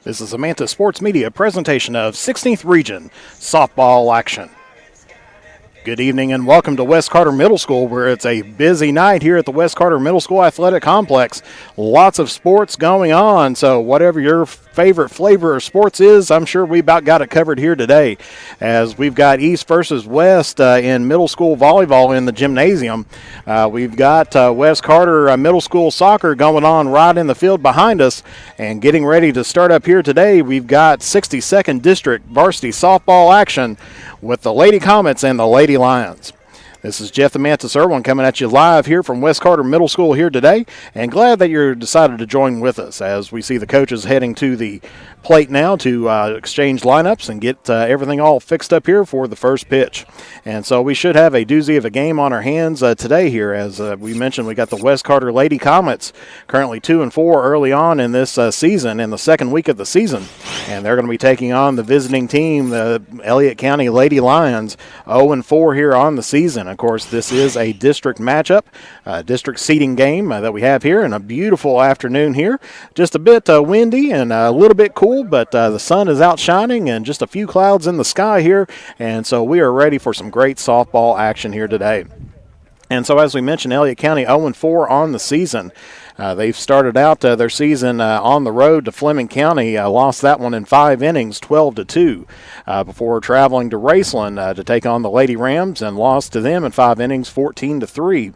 This is a Manta Sports Media presentation of 16th Region softball action. Good evening and welcome to West Carter Middle School, where it's a busy night here at the West Carter Middle School Athletic Complex. Lots of sports going on, so whatever your favorite flavor of sports is, I'm sure we about got it covered here today, as we've got East versus West in middle school volleyball in the gymnasium. We've got West Carter Middle School soccer going on right in the field behind us, and getting ready to start up here today, we've got 62nd District varsity softball action with the Lady Comets and the Lady Lions. This is Jeff the Mantis Irwin coming at you live here from West Carter Middle School here today, and glad that you decided to join with us as we see the coaches heading to the plate now to exchange lineups and get everything all fixed up here for the first pitch. And so we should have a doozy of a game on our hands today here. As we mentioned, we got the West Carter Lady Comets currently 2-4 early on in this season, in the second week of the season, and they're going to be taking on the visiting team, the Elliott County Lady Lions, 0-4 here on the season. Of course, this is a district matchup, district seeding game that we have here, and a beautiful afternoon here. Just a bit windy and a little bit cool, but the sun is out shining and just a few clouds in the sky here, and so we are ready for some great softball action here today. And so, as we mentioned, Elliott County 0-4 on the season. They've started out their season on the road to Fleming County, lost that one in 5 innings, 12-2, before traveling to Raceland to take on the Lady Rams and lost to them in 5 innings, 14-3,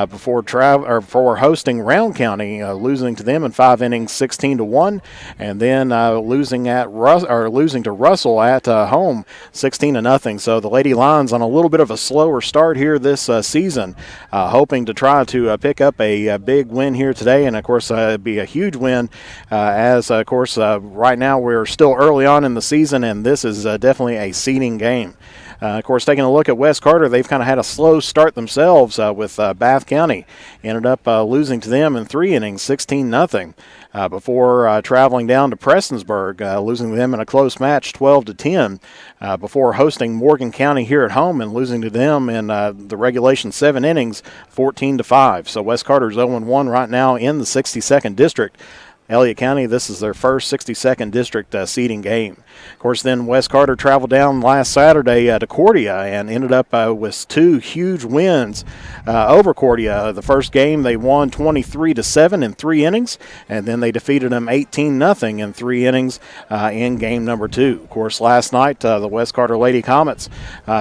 before hosting Round County, losing to them in 5 innings, 16-1, and then losing to Russell at home, 16-0. So the Lady Lions on a little bit of a slower start here this season, hoping to try to pick up a big win here today, and of course it'd be a huge win as of course right now we're still early on in the season, and this is definitely a seeding game. Of course, taking a look at West Carter, they've kind of had a slow start themselves with Bath County. Ended up losing to them in 3 innings, 16-0, before traveling down to Prestonsburg, losing to them in a close match, 12-10, before hosting Morgan County here at home and losing to them in the regulation 7 innings, 14-5. So West Carter's 0-1 right now in the 62nd District. Elliott County, this is their first 62nd District seeding game. Of course, then West Carter traveled down last Saturday to Cordia and ended up with 2 huge wins over Cordia. The first game, they won 23-7 in 3 innings, and then they defeated them 18-0 in 3 innings in game number 2. Of course, last night, the West Carter Lady Comets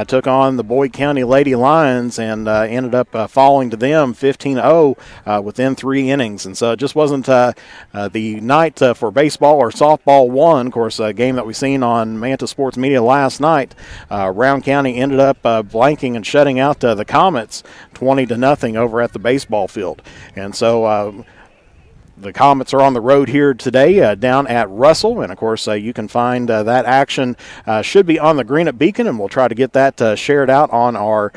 took on the Boyd County Lady Lions and ended up falling to them 15-0 within 3 innings. And so it just wasn't the night for baseball or softball one. Of course, a game that we've seen on Manta Sports Media last night. Round County ended up blanking and shutting out the Comets 20-0 over at the baseball field. And so the Comets are on the road here today down at Russell, and of course you can find that action should be on the Green at Beacon, and we'll try to get that shared out on our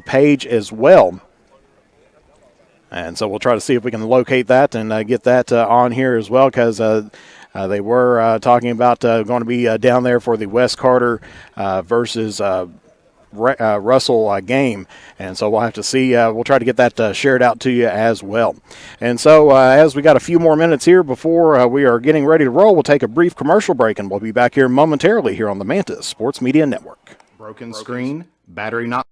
page as well. And so we'll try to see if we can locate that and get that on here as well, because they were talking about going to be down there for the West Carter versus Russell game. And so we'll have to see. We'll try to get that shared out to you as well. And so as we got a few more minutes here before we are getting ready to roll, we'll take a brief commercial break, and we'll be back here momentarily here on the Manta Sports Media Network. Broken screen, battery not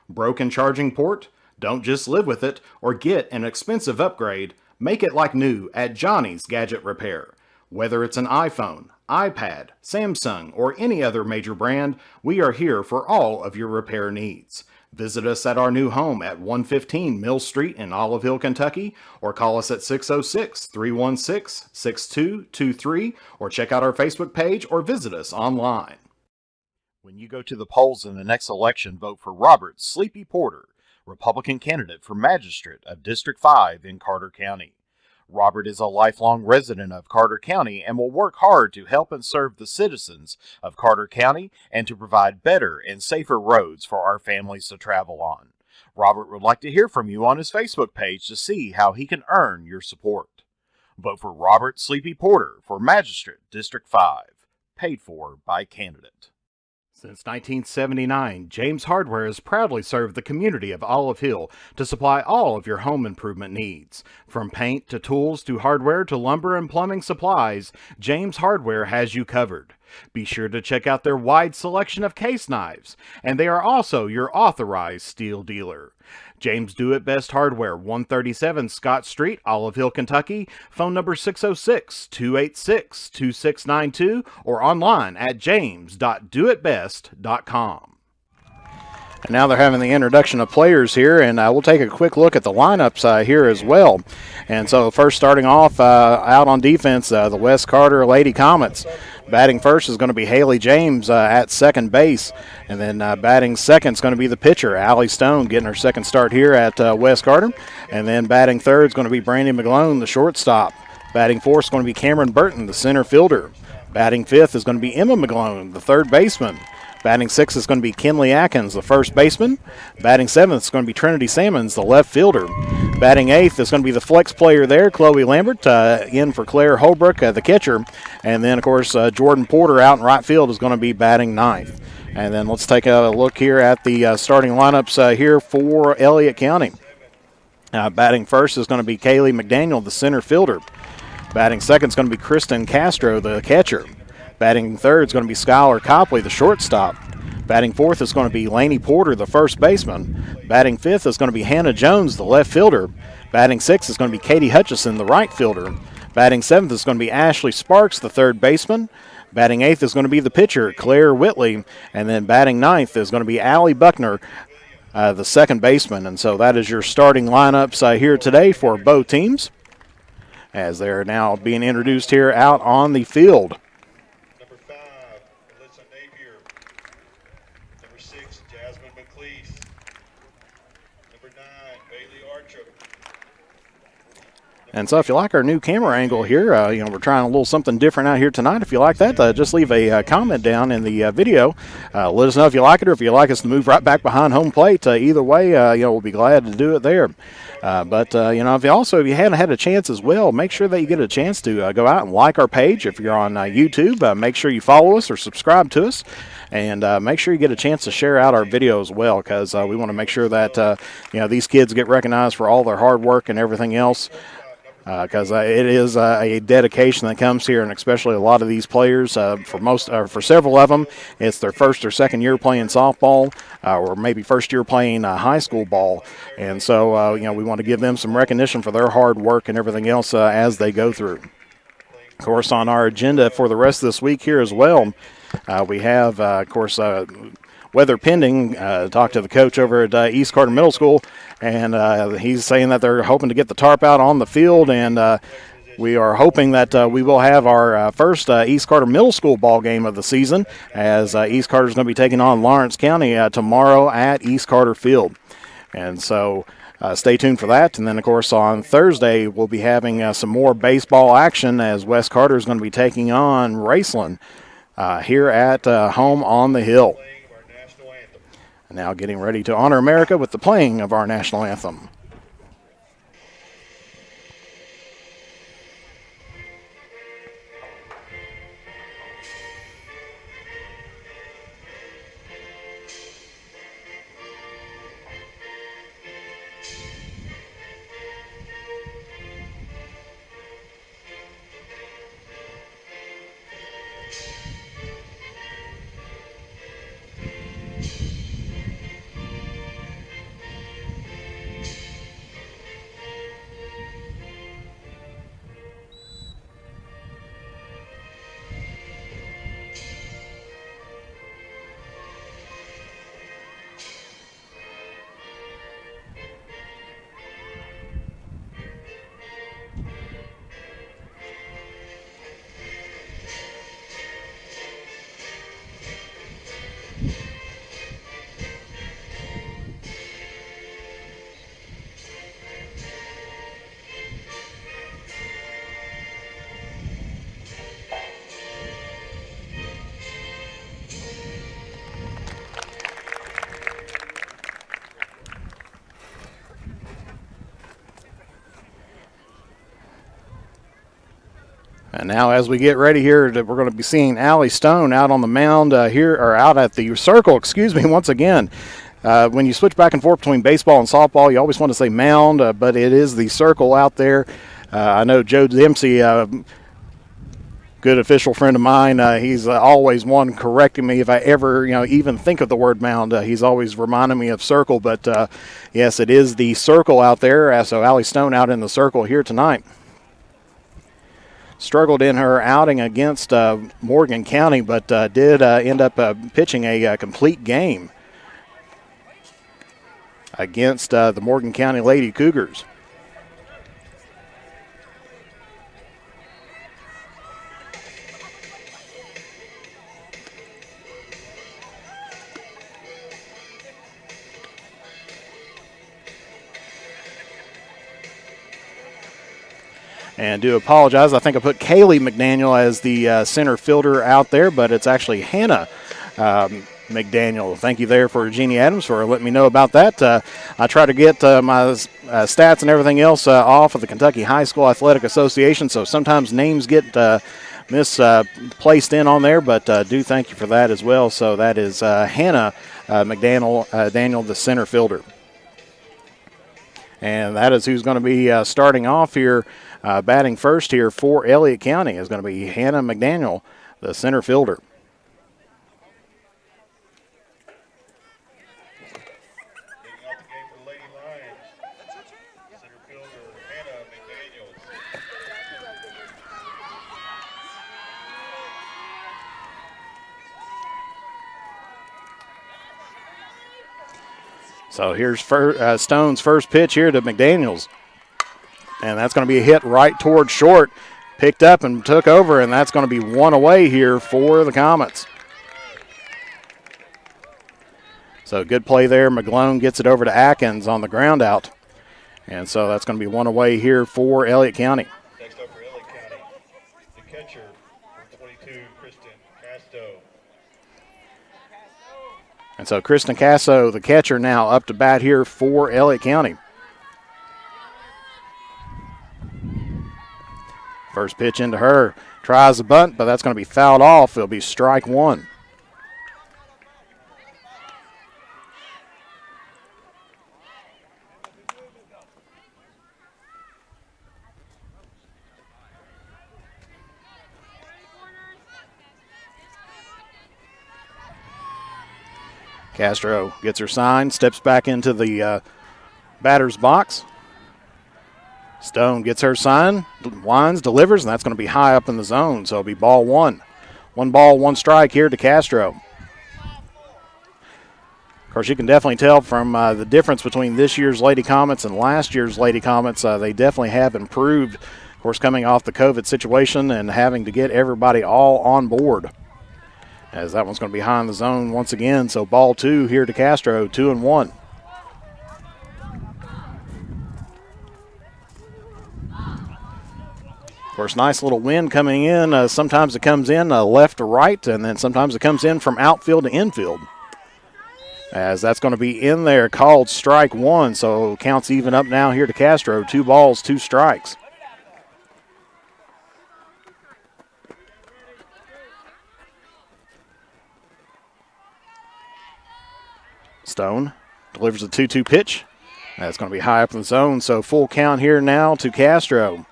broken charging port? Don't just live with it or get an expensive upgrade. Make it like new at Johnny's Gadget Repair. Whether it's an iPhone, iPad, Samsung, or any other major brand, we are here for all of your repair needs. Visit us at our new home at 115 Mill Street in Olive Hill, Kentucky, or call us at 606-316-6223, or check out our Facebook page or visit us online. When you go to the polls in the next election, vote for Robert Sleepy Porter, Republican candidate for Magistrate of District 5 in Carter County. Robert is a lifelong resident of Carter County and will work hard to help and serve the citizens of Carter County and to provide better and safer roads for our families to travel on. Robert would like to hear from you on his Facebook page to see how he can earn your support. Vote for Robert Sleepy Porter for Magistrate District 5, paid for by candidate. Since 1979, James Hardware has proudly served the community of Olive Hill to supply all of your home improvement needs. From paint to tools to hardware to lumber and plumbing supplies, James Hardware has you covered. Be sure to check out their wide selection of case knives, and they are also your authorized steel dealer. James Do It Best Hardware, 137 Scott Street, Olive Hill, Kentucky. Phone number 606-286-2692 or online at james.doitbest.com. And now they're having the introduction of players here, and we'll take a quick look at the lineups here as well. And so first starting off out on defense, the West Carter Lady Comets. Batting first is going to be Haley James at second base. And then batting second is going to be the pitcher, Allie Stone, getting her second start here at West Carter. And then batting third is going to be Brandy Mcloone, the shortstop. Batting fourth is going to be Cameron Burton, the center fielder. Batting fifth is going to be Emma Mcloone, the third baseman. Batting sixth is going to be Kinley Atkins, the first baseman. Batting seventh is going to be Trinity Salmons, the left fielder. Batting eighth is going to be the flex player there, Chloe Lambert, in for Claire Holbrook, the catcher. And then, of course, Jordan Porter out in right field is going to be batting ninth. And then let's take a look here at the starting lineups here for Elliott County. Batting first is going to be Kaylee Mcdaniel, the center fielder. Batting second is going to be Kristen Castro, the catcher. Batting third is going to be Skylar Copley, the shortstop. Batting fourth is going to be Laney Porter, the first baseman. Batting fifth is going to be Hannah Jones, the left fielder. Batting sixth is going to be Katie Hutchison, the right fielder. Batting seventh is going to be Ashley Sparks, the third baseman. Batting eighth is going to be the pitcher, Claire Whitley. And then batting ninth is going to be Allie Buckner, the second baseman. And so that is your starting lineups here today for both teams, as they're now being introduced here out on the field. And so if you like our new camera angle here, we're trying a little something different out here tonight. If you like that, just leave a comment down in the video. Let us know if you like it or if you like us to move right back behind home plate. Either way, we'll be glad to do it there. But if you hadn't had a chance as well, make sure that you get a chance to go out and like our page. If you're on YouTube, make sure you follow us or subscribe to us. And make sure you get a chance to share out our video as well, because we want to make sure that these kids get recognized for all their hard work and everything else. Because it is a dedication that comes here, and especially a lot of these players, for several of them, it's their first or second year playing softball, or maybe first year playing high school ball, and so we want to give them some recognition for their hard work and everything else as they go through. Of course, on our agenda for the rest of this week here as well, we have, weather pending. Talked to the coach over at East Carter Middle School, and he's saying that they're hoping to get the tarp out on the field, and we are hoping that we will have our first East Carter Middle School ball game of the season, as East Carter is going to be taking on Lawrence County tomorrow at East Carter Field. And so stay tuned for that. And then, of course, on Thursday, we'll be having some more baseball action, as West Carter is going to be taking on Raceland here at home on the hill. Now getting ready to honor America with the playing of our national anthem. And now as we get ready here, we're going to be seeing Allie Stone out on the mound here, or out at the circle, excuse me, once again. When you switch back and forth between baseball and softball, you always want to say mound, but it is the circle out there. I know Joe Dempsey, good official friend of mine, he's always one correcting me if I ever, even think of the word mound. He's always reminding me of circle, but yes, it is the circle out there. So Allie Stone out in the circle here tonight. Struggled in her outing against Morgan County, but did end up pitching a complete game against the Morgan County Lady Cougars. And do apologize. I think I put Kaylee McDaniel as the center fielder out there, but it's actually Hannah Mcdaniel. Thank you there for Jeannie Adams for letting me know about that. I try to get my stats and everything else off of the Kentucky High School Athletic Association, so sometimes names get misplaced in on there, but do thank you for that as well. So that is Hannah Daniel, the center fielder. And that is who's going to be starting off here. Batting first here for Elliott County is going to be Hannah Mcdaniel, the center fielder. So here's Stone's first pitch here to McDaniels. And that's going to be a hit right toward short. Picked up and took over, and that's going to be one away here for the Comets. So good play there. Mcloone gets it over to Atkins on the ground out. And so that's going to be one away here for Elliott County. Next up for Elliott County, the catcher, for 22, Kristen Casto. And so Kristen Casso, the catcher, now up to bat here for Elliott County. First pitch into her. Tries a bunt, but that's going to be fouled off. It'll be strike one. Castro gets her sign, steps back into the batter's box. Stone gets her sign, winds, delivers, and that's going to be high up in the zone, so it'll be ball one. 1 ball, 1 strike here to Castro. Of course, you can definitely tell from the difference between this year's Lady Comets and last year's Lady Comets. They definitely have improved, of course, coming off the COVID situation and having to get everybody all on board. As that one's going to be high in the zone once again, so ball 2 here to Castro, 2-1. Of course, nice little wind coming in. Sometimes it comes in left to right, and then sometimes it comes in from outfield to infield. As that's going to be in there, called strike one, so counts even up now here to Castro. 2 balls, 2 strikes. Stone delivers a 2-2 pitch. That's going to be high up in the zone, so full count here now to Castro.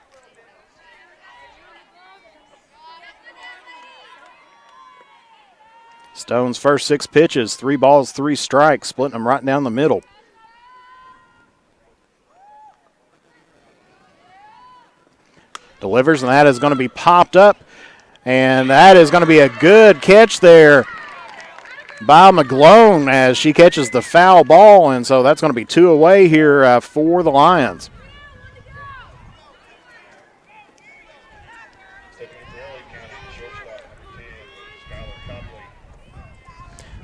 Stone's first 6 pitches, 3 balls, 3 strikes, splitting them right down the middle. Delivers, and that is going to be popped up. And that is going to be a good catch there by Mcloone as she catches the foul ball. And so that's going to be 2 away here for the Lions.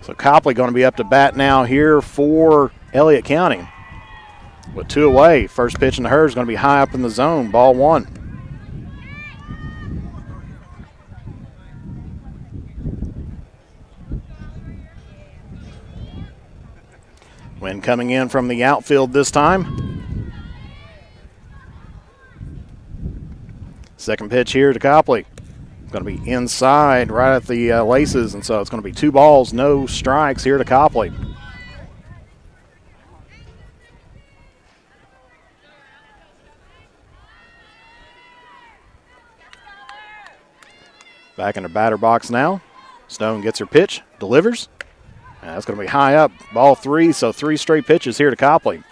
So Copley going to be up to bat now here for Elliott County. With 2 away, first pitch into her is going to be high up in the zone, ball 1. Wind coming in from the outfield this time. Second pitch here to Copley. Going to be inside right at the laces, and so it's going to be 2 balls, no strikes here to Copley. Back in the batter box now. Stone gets her pitch, delivers. And that's going to be high up, ball 3, so 3 straight pitches here to Copley.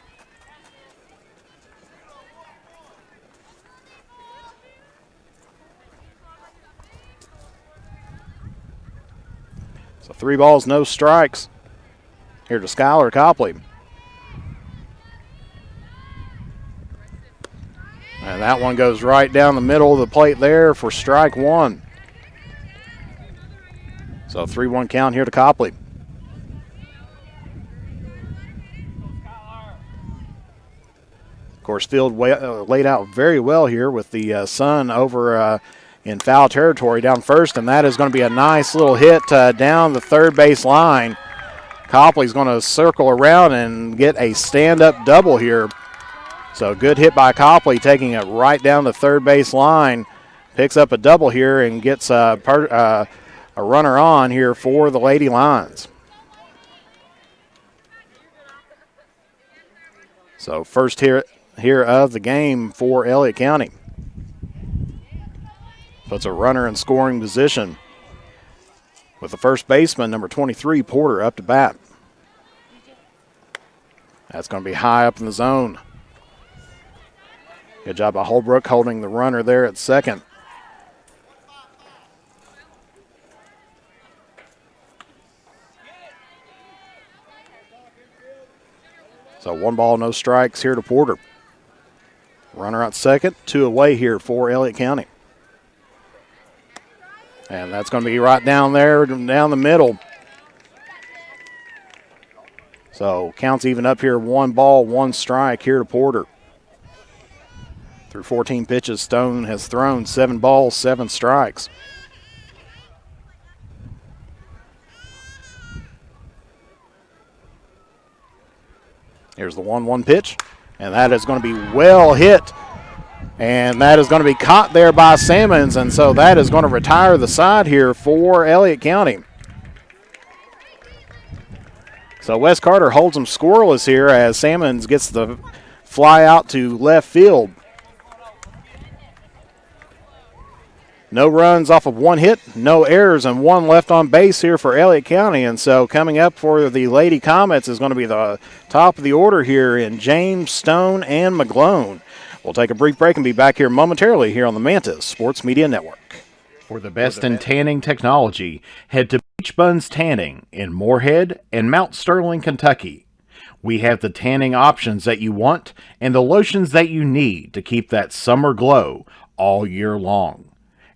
So 3 balls, no strikes here to Skylar Copley. And that one goes right down the middle of the plate there for strike 1. So 3-1 count here to Copley. Of course, field laid out very well here with the sun over in foul territory down first, and that is going to be a nice little hit down the third base line. Copley's going to circle around and get a stand-up double here. So good hit by Copley, taking it right down the third base line. Picks up a double here and gets a runner on here for the Lady Lions. So first here of the game for Elliott County. Puts a runner in scoring position with the first baseman, number 23, Porter, up to bat. That's going to be high up in the zone. Good job by Holbrook holding the runner there at second. So 1 ball, no strikes here to Porter. Runner at second, 2 away here for Elliott County. And that's going to be right down there, down the middle. So counts even up here, 1 ball, 1 strike here to Porter. Through 14 pitches, Stone has thrown 7 balls, 7 strikes. Here's the 1-1 pitch, and that is going to be well hit. And that is going to be caught there by Sammons, and so that is going to retire the side here for Elliott County. So Wes Carter holds them scoreless here as Sammons gets the fly out to left field. No runs off of 1 hit, no errors, and 1 left on base here for Elliott County. And so coming up for the Lady Comets is going to be the top of the order here in James, Stone, and Mcloone. We'll take a brief break and be back here momentarily here on the Mantis Sports Media Network. For the best in tanning technology, head to Beach Buns Tanning in Moorhead and Mount Sterling, Kentucky. We have the tanning options that you want and the lotions that you need to keep that summer glow all year long.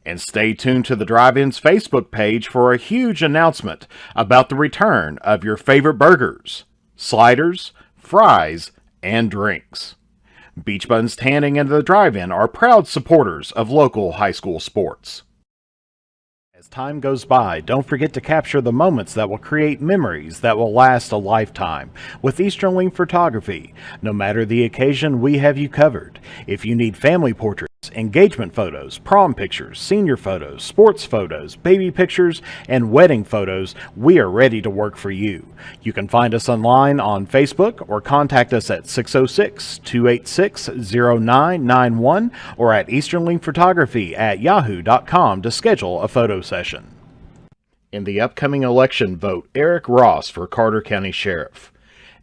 And stay tuned to the Drive-In's Facebook page for a huge announcement about the return of your favorite burgers, sliders, fries, and drinks. Beach Buns Tanning and the Drive-In are proud supporters of local high school sports. As time goes by, don't forget to capture the moments that will create memories that will last a lifetime with Eastern Link Photography. No matter the occasion, we have you covered. If you need family portraits, engagement photos, prom pictures, senior photos, sports photos, baby pictures, and wedding photos, we are ready to work for you. You can find us online on Facebook or contact us at 606-286-0991 or at easternlinkphotography@yahoo.com to schedule a photo session. In the upcoming election, vote Eric Ross for Carter County Sheriff.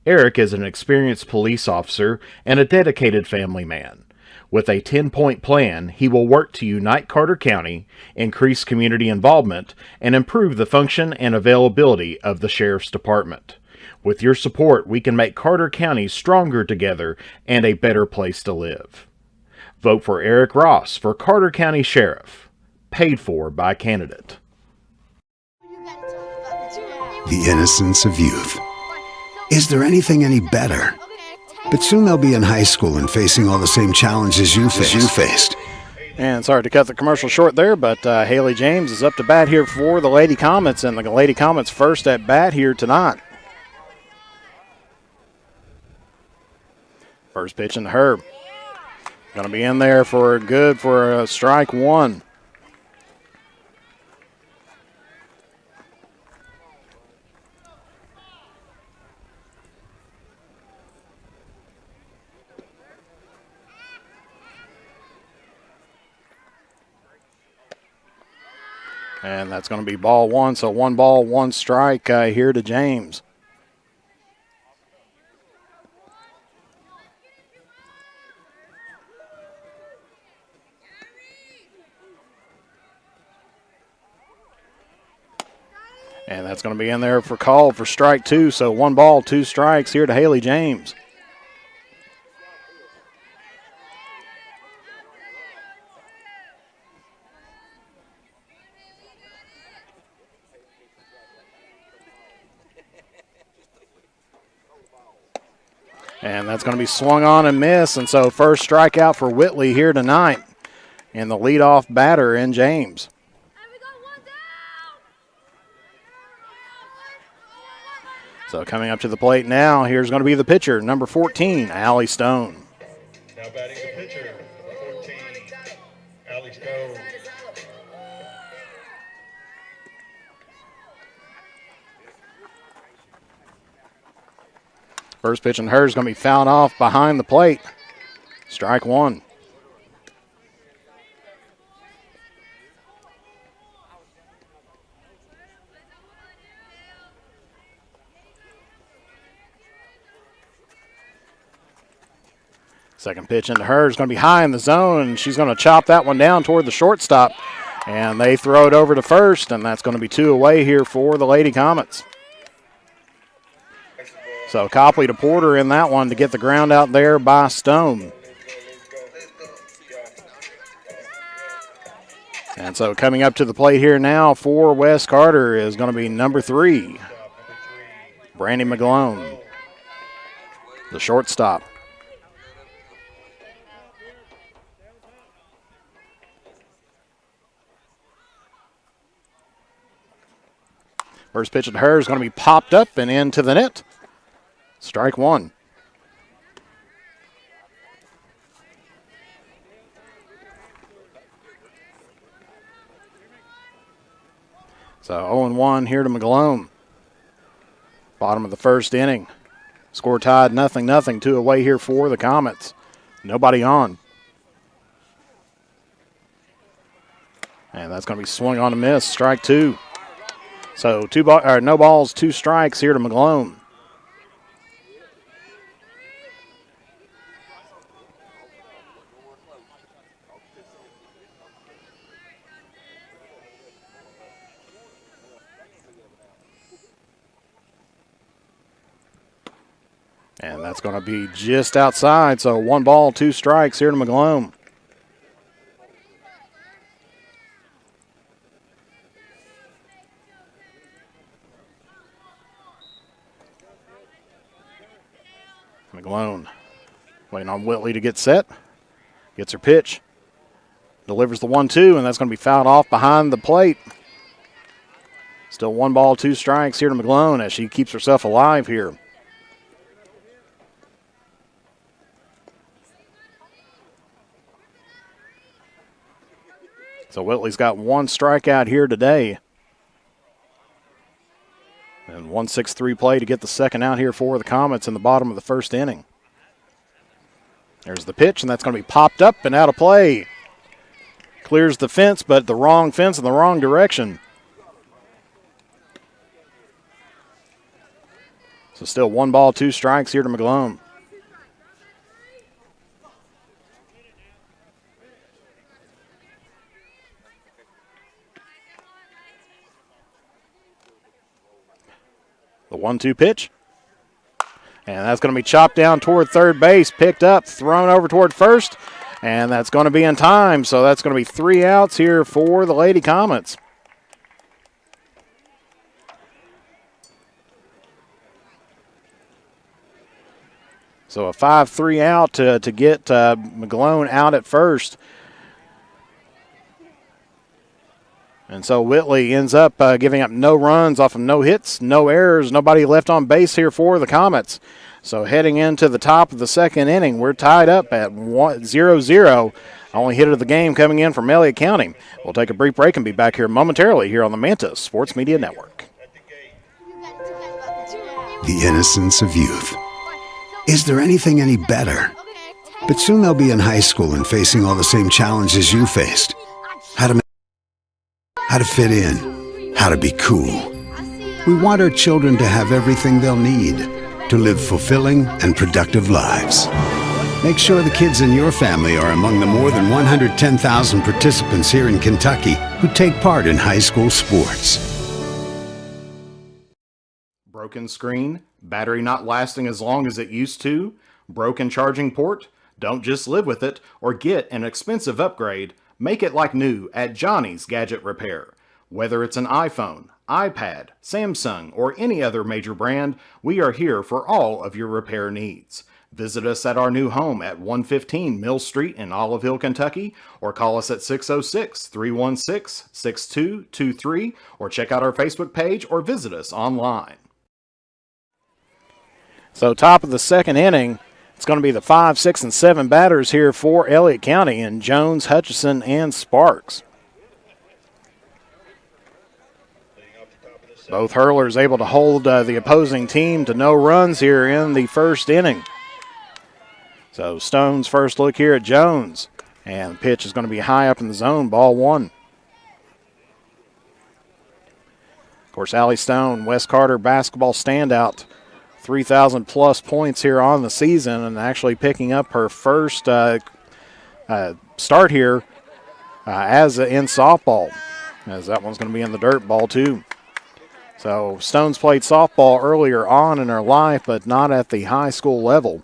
Eric is an experienced police officer and a dedicated family man. With a 10-point plan, he will work to unite Carter County, increase community involvement, and improve the function and availability of the Sheriff's Department. With your support, we can make Carter County stronger together and a better place to live. Vote for Eric Ross for Carter County Sheriff. Paid for by candidate. The innocence of youth. Is there anything any better? But soon they'll be in high school and facing all the same challenges you faced. And sorry to cut the commercial short there, but Haley James is up to bat here for the Lady Comets, and the Lady Comets first at bat here tonight. First pitch in the Herb. Going to be in there for good for a strike one. And that's going to be ball one. So 1 ball, 1 strike here to James. And that's going to be in there for call for strike 2. So 1 ball, 2 strikes here to Haley James. And that's going to be swung on and miss. And so first strikeout for Whitley here tonight. And the leadoff batter in James. So coming up to the plate now, here's going to be the pitcher, number 14, Allie Stone. Now batting the pitcher, number 14, Allie Stone. First pitch in her is going to be fouled off behind the plate. Strike 1. Second pitch into her is going to be high in the zone, and she's going to chop that one down toward the shortstop. And they throw it over to first, and that's going to be 2 away here for the Lady Comets. So Copley to Porter in that one to get the ground out there by Stone. And so coming up to the plate here now for West Carter is going to be number 3, Brandy Mcloone, the shortstop. First pitch at her is going to be popped up and into the net. Strike 1. So 0-1 here to Mcloone. Bottom of the first inning. Score tied 0-0. 2 away here for the Comets. Nobody on. And that's going to be swung on a miss. Strike 2. So no balls, 2 strikes here to Mcloone. And that's going to be just outside. So 1 ball, 2 strikes here to Mcloone. Mcloone waiting on Whitley to get set. Gets her pitch. Delivers the 1-2, and that's going to be fouled off behind the plate. Still 1 ball, 2 strikes here to Mcloone as she keeps herself alive here. So Whitley's got 1 strikeout here today. And 1-6-3 play to get the second out here for the Comets in the bottom of the first inning. There's the pitch, and that's going to be popped up and out of play. Clears the fence, but the wrong fence in the wrong direction. So still 1 ball, 2 strikes here to Mcloone. The 1-2 pitch. And that's going to be chopped down toward third base, picked up, thrown over toward first, and that's going to be in time. So that's going to be 3 outs here for the Lady Comets. So a 5-3 out to get Mcloone out at first. And so Whitley ends up giving up no runs off of no hits, no errors, nobody left on base here for the Comets. So heading into the top of the second inning, we're tied up at 0-0. Only hitter of the game coming in from Elliott County. We'll take a brief break and be back here momentarily here on the Manta Sports Media Network. The innocence of youth. Is there anything any better? But soon they'll be in high school and facing all the same challenges you faced. How to fit in, how to be cool. We want our children to have everything they'll need to live fulfilling and productive lives. Make sure the kids in your family are among the more than 110,000 participants here in Kentucky who take part in high school sports. Broken screen, battery not lasting as long as it used to, broken charging port? Don't just live with it or get an expensive upgrade. Make it like new at Johnny's Gadget Repair. Whether it's an iPhone, iPad, Samsung, or any other major brand, we are here for all of your repair needs. Visit us at our new home at 115 Mill Street in Olive Hill, Kentucky, or call us at 606-316-6223, or check out our Facebook page or visit us online. So top of the second inning, it's going to be the 5, 6, and 7 batters here for Elliott County in Jones, Hutchison, and Sparks. Both hurlers able to hold the opposing team to no runs here in the first inning. So Stone's first look here at Jones. And the pitch is going to be high up in the zone, ball 1. Of course, Allie Stone, West Carter basketball standout. 3,000 plus points here on the season and actually picking up her first start here as in softball, as that one's going to be in the dirt, ball 2. So Stone's played softball earlier on in her life, but not at the high school level.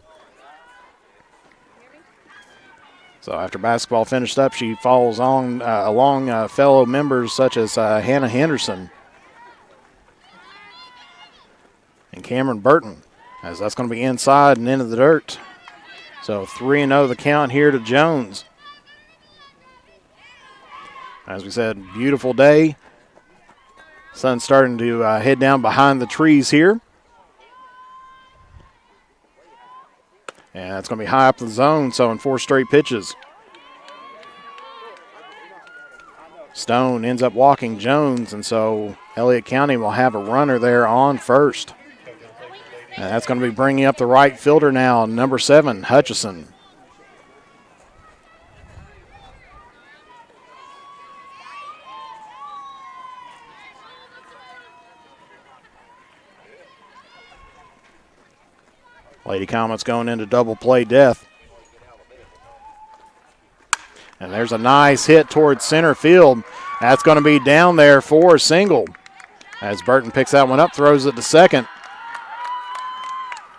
So after basketball finished up, she follows on along fellow members such as Hannah Henderson and Cameron Burton, as that's going to be inside and into the dirt. So 3-0 the count here to Jones. As we said, beautiful day. Sun's starting to head down behind the trees here. And it's going to be high up the zone, so in 4 straight pitches. Stone ends up walking Jones, and so Elliott County will have a runner there on first. And that's going to be bringing up the right fielder now, number 7, Hutchison. Lady Comets going into double play death. And there's a nice hit towards center field. That's going to be down there for a single. As Burton picks that one up, throws it to second.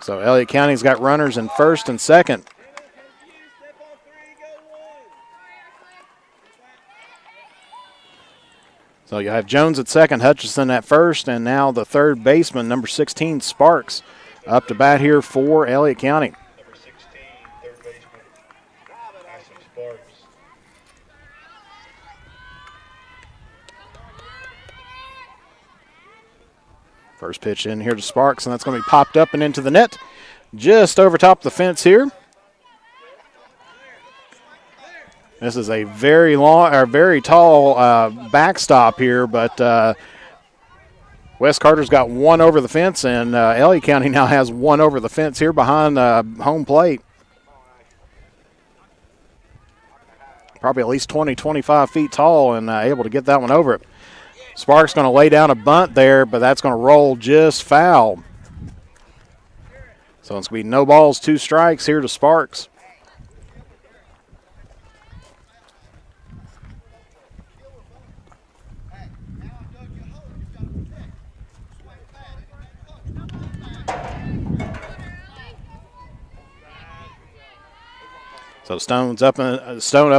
So Elliott County's got runners in first and second. So you have Jones at second, Hutchison at first, and now the third baseman, number 16, Sparks, up to bat here for Elliott County. Number 16, third baseman, Ashton Sparks. First pitch in here to Sparks, and that's going to be popped up and into the net, just over top the fence here. This is a very long, or very tall backstop here, but West Carter's got one over the fence, and Elliott County now has one over the fence here behind home plate. Probably at least 20, 25 feet tall, and able to get that one over it. Sparks going to lay down a bunt there, but that's going to roll just foul. So it's going to be no balls, 2 strikes here to Sparks. So Stone up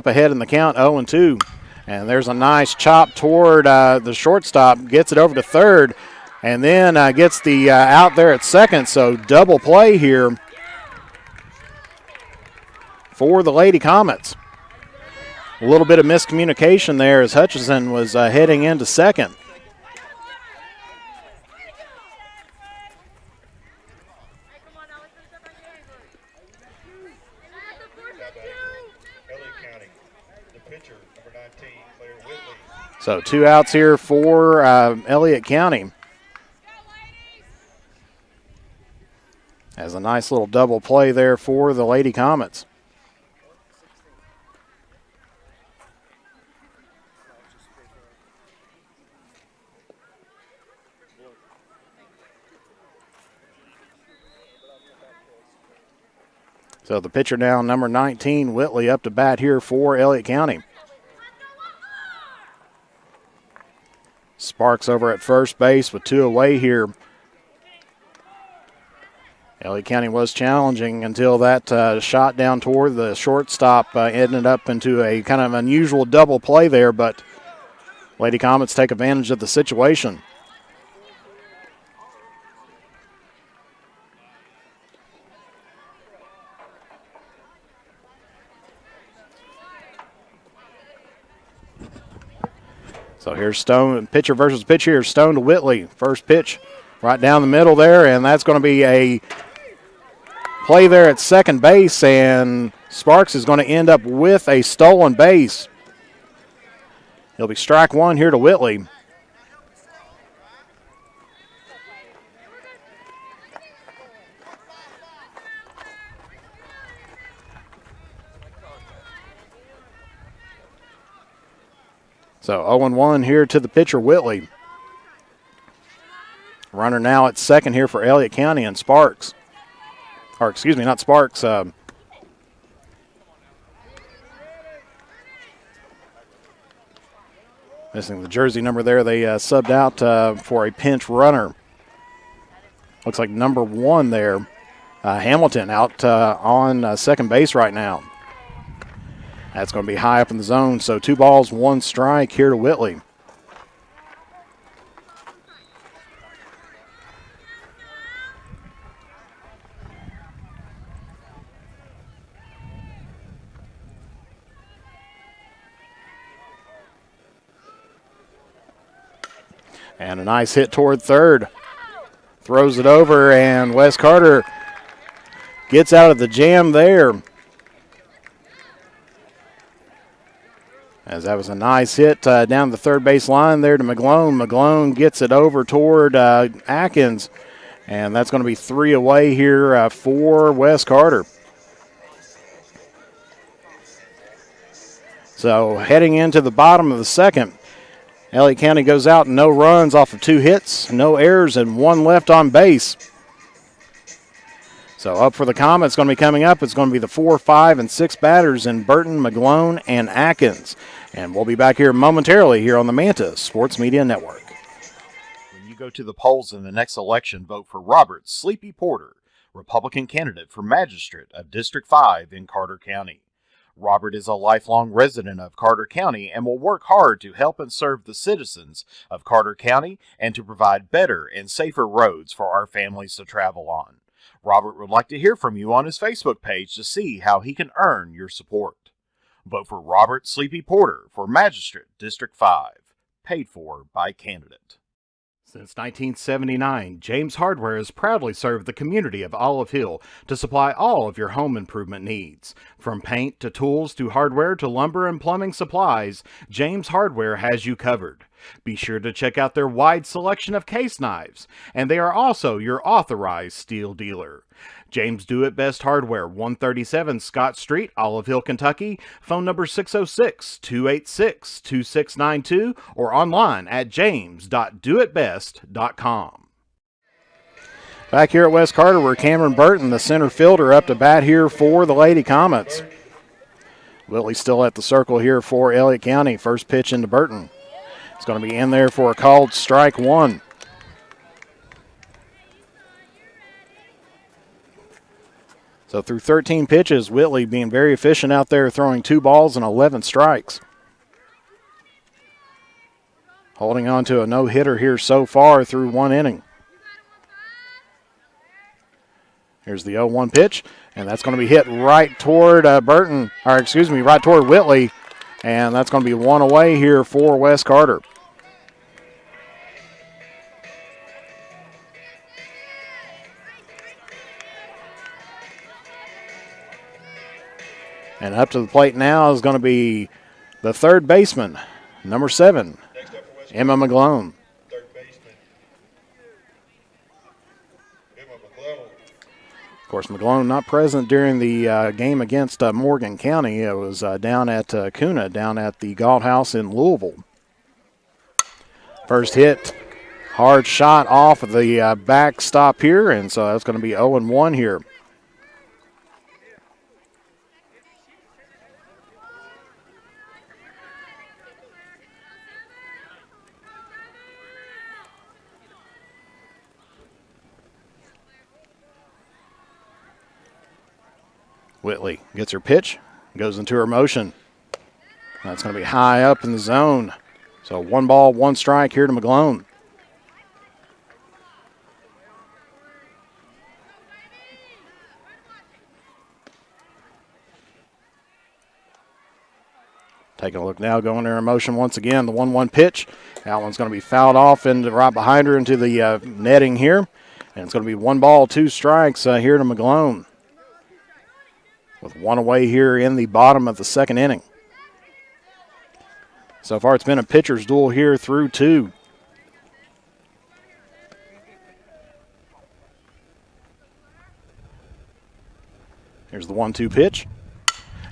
ahead in the count, 0-2. And there's a nice chop toward the shortstop, gets it over to third, and then gets the out there at second. So double play here for the Lady Comets. A little bit of miscommunication there as Hutchison was heading into second. So 2 outs here for Elliott County. Has a nice little double play there for the Lady Comets. So the pitcher now, number 19, Whitley, up to bat here for Elliott County. Sparks over at first base with 2 away here. Elliott County was challenging until that shot down toward the shortstop ended up into a kind of unusual double play there, but Lady Comets take advantage of the situation. So here's Stone, pitcher versus pitcher here, Stone to Whitley. First pitch right down the middle there, and that's going to be a play there at second base, and Sparks is going to end up with a stolen base. It'll be strike 1 here to Whitley. So 0-1 here to the pitcher, Whitley. Runner now at second here for Elliott County and Sparks. Or excuse me, not Sparks. Missing the jersey number there. They subbed out for a pinch runner. Looks like number 1 there. Hamilton out on second base right now. That's going to be high up in the zone. So 2 balls, 1 strike here to Whitley. And a nice hit toward third. Throws it over, and Wes Carter gets out of the jam there. As that was a nice hit down the third base line there to Mcloone. Mcloone gets it over toward Atkins, and that's going to be 3 away here for Wes Carter. So heading into the bottom of the second, Elliott County goes out, no runs off of 2 hits, no errors, and 1 left on base. So up for the Comets going to be coming up. It's going to be the 4, 5, and 6 batters in Burton, Mcloone, and Atkins. And we'll be back here momentarily here on the Manta Sports Media Network. When you go to the polls in the next election, vote for Robert Sleepy Porter, Republican candidate for Magistrate of District 5 in Carter County. Robert is a lifelong resident of Carter County and will work hard to help and serve the citizens of Carter County and to provide better and safer roads for our families to travel on. Robert would like to hear from you on his Facebook page to see how he can earn your support. Vote for Robert Sleepy Porter for Magistrate District 5, paid for by candidate. Since 1979, James Hardware has proudly served the community of Olive Hill to supply all of your home improvement needs. From paint to tools to hardware to lumber and plumbing supplies, James Hardware has you covered. Be sure to check out their wide selection of case knives, and they are also your authorized steel dealer. James Do It Best Hardware, 137 Scott Street, Olive Hill, Kentucky. Phone number 606-286-2692 or online at james.doitbest.com. Back here at West Carter, we're Cameron Burton, the center fielder, up to bat here for the Lady Comets. Whitley still at the circle here for Elliott County. First pitch into Burton. It's going to be in there for a called strike 1. So through 13 pitches, Whitley being very efficient out there, throwing 2 balls and 11 strikes. Holding on to a no-hitter here so far through 1 inning. Here's the 0-1 pitch, and that's going to be hit right toward right toward Whitley. And that's going to be one away here for West Carter. And up to the plate now is going to be the third baseman, number 7, Emma Mcloone. Third baseman, Emma Mcloone. Of course, Mcloone not present during the game against Morgan County. It was down at Kuna, down at the Galt House in Louisville. First hit, hard shot off of the backstop here, and so that's going to be 0-1 here. Whitley gets her pitch, goes into her motion. That's going to be high up in the zone. So 1 ball, 1 strike here to Mcloone. Taking a look now, going to her motion once again. The 1-1 pitch. That one's going to be fouled off into right behind her into the netting here. And it's going to be 1 ball, 2 strikes here to Mcloone, with 1 away here in the bottom of the second inning. So far it's been a pitcher's duel here through 2. Here's the 1-2 pitch.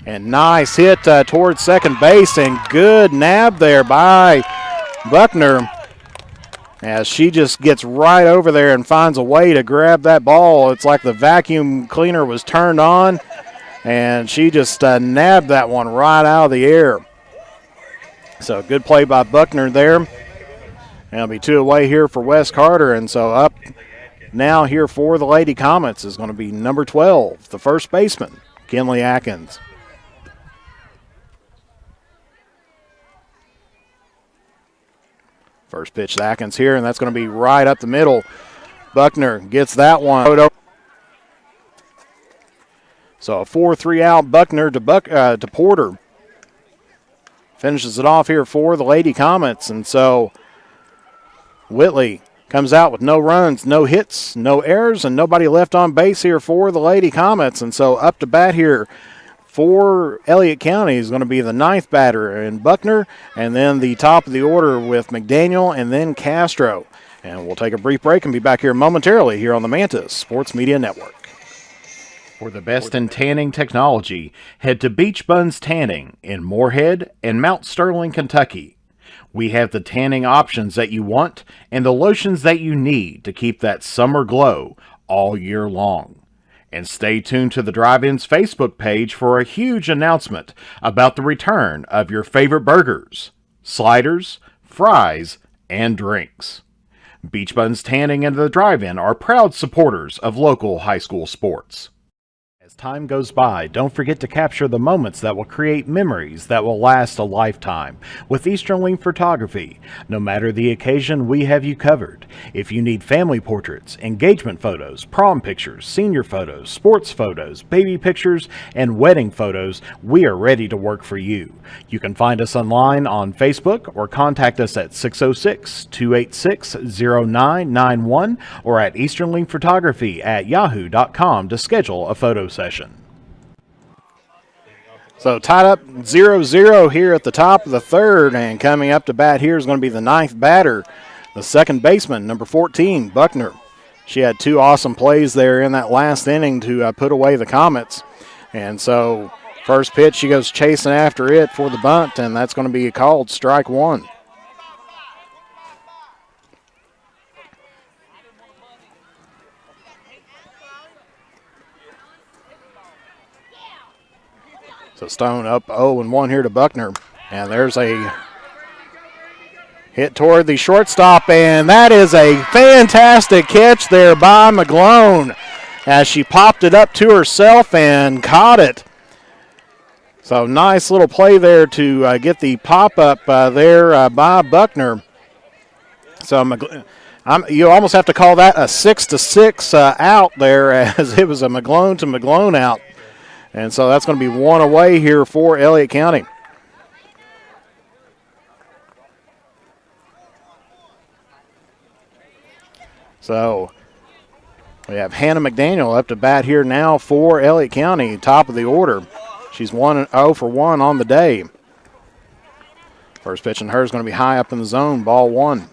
And nice hit towards second base, and good nab there by Buckner, as she just gets right over there and finds a way to grab that ball. It's like the vacuum cleaner was turned on, and she just nabbed that one right out of the air. So good play by Buckner there. And it'll be 2 away here for West Carter. And so up now here for the Lady Comets is going to be number 12, the first baseman, Kinley Atkins. First pitch to Atkins here, and that's going to be right up the middle. Buckner gets that one. So a 4-3 out, Buckner to Porter. Finishes it off here for the Lady Comets. And so Whitley comes out with no runs, no hits, no errors, and nobody left on base here for the Lady Comets. And so up to bat here for Elliott County is going to be the 9th batter in Buckner, and then the top of the order with McDaniel and then Castro. And we'll take a brief break and be back here momentarily here on the Mantis Sports Media Network. For the best in tanning technology, head to Beach Buns Tanning in Moorhead and Mount Sterling, Kentucky. We have the tanning options that you want and the lotions that you need to keep that summer glow all year long. And stay tuned to the Drive-In's Facebook page for a huge announcement about the return of your favorite burgers, sliders, fries, and drinks. Beach Buns Tanning and the Drive-In are proud supporters of local high school sports. As time goes by, don't forget to capture the moments that will create memories that will last a lifetime with Eastern Photography. No matter the occasion, we have you covered. If you need family portraits, engagement photos, prom pictures, senior photos, sports photos, baby pictures, and wedding photos, we are ready to work for you. You can find us online on Facebook or contact us at 606-286-0991 or at easternlinkphotography@yahoo.com to schedule a photo session. So tied up 0-0 here at the top of the third, and coming up to bat here is going to be the 9th batter, the second baseman, number 14, Buckner. She had 2 awesome plays there in that last inning to put away the Comets. And so first pitch, she goes chasing after it for the bunt, and that's going to be called strike 1. So Stone up 0-1 here to Buckner. And there's a hit toward the shortstop, and that is a fantastic catch there by Mcloone as she popped it up to herself and caught it. So nice little play there to get the pop-up there by Buckner. So you almost have to call that a 6-6 out there, as it was a Mcloone to Mcloone out. And so that's going to be 1 away here for Elliott County. So we have Hannah McDaniel up to bat here now for Elliott County, top of the order. She's 1-0 for 1 on the day. First pitch in her is going to be high up in the zone, ball 1.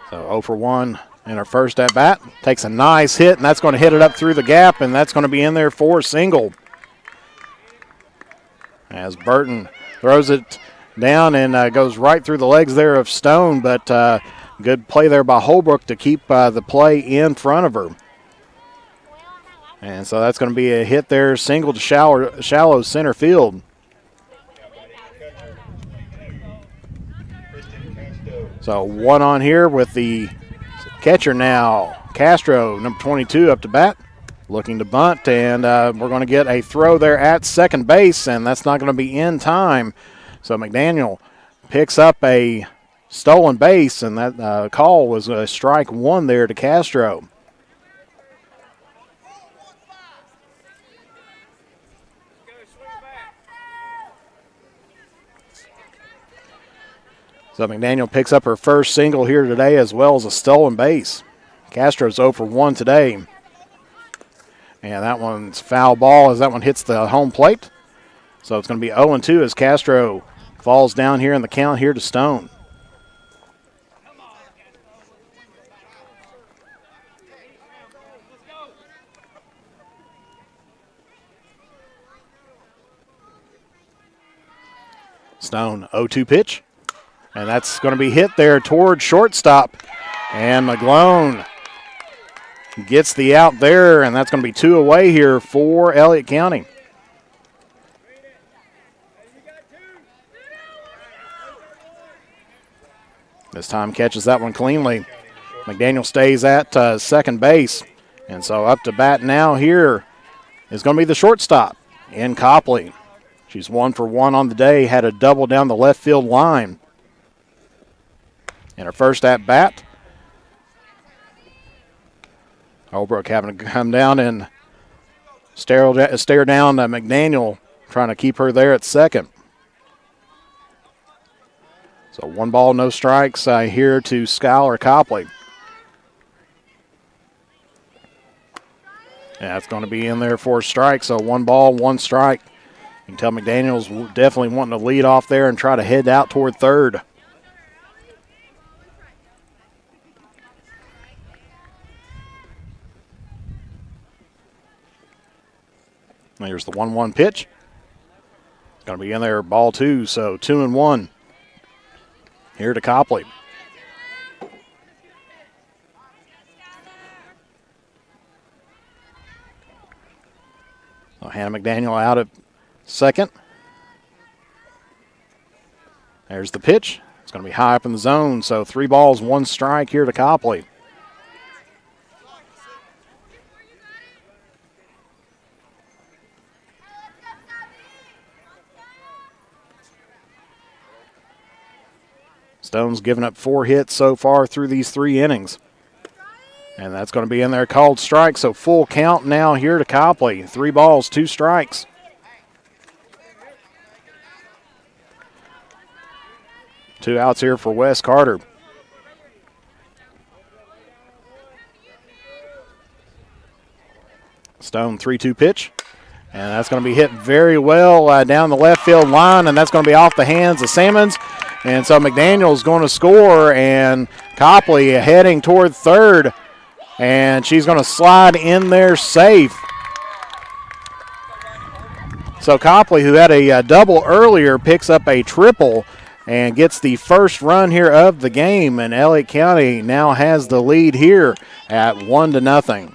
So 0 for 1 in her first at bat. Takes a nice hit, and that's going to hit it up through the gap, and that's going to be in there for a single. As Burton throws it down and goes right through the legs there of Stone, but good play there by Holbrook to keep the play in front of her. And so that's going to be a hit there, single to shallow center field. So 1 on here with the catcher now. Castro, number 22, up to bat. Looking to bunt, and we're going to get a throw there at second base, and that's not going to be in time. So McDaniel picks up a stolen base, and that call was a strike 1 there to Castro. So McDaniel picks up her first single here today as well as a stolen base. Castro's 0 for 1 today. And that one's foul ball as that one hits the home plate. So it's going to be 0-2 as Castro falls down here in the count here to Stone. Stone 0-2 pitch. And that's going to be hit there toward shortstop. And Mcloone gets the out there, and that's going to be 2 away here for Elliott County. This time catches that one cleanly. McDaniel stays at second base. And so up to bat now here is going to be the shortstop in Copley. She's 1 for 1 on the day, had a double down the left field line. In her first at bat, Holbrook having to come down and stare down McDaniel, trying to keep her there at second. So 1 ball, no strikes here to Skylar Copley. Yeah, it's going to be in there for a strike, so 1 ball, 1 strike. You can tell McDaniel's definitely wanting to lead off there and try to head out toward third. Here's the 1-1 pitch. It's going to be in there, ball 2, so 2-1 here to Copley. So Hannah McDaniel out at second. There's the pitch. It's going to be high up in the zone, so 3 balls, 1 strike here to Copley. Stone's given up 4 hits so far through these 3 innings. And that's going to be in there, called strike, so full count now here to Copley. 3 balls, 2 strikes. Two outs here for Wes Carter. Stone 3-2 pitch. And that's going to be hit very well down the left field line, and that's going to be off the hands of Sammons. And so McDaniel's going to score, and Copley heading toward third, and she's going to slide in there safe. So Copley, who had a double earlier, picks up a triple and gets the first run here of the game, and Elliott County now has the lead here at 1-0.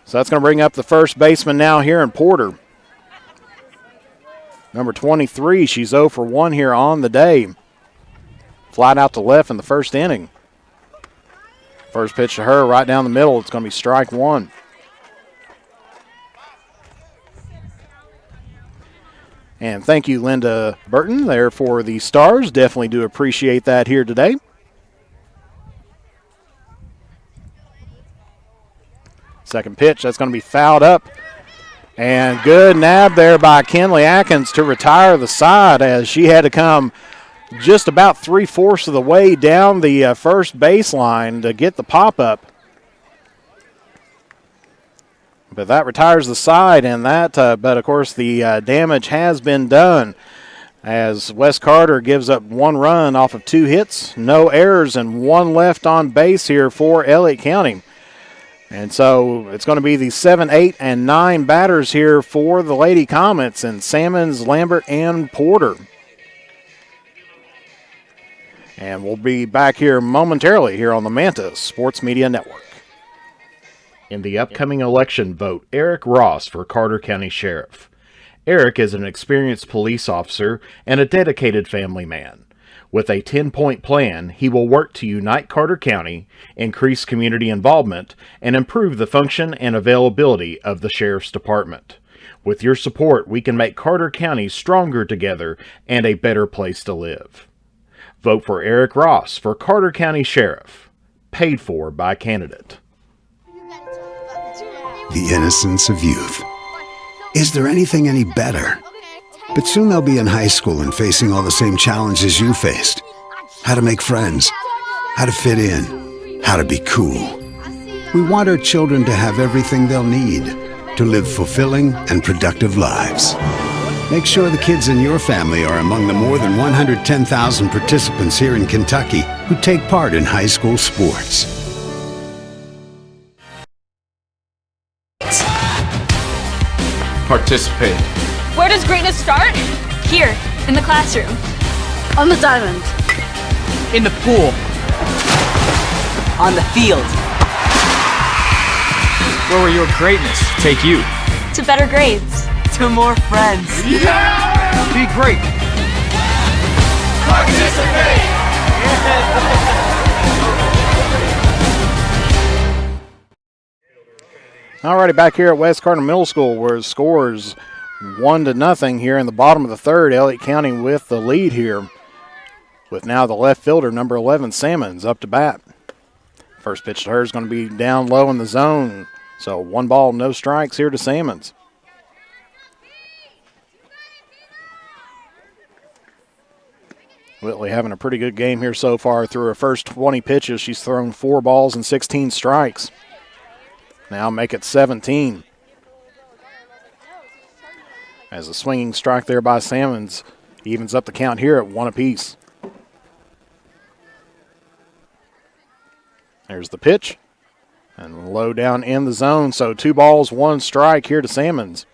So that's going to bring up the first baseman now here in Porter. Number 23, she's 0 for 1 here on the day. Flied out to left in the first inning. First pitch to her right down the middle. It's going to be strike 1. And thank you, Linda Burton, there for the stars. Definitely do appreciate that here today. Second pitch, that's going to be fouled up. And good nab there by Kenley Atkins to retire the side, as she had to come just about 3/4 of the way down the first baseline to get the pop-up. But that retires the side, and that, but of course the damage has been done, as Wes Carter gives up 1 run off of 2 hits, no errors, and 1 left on base here for Elliott County. And so it's going to be the 7, 8, and 9 batters here for the Lady Comets, and Salmons, Lambert, and Porter. And we'll be back here momentarily here on the Manta Sports Media Network. In the upcoming election, vote Eric Ross for Carter County Sheriff. Eric is an experienced police officer and a dedicated family man. With a 10-point plan, he will work to unite Carter County, increase community involvement, and improve the function and availability of the Sheriff's Department. With your support, we can make Carter County stronger together and a better place to live. Vote for Eric Ross for Carter County Sheriff. Paid for by candidate. The innocence of youth. Is there anything any better? But soon they'll be in high school and facing all the same challenges you faced. How to make friends, how to fit in, how to be cool. We want our children to have everything they'll need to live fulfilling and productive lives. Make sure the kids in your family are among the more than 110,000 participants here in Kentucky who take part in high school sports. Participate. Where does greatness start? Here, in the classroom. On the diamond. In the pool. On the field. Where will your greatness take you? To better grades. To more friends. Yeah! Be great. Participate! Alrighty, back here at West Carter Middle School, where it scores 1-0 here in the bottom of the third. Elliott County with the lead here, with now the left fielder, number 11, Salmons, up to bat. First pitch to her is going to be down low in the zone. So 1 ball, no strikes here to Salmons. Whitley having a pretty good game here so far. Through her first 20 pitches, she's thrown 4 balls and 16 strikes. Now make it 17. As a swinging strike there by Salmons evens up the count here at 1 apiece. There's the pitch. And low down in the zone, so 2 balls, 1 strike here to Salmons.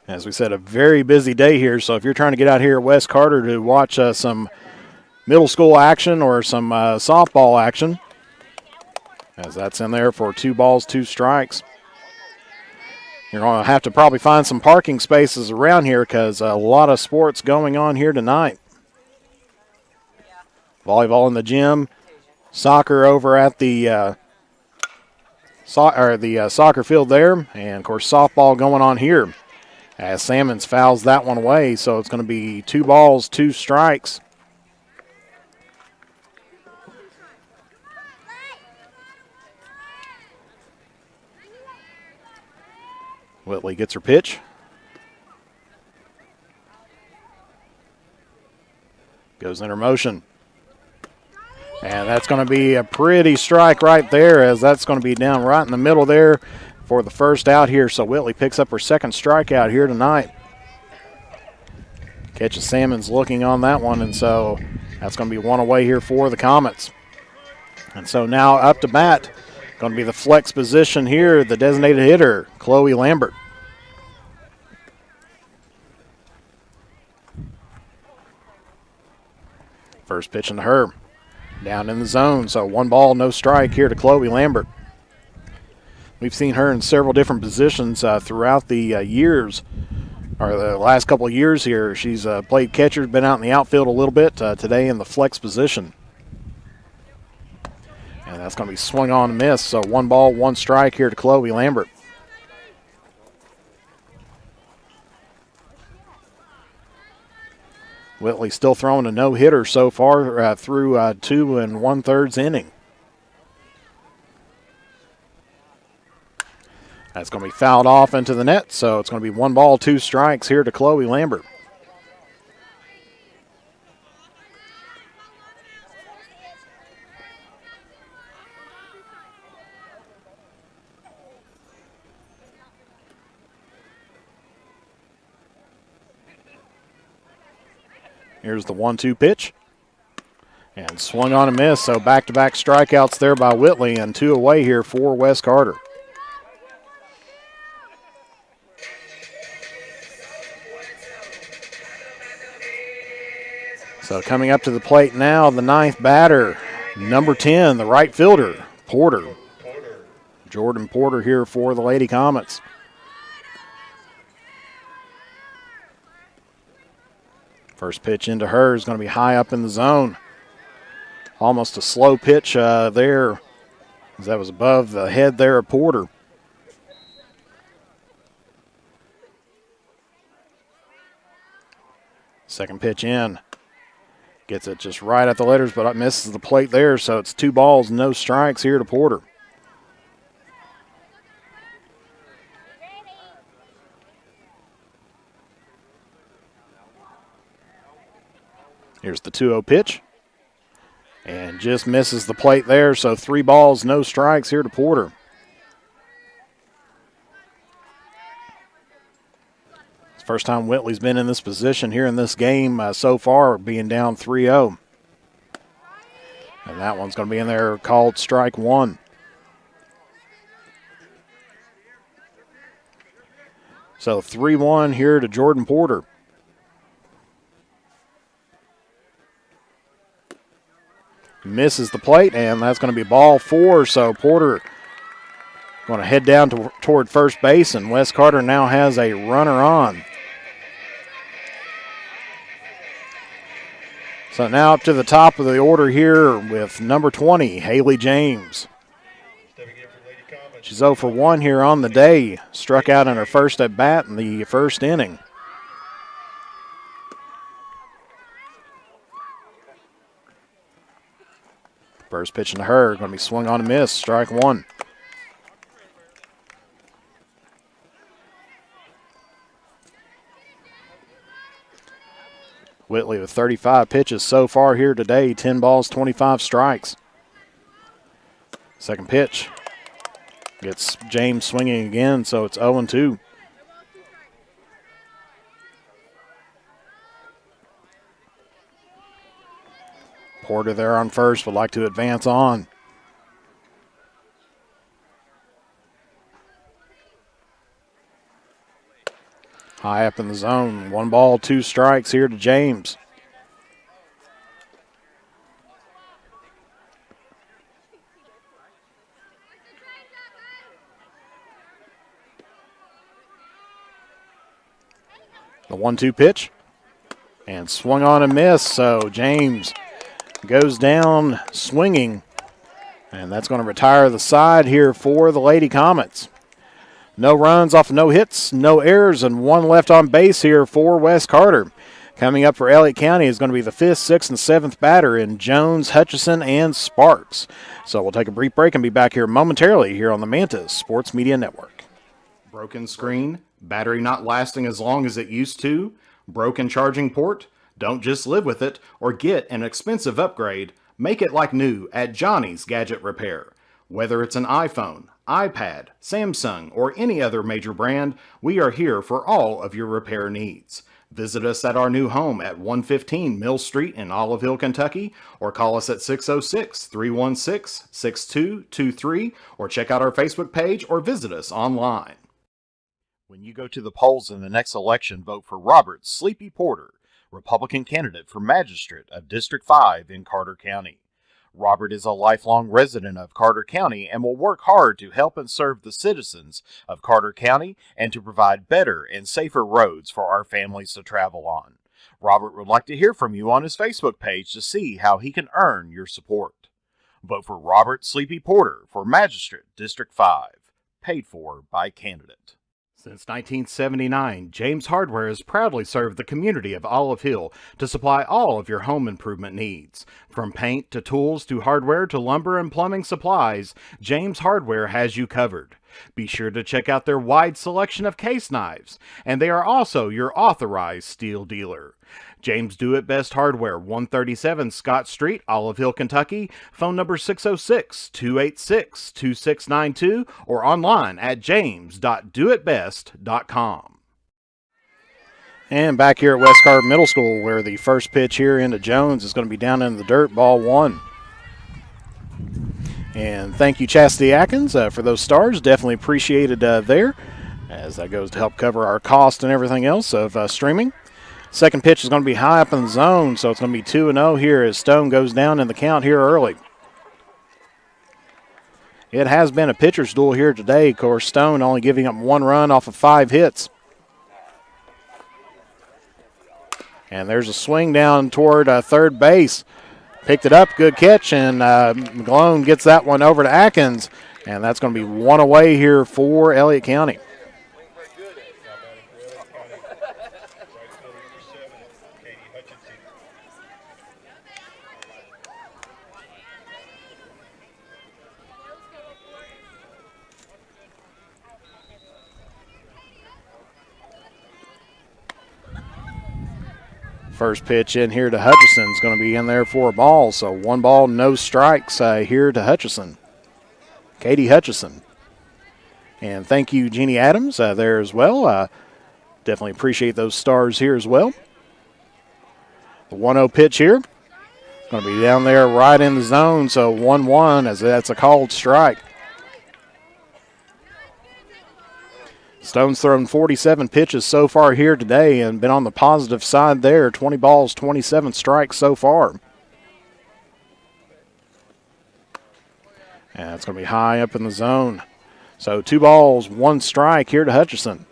As we said, a very busy day here, so if you're trying to get out here at West Carter to watch some middle school action or some softball action, as that's in there for 2 balls, 2 strikes. You're going to have to probably find some parking spaces around here because a lot of sports going on here tonight. Volleyball in the gym, soccer over at the soccer field there, and of course softball going on here. As Salmons fouls that one away, so it's going to be 2 balls, 2 strikes. Whitley gets her pitch. Goes in her motion. And that's going to be a pretty strike right there, as that's going to be down right in the middle there for the first out here. So Whitley picks up her second strikeout here tonight. Catches Salmons looking on that one, and so that's going to be 1 away here for the Comets. And so now up to bat, going to be the flex position here, the designated hitter, Chloe Lambert. First pitch into her. Down in the zone, so 1 ball, no strike here to Chloe Lambert. We've seen her in several different positions throughout the years, or the last couple of years here. She's played catcher, been out in the outfield a little bit, today in the flex position. And that's going to be swung on and miss, so 1 ball, 1 strike here to Chloe Lambert. Whitley still throwing a no-hitter so far through 2 1/3 inning. That's going to be fouled off into the net, so it's going to be 1 ball, 2 strikes here to Chloe Lambert. Here's the 1-2 pitch. And swung on a miss, so back-to-back strikeouts there by Whitley, and 2 away here for West Carter. So coming up to the plate now, the 9th batter, number 10, the right fielder, Porter. Jordan Porter here for the Lady Comets. First pitch into her is going to be high up in the zone. Almost a slow pitch there, as that was above the head there of Porter. Second pitch in. Gets it just right at the letters, but misses the plate there, so it's 2 balls, no strikes here to Porter. Here's the 2-0 pitch. And just misses the plate there, so 3 balls, no strikes here to Porter. It's the first time Whitley's been in this position here in this game so far, being down 3-0. And that one's going to be in there called strike 1. So 3-1 here to Jordan Porter. Misses the plate, and that's going to be ball 4. So Porter going to head down toward first base, and West Carter now has a runner on. So now up to the top of the order here with number 20, Haley James. She's 0 for 1 here on the day. Struck out in her first at bat in the first inning. First pitch to her, going to be swung on a miss, strike 1. Whitley with 35 pitches so far here today, 10 balls, 25 strikes. Second pitch. Gets James swinging again, so it's 0-2. Porter there on first, would like to advance on. High up in the zone, 1 ball, 2 strikes here to James. The 1-2 pitch, and swung on a miss, so James goes down swinging, and that's going to retire the side here for the Lady Comets. No runs off no hits, no errors, and 1 left on base here for West Carter. Coming up for Elliott County is going to be the 5th, 6th, and 7th batter in Jones, Hutchison, and Sparks. So we'll take a brief break and be back here momentarily here on the Mantis Sports Media Network. Broken screen, battery not lasting as long as it used to, broken charging port? Don't just live with it or get an expensive upgrade. Make it like new at Johnny's Gadget Repair. Whether it's an iPhone, iPad, Samsung, or any other major brand, we are here for all of your repair needs. Visit us at our new home at 115 Mill Street in Olive Hill, Kentucky, or call us at 606-316-6223, or check out our Facebook page or visit us online. When you go to the polls in the next election, vote for Robert Sleepy Porter, Republican candidate for Magistrate of District 5 in Carter County. Robert is a lifelong resident of Carter County and will work hard to help and serve the citizens of Carter County and to provide better and safer roads for our families to travel on. Robert would like to hear from you on his Facebook page to see how he can earn your support. Vote for Robert Sleepy Porter for Magistrate District 5, paid for by candidate. Since 1979, James Hardware has proudly served the community of Olive Hill to supply all of your home improvement needs. From paint to tools to hardware to lumber and plumbing supplies, James Hardware has you covered. Be sure to check out their wide selection of case knives, and they are also your authorized steel dealer. James Do It Best Hardware, 137 Scott Street, Olive Hill, Kentucky. Phone number 606-286-2692 or online at james.doitbest.com. And back here at West Carter Middle School, where the first pitch here into Jones is going to be down in the dirt, ball one. And thank you, Chastity Atkins, for those stars. Definitely appreciated there, as that goes to help cover our cost and everything else of streaming. Second pitch is going to be high up in the zone, so it's going to be 2-0 here as Stone goes down in the count here early. It has been a pitcher's duel here today. Of course, Stone only giving up 1 run off of 5 hits. And there's a swing down toward third base. Picked it up, good catch, and Mcloone gets that one over to Atkins. And that's going to be 1 away here for Elliott County. First pitch in here to Hutchison is going to be in there for a ball. So 1 ball, no strikes here to Hutchison. Katie Hutchison. And thank you, Jeannie Adams, there as well. Definitely appreciate those stars here as well. The 1-0 pitch here. Going to be down there right in the zone. So 1-1 as that's a called strike. Stone's thrown 47 pitches so far here today and been on the positive side there. 20 balls, 27 strikes so far. And it's going to be high up in the zone. So 2 balls, 1 strike here to Hutchison.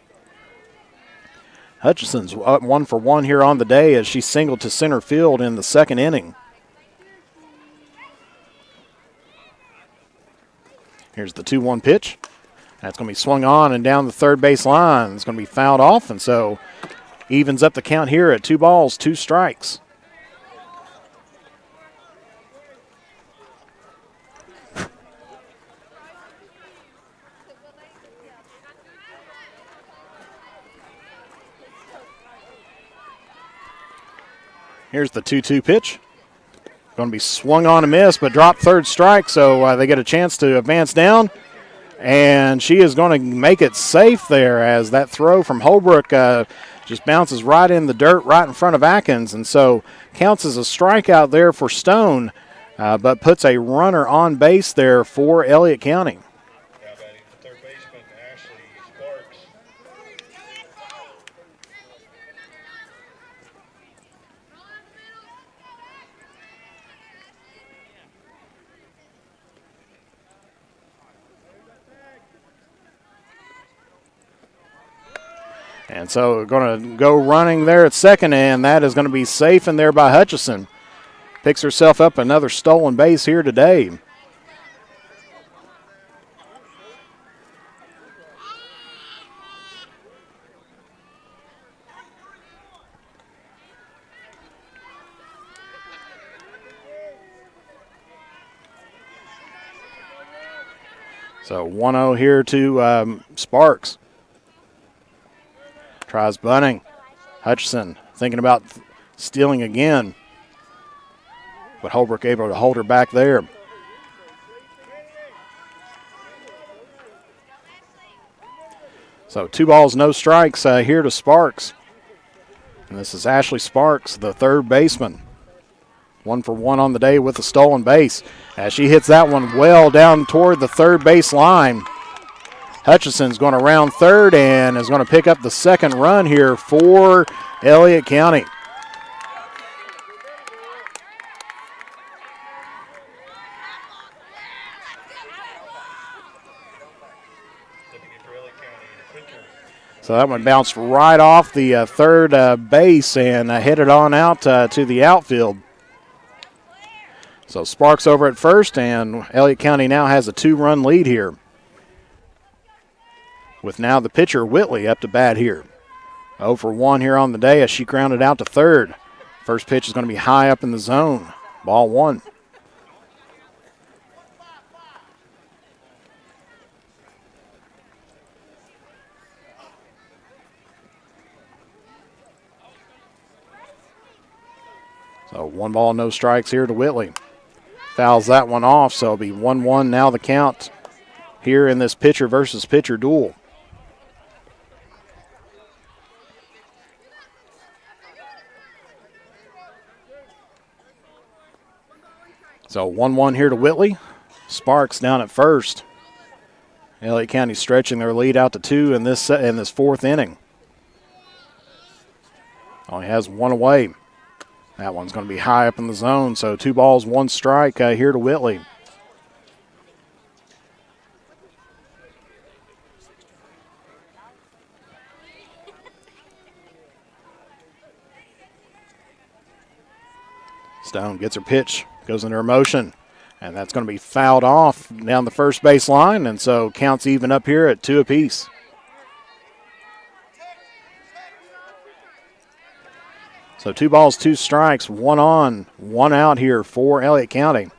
Hutchison's up 1 for 1 here on the day as she singled to center field in the second inning. Here's the 2-1 pitch. That's going to be swung on and down the third base line. It's going to be fouled off, and so evens up the count here at 2 balls, 2 strikes. Here's the 2-2 pitch. Going to be swung on and missed, but dropped third strike, so they get a chance to advance down. And she is going to make it safe there as that throw from Holbrook just bounces right in the dirt right in front of Atkins. And so counts as a strikeout there for Stone, but puts a runner on base there for Elliott County. Third baseman Ashley Sparks. And so we're going to go running there at second, and that is going to be safe in there by Hutchison. Picks herself up another stolen base here today. So 1-0 here to Sparks. Tries bunting. Hutchison thinking about stealing again. But Holbrook able to hold her back there. So 2 balls, no strikes here to Sparks. And this is Ashley Sparks, the third baseman. 1 for 1 on the day with a stolen base. As she hits that one well down toward the third base line. Hutchison's going to round third and is going to pick up the second run here for Elliott County. So that one bounced right off the third base and headed on out to the outfield. So Sparks over at first, and Elliott County now has a 2-run lead here. with now the pitcher, Whitley, up to bat here. 0 for 1 here on the day as she grounded out to third. First pitch is going to be high up in the zone. Ball 1. So 1 ball, no strikes here to Whitley. Fouls that one off, so it'll be 1-1 now the count here in this pitcher versus pitcher duel. So 1-1 here to Whitley. Sparks down at first. Elliott County stretching their lead out to 2 in this fourth inning. Only has 1 away. That one's going to be high up in the zone, so 2 balls, 1 strike here to Whitley. Stone gets her pitch, goes into her motion, and that's going to be fouled off down the first base line, and so counts even up here at 2 apiece. So 2 balls, 2 strikes, 1 on, 1 out here for Elliott County.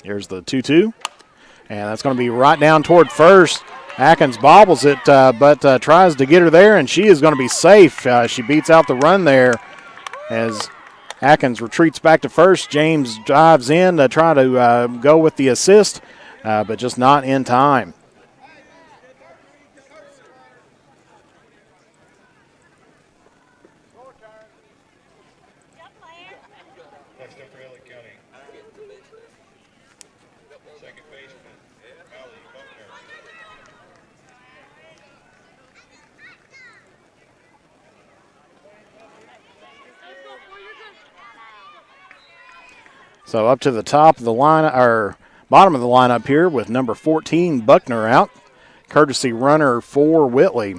Here's the 2-2, and that's going to be right down toward first. Atkins bobbles it, but tries to get her there, and she is going to be safe. She beats out the run there as Atkins retreats back to first. James drives in to try to go with the assist, but just not in time. Next up for Elliott County. Second baseman, Allie Buckner. So up to the top of the line, or bottom of the lineup here with number 14, Buckner out. Courtesy runner for Whitley.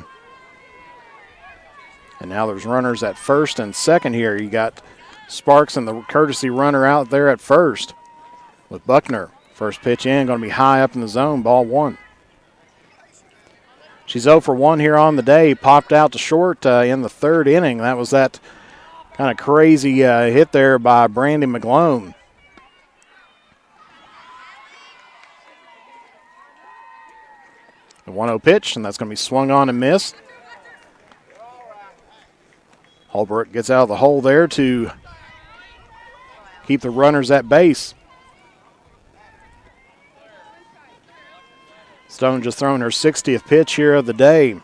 And now there's runners at first and second here. You got Sparks and the courtesy runner out there at first with Buckner. First pitch in, going to be high up in the zone, ball 1. She's 0 for 1 here on the day. Popped out to short in the 3rd inning. That was that kind of crazy hit there by Brandy Mcloone. The 1-0 pitch, and that's going to be swung on and missed. Holbrook gets out of the hole there to keep the runners at base. Stone just throwing her 60th pitch here of the day.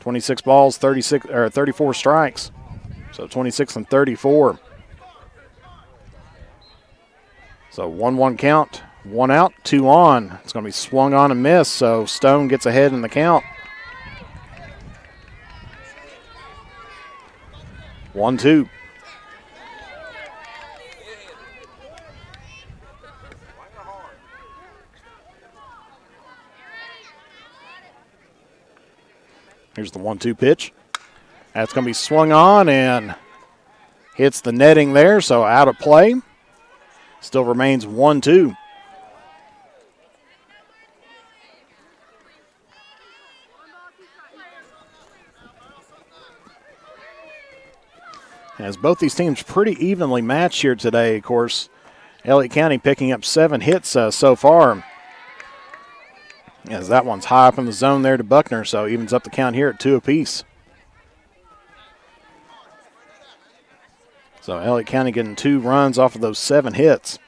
26 balls, 34 strikes. So 26 and 34. So 1-1 count. 1 out, 2 on. It's going to be swung on and missed, so Stone gets ahead in the count. 1-2. Here's the 1-2 pitch. That's going to be swung on and hits the netting there, so out of play. Still remains 1-2. As both these teams pretty evenly matched here today, of course, Elliott County picking up 7 hits so far. As that one's high up in the zone there to Buckner, so evens up the count here at 2 apiece. So Elliott County getting 2 runs off of those 7 hits.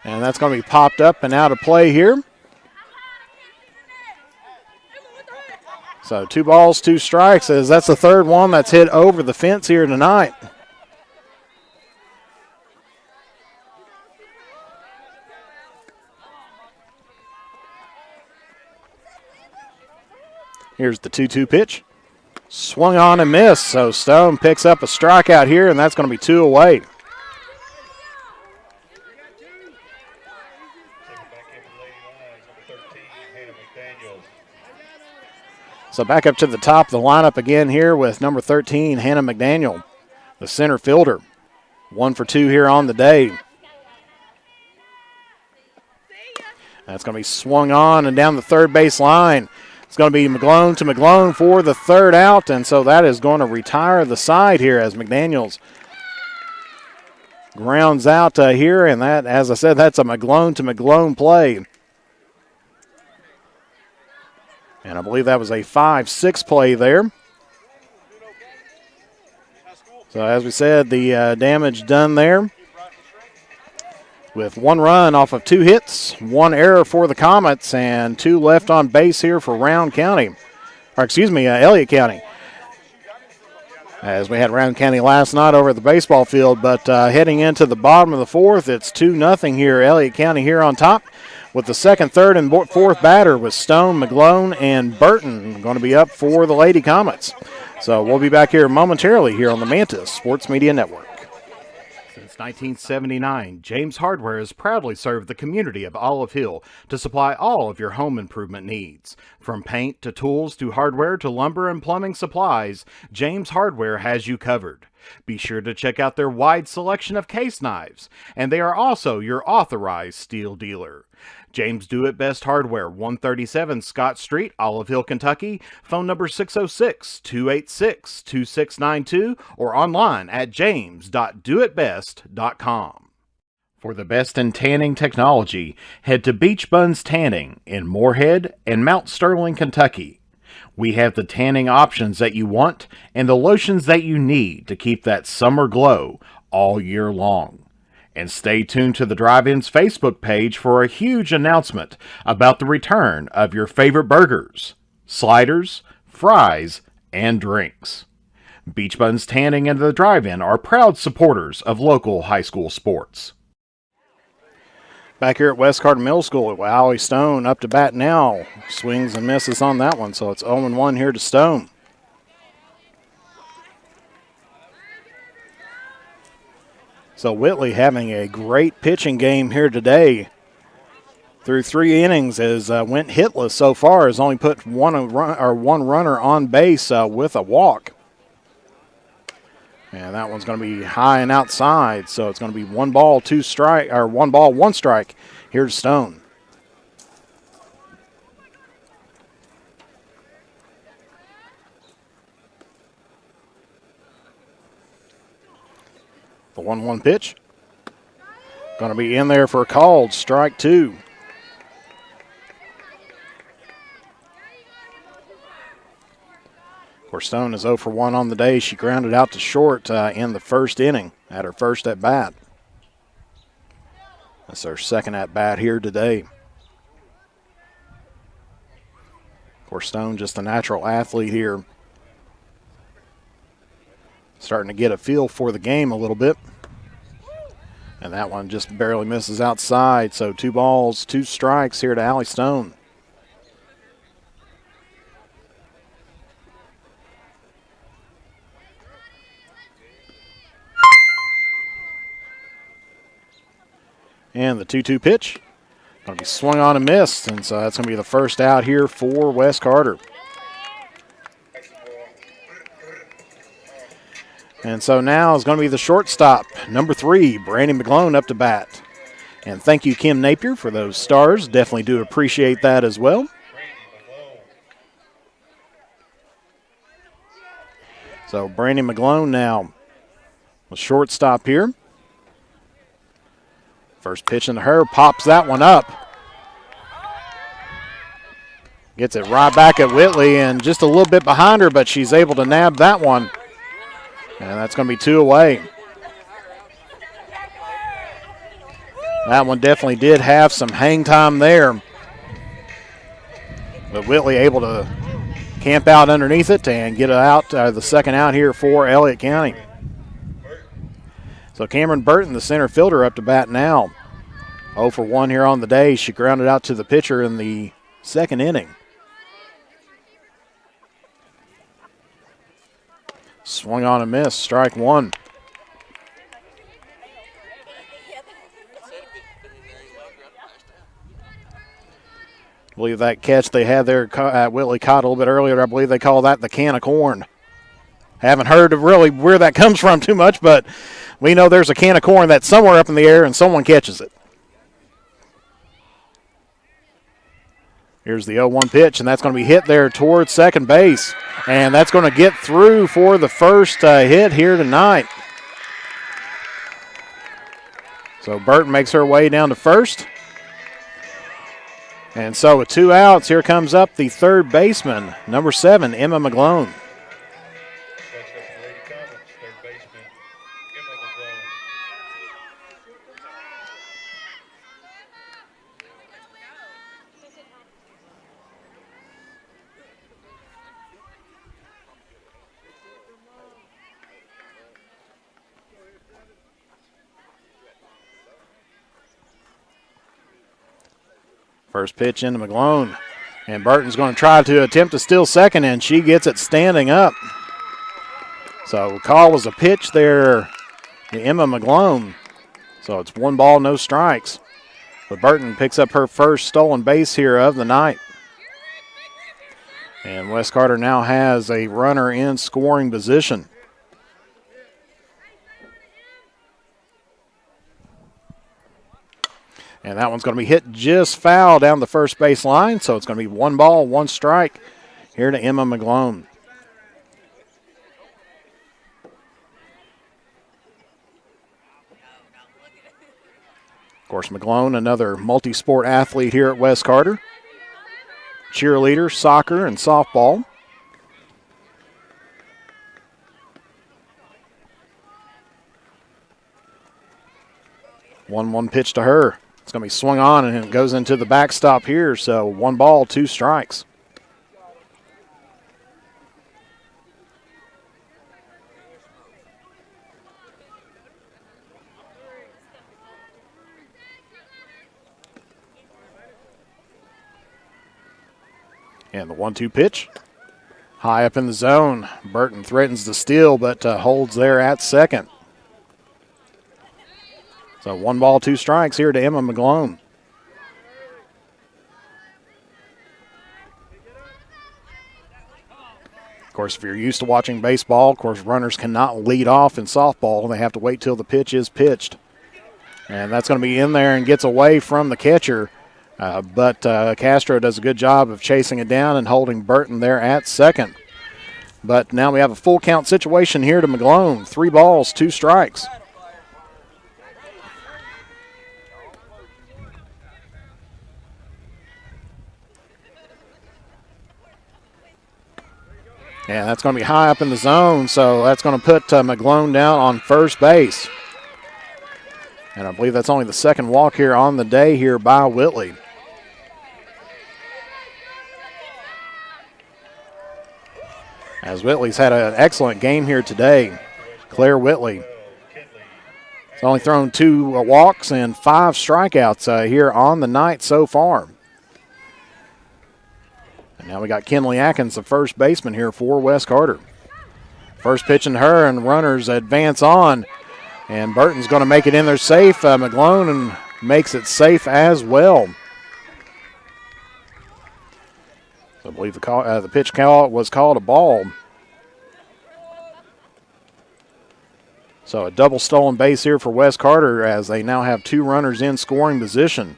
And that's going to be popped up and out of play here. So 2 balls, 2 strikes, as that's the 3rd one that's hit over the fence here tonight. Here's the 2-2 pitch. Swung on and missed, so Stone picks up a strikeout here, and that's going to be 2 away. So back up to the top of the lineup again here with number 13, Hannah Mcdaniel. the center fielder. 1 for 2 here on the day. That's going to be swung on and down the third base line. It's going to be Mcloone to Mcloone for the third out, and so that is going to retire the side here as McDaniels grounds out here, and that, as I said, that's a Mcloone to Mcloone play. And I believe that was a 5-6 play there. So as we said, the damage done there with 1 run off of 2 hits, 1 error for the Comets, and 2 left on base here for Elliott County. As we had Round County last night over at the baseball field, but heading into the bottom of the 4th, it's 2-0 here. Elliott County here on top with the 2nd, 3rd, and 4th batter with Stone, Mcloone, and Burton going to be up for the Lady Comets. So we'll be back here momentarily here on the Mantis Sports Media Network. Since 1979, James Hardware has proudly served the community of Olive Hill to supply all of your home improvement needs. From paint to tools to hardware to lumber and plumbing supplies, James Hardware has you covered. Be sure to check out their wide selection of case knives, and they are also your authorized steel dealer. James Do It Best Hardware, 137 Scott Street, Olive Hill, Kentucky. Phone number 606-286-2692 or online at james.doitbest.com. For the best in tanning technology, head to Beach Buns Tanning in Moorhead and Mount Sterling, Kentucky. We have the tanning options that you want and the lotions that you need to keep that summer glow all year long. And stay tuned to the Drive-In's Facebook page for a huge announcement about the return of your favorite burgers, sliders, fries, and drinks. Beach Buns Tanning and the Drive-In are proud supporters of local high school sports. Back here at West Carter Middle School, Allie Stone up to bat now. Swings and misses on that one, so it's 0-1 here to Stone. So Whitley having a great pitching game here today. Through 3 innings, has went hitless so far. Has only put one runner on base with a walk. And that one's going to be high and outside. So it's going to be 1 ball, 1 strike here to Stone. The 1-1 pitch. Going to be in there for a called strike 2. Of course, Stone is 0 for 1 on the day. She grounded out to short in the first inning at her first at bat. That's her second at bat here today. Of course, Stone just a natural athlete here. Starting to get a feel for the game a little bit. And that one just barely misses outside. So 2 balls, 2 strikes here to Allie Stone. And the 2-2 pitch. Going to be swung on and missed. And so that's going to be the first out here for West Carter. And so now is going to be the shortstop, number 3, Brandon Mcloone up to bat. And thank you, Kim Napier, for those stars. Definitely do appreciate that as well. So Brandon Mcloone now with shortstop here. First pitch into her, pops that one up. Gets it right back at Whitley and just a little bit behind her, but she's able to nab that one. And that's going to be 2 away. That one definitely did have some hang time there. But Whitley able to camp out underneath it and get it out, the second out here for Elliott County. So Cameron Burton, the center fielder, up to bat now. 0 for 1 here on the day. She grounded out to the pitcher in the second inning. Swung on and missed, strike 1. I believe that catch they had there, Whitley caught a little bit earlier, I believe they call that the can of corn. Haven't heard of really where that comes from too much, but we know there's a can of corn that's somewhere up in the air and someone catches it. Here's the 0-1 pitch, and that's going to be hit there towards second base. And that's going to get through for the first hit here tonight. So Burton makes her way down to first. And so with 2 outs, here comes up the third baseman, number 7, Emma Mcloone. First pitch into Mcloone. And Burton's going to try to attempt to steal second, and she gets it standing up. So call was a pitch there to Emma Mcloone. So it's 1 ball, no strikes. But Burton picks up her first stolen base here of the night. And West Carter now has a runner in scoring position. And that one's going to be hit just foul down the first base line. So it's going to be 1 ball, 1 strike here to Emma Mcloone. Of course, Mcloone, another multi-sport athlete here at West Carter. Cheerleader, soccer, and softball. One pitch to her. It's going to be swung on, and it goes into the backstop here. So 1 ball, 2 strikes. And the 1-2 pitch. High up in the zone. Burton threatens to steal, but holds there at second. So 1 ball, 2 strikes here to Emma Mcloone. Of course, if you're used to watching baseball, of course, runners cannot lead off in softball. They have to wait till the pitch is pitched. And that's going to be in there and gets away from the catcher. But Castro does a good job of chasing it down and holding Burton there at second. But now we have a full count situation here to Mcloone. 3 balls, 2 strikes. And that's going to be high up in the zone, so that's going to put Mcloone down on first base. And I believe that's only the second walk here on the day here by Whitley. As Whitley's had an excellent game here today. Claire Whitley. It's only thrown 2 walks and 5 strikeouts here on the night so far. And now we got Kinley Atkins, the first baseman here for West Carter. First pitch in her, and runners advance on. And Burton's going to make it in there safe. Mcloone makes it safe as well. So I believe the pitch call was called a ball. So a double stolen base here for West Carter as they now have 2 runners in scoring position.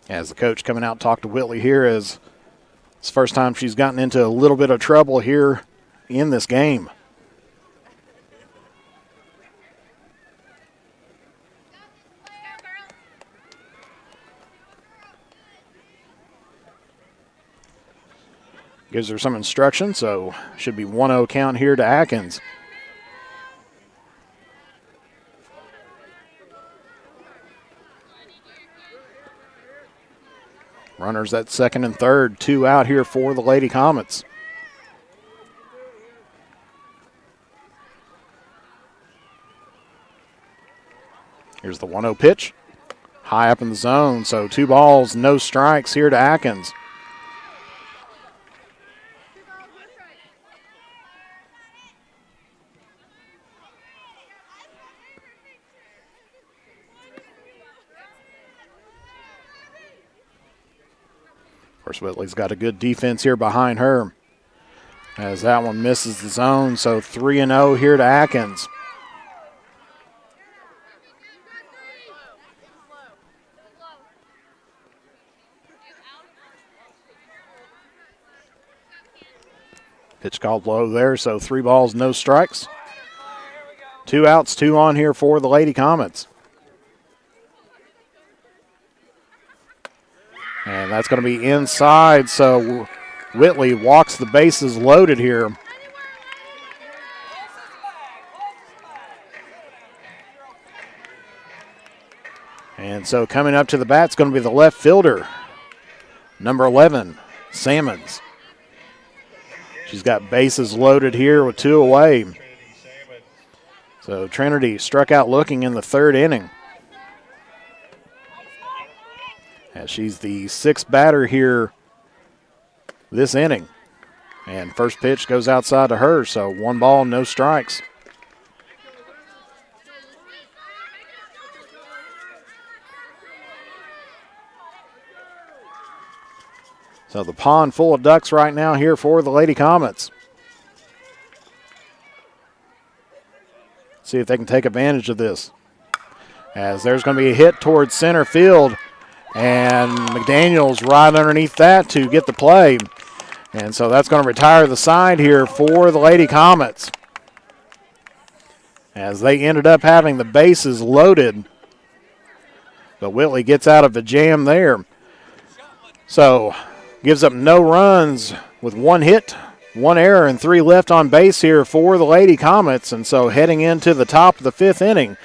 As the coach coming out to talk to Whitley here, as it's the first time she's gotten into a little bit of trouble here in this game. Gives her some instruction, so should be 1-0 count here to Atkins. Runners at second and third, 2 out here for the Lady Comets. Here's the 1-0 pitch. High up in the zone, so 2 balls, no strikes here to Atkins. course, Whitley's got a good defense here behind her as that one misses the zone. So 3-0 here to Atkins. Pitch called low there, so 3 balls, no strikes. 2 outs, 2 on here for the Lady Comets. And that's going to be inside, so Whitley walks the bases loaded here. And so coming up to the bat is going to be the left fielder, number 11, Salmons. She's got bases loaded here with 2 away. So Trinity struck out looking in the 3rd inning. As she's the 6th batter here this inning. And first pitch goes outside to her, so 1 ball, no strikes. So the pond full of ducks right now here for the Lady Comets. See if they can take advantage of this. As there's going to be a hit towards center field. And McDaniel's right underneath that to get the play. And so that's going to retire the side here for the Lady Comets. As they ended up having the bases loaded. But Whitley gets out of a jam there. So gives up no runs with 1 hit, 1 error, and 3 left on base here for the Lady Comets. And so heading into the top of the 5th inning,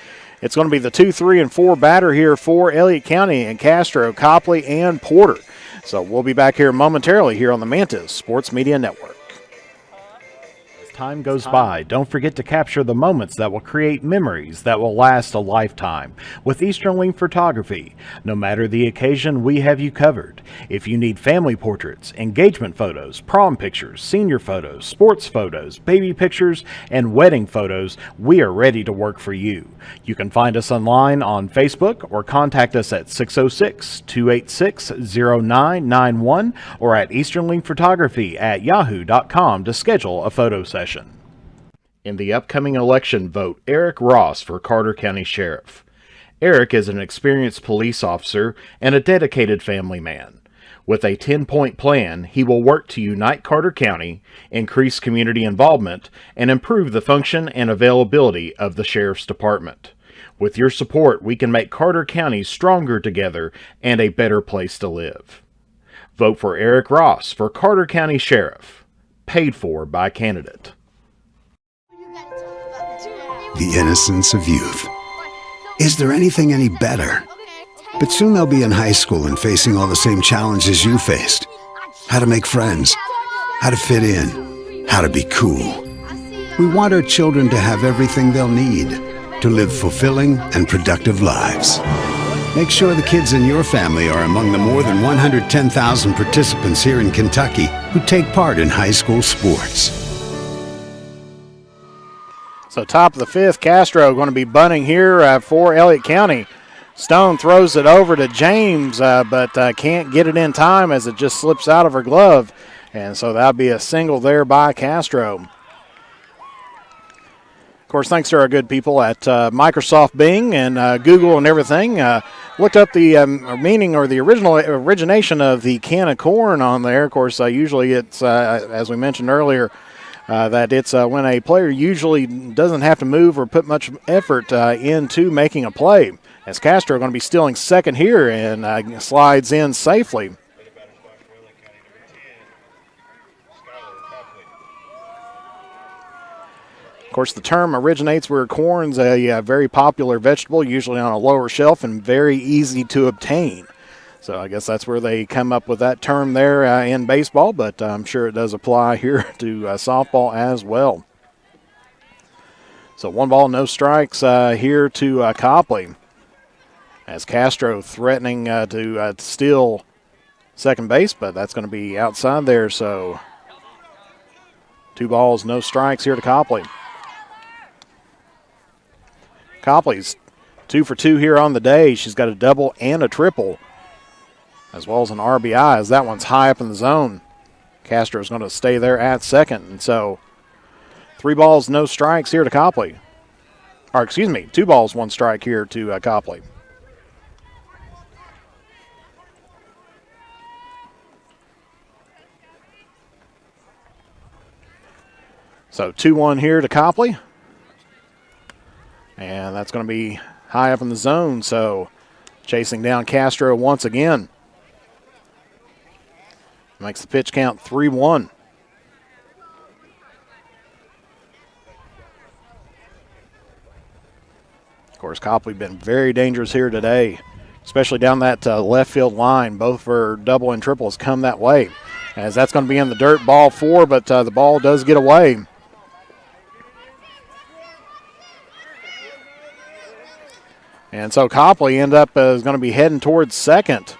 it's going to be the 2, 3, and 4 batter here for Elliott County and Castro, Copley, and Porter. So we'll be back here momentarily here on the Mantis Sports Media Network. Time goes by, don't forget to capture the moments that will create memories that will last a lifetime with Eastern Link Photography. No matter the occasion, we have you covered. If you need family portraits, engagement photos, prom pictures, senior photos, sports photos, baby pictures, and wedding photos, we are ready to work for you. You can find us online on Facebook or contact us at 606-286-0991 or at easternlinkphotography@yahoo.com to schedule a photo session. In the upcoming election, vote Eric Ross for Carter County Sheriff. Eric is an experienced police officer and a dedicated family man. With a 10-point plan, he will work to unite Carter County, increase community involvement, and improve the function and availability of the Sheriff's Department. With your support, we can make Carter County stronger together and a better place to live. Vote for Eric Ross for Carter County Sheriff. Paid for by candidate. The innocence of youth. Is there anything any better? But soon they'll be in high school and facing all the same challenges you faced. How to make friends, how to fit in, how to be cool. We want our children to have everything they'll need to live fulfilling and productive lives. Make sure the kids in your family are among the more than 110,000 participants here in Kentucky who take part in high school sports. So top of the 5th, Castro going to be bunting here for Elliott County. Stone throws it over to James, but can't get it in time as it just slips out of her glove. And so that'll be a single there by Castro. Of course, thanks to our good people at Microsoft Bing and Google and everything. Looked up the meaning or the origination of the can of corn on there. Of course, usually it's, as we mentioned earlier, that it's when a player usually doesn't have to move or put much effort into making a play. As Castro going to be stealing second here and slides in safely. Of course, the term originates where corn's a very popular vegetable, usually on a lower shelf and very easy to obtain. So I guess that's where they come up with that term there in baseball, but I'm sure it does apply here to softball as well. So 1 ball, no strikes here to Copley. As Castro threatening to steal second base, but that's going to be outside there. So 2 balls, no strikes here to Copley. Copley's 2 for 2 here on the day. She's got a double and a triple. as well as an RBI, as that one's high up in the zone. Castro's going to stay there at second, and so 3 balls, no strikes here to Copley. Or, excuse me, 2 balls, 1 strike here to Copley. So 2-1 here to Copley. And that's going to be high up in the zone, so chasing down Castro once again. Makes the pitch count 3-1. Of course, Copley been very dangerous here today, especially down that left field line. Both for double and triples come that way, as that's going to be in the dirt, ball 4, but the ball does get away. And so Copley is going to be heading towards second.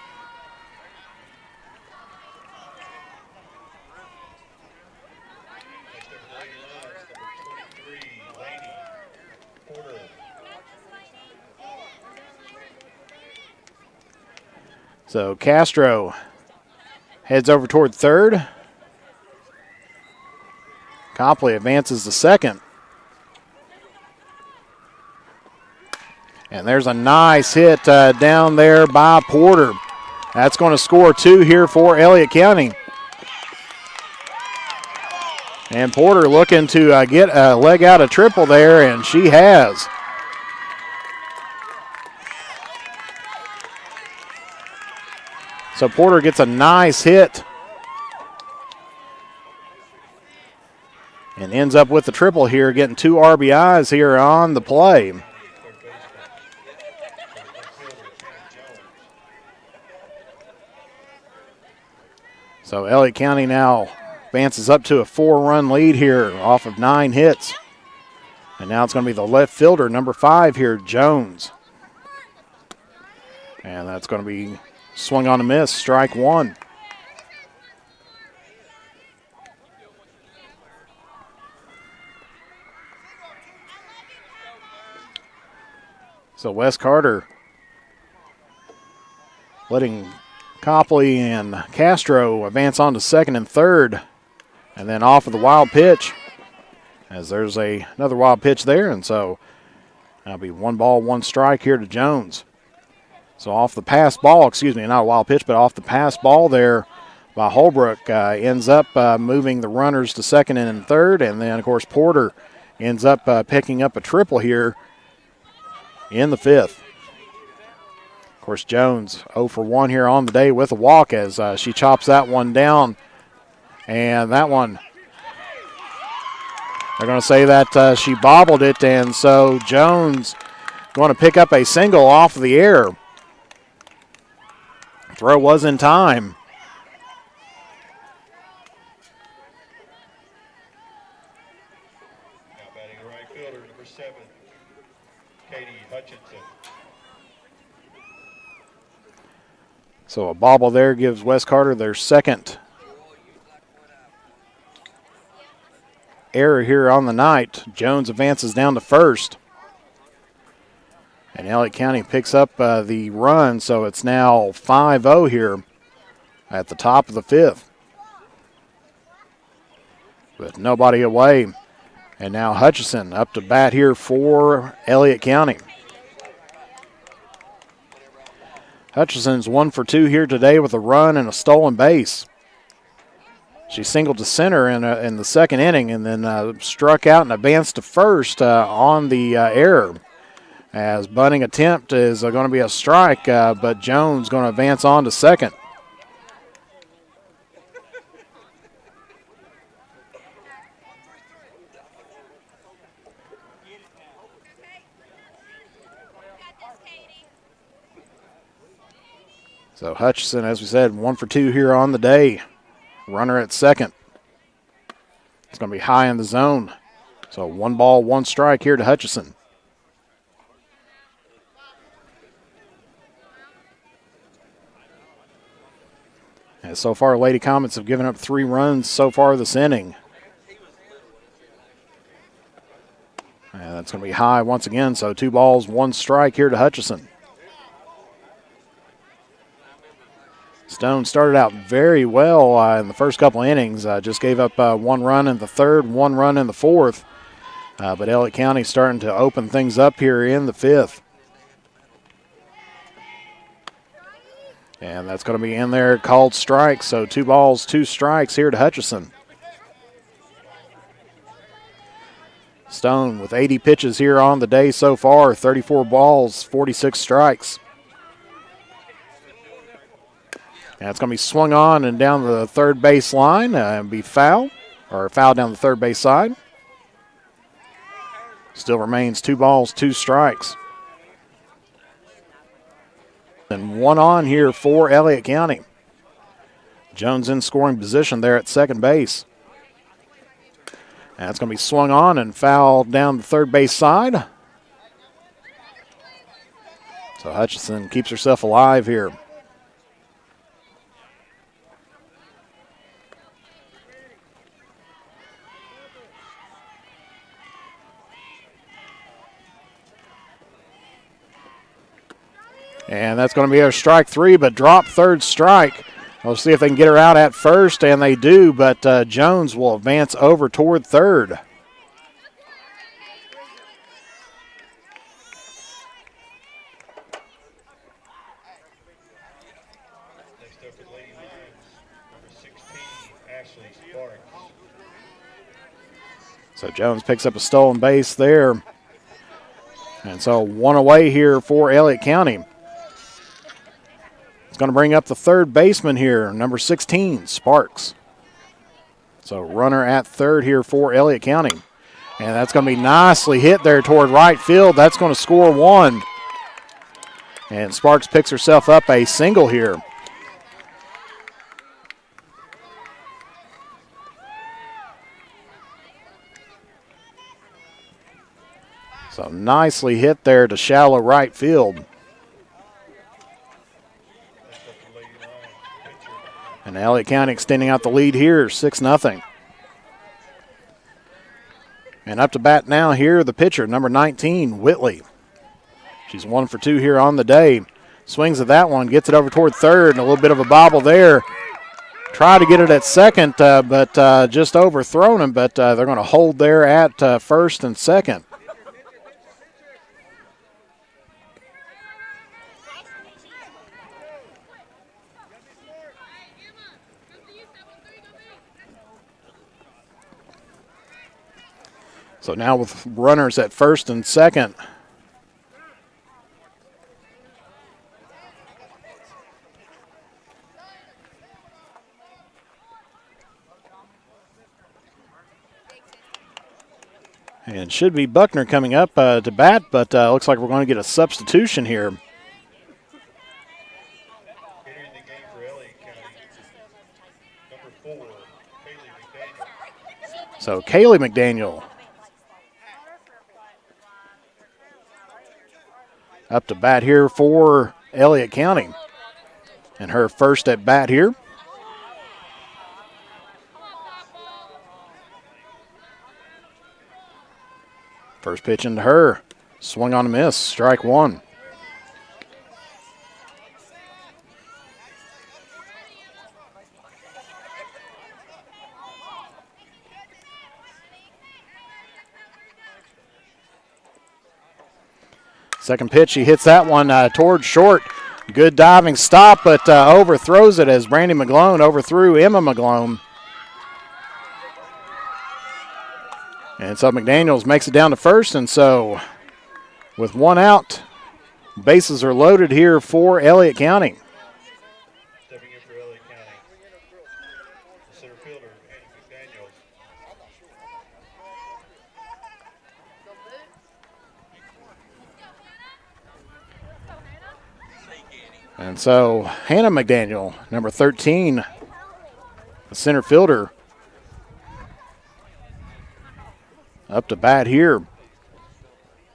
So Castro heads over toward third. Copley advances to second. And there's a nice hit down there by Porter. That's going to score 2 here for Elliott County. And Porter looking to get a leg out a triple there, and she has. So Porter gets a nice hit and ends up with the triple here, getting 2 RBIs here on the play. So Elliott County now advances up to a 4-run lead here off of 9 hits. And now it's going to be the left fielder, number 5 here, Jones. And that's going to be swung on a miss, strike 1. So Wes Carter letting Copley and Castro advance on to second and third, and then off of the wild pitch, as there's another wild pitch there, and so that'll be 1 ball, 1 strike here to Jones. So off the pass ball, excuse me, not a wild pitch, but off the pass ball there by Holbrook ends up moving the runners to second and third, and then, of course, Porter ends up picking up a triple here in the 5th. Of course, Jones 0 for 1 here on the day with a walk as she chops that one down. And that one, they're going to say that she bobbled it, and so Jones going to pick up a single off of the air. Throw was in time. Now batting the right fielder, number 7, Katie Hutchinson. So a bobble there gives Wes Carter their second error here on the night. Jones advances down to first. And Elliott County picks up the run, so it's now 5-0 here at the top of the 5th. With nobody away. And now Hutchison up to bat here for Elliott County. Hutchison's 1 for 2 here today with a run and a stolen base. She singled to center in the second inning and then struck out and advanced to first on the error. As bunting attempt is going to be a strike, but Jones going to advance on to second. So Hutchison, as we said, 1 for 2 here on the day. Runner at second. It's going to be high in the zone. So 1 ball, 1 strike here to Hutchison. And so far, Lady Comets have given up 3 runs so far this inning. And that's going to be high once again. So 2 balls, 1 strike here to Hutchison. Stone started out very well in the first couple innings. Just gave up 1 run in the third, 1 run in the fourth. But Elliott County starting to open things up here in the fifth. And that's going to be in there, called strike. So 2 balls, 2 strikes here to Hutchison. Stone with 80 pitches here on the day so far, 34 balls, 46 strikes. And it's going to be swung on and down the third base line and be foul, or foul down the third base side. Still remains 2 balls, 2 strikes. And 1 on here for Elliott County. Jones in scoring position there at second base. And it's going to be swung on and fouled down the third base side. So Hutchison keeps herself alive here. And that's going to be a strike 3, but drop third strike. We'll see if they can get her out at first, and they do, but Jones will advance over toward third. Next up for the Lady Lions, number 16, Ashley Sparks. So Jones picks up a stolen base there. And so 1 away here for Elliott County. Going to bring up the third baseman here, number 16, Sparks. So runner at third here for Elliott County. And that's going to be nicely hit there toward right field. That's going to score 1. And Sparks picks herself up a single here. So nicely hit there to shallow right field. And Elliott County extending out the lead here, 6-0. And up to bat now here, the pitcher, number 19, Whitley. She's 1 for 2 here on the day. Swings at that one, gets it over toward third, and a little bit of a bobble there. Try to get it at second, but just overthrown him, but they're going to hold there at first and second. So now with runners at first and second. And should be Buckner coming up to bat, but looks like we're going to get a substitution here. Entering the game for Elliott County, number 4, Kaylee McDaniel. So Kaylee McDaniel up to bat here for Elliott County. And her first at bat here. First pitch into her. Swung on a miss. Strike 1. Second pitch, he hits that one towards short. Good diving stop, but overthrows it as Brandy Mcloone overthrew Emma Mcloone. And so McDaniels makes it down to first, and so with 1 out, bases are loaded here for Elliott County. Stepping in for Elliott County, the center fielder, McDaniel. And so Hannah McDaniel, number 13, the center fielder, up to bat here.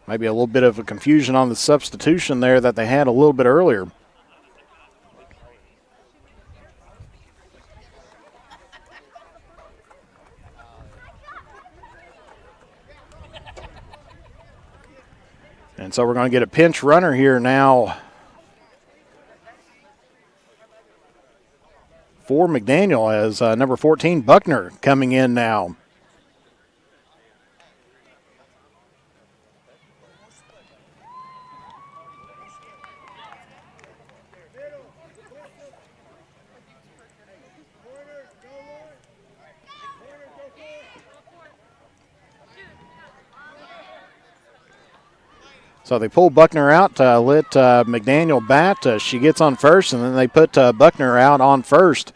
Maybe a little bit of a confusion on the substitution there that they had a little bit earlier. And so we're going to get a pinch runner here now for McDaniel as number 14, Buckner, coming in now. So they pull Buckner out, let McDaniel bat. She gets on first, and then they put Buckner out on first.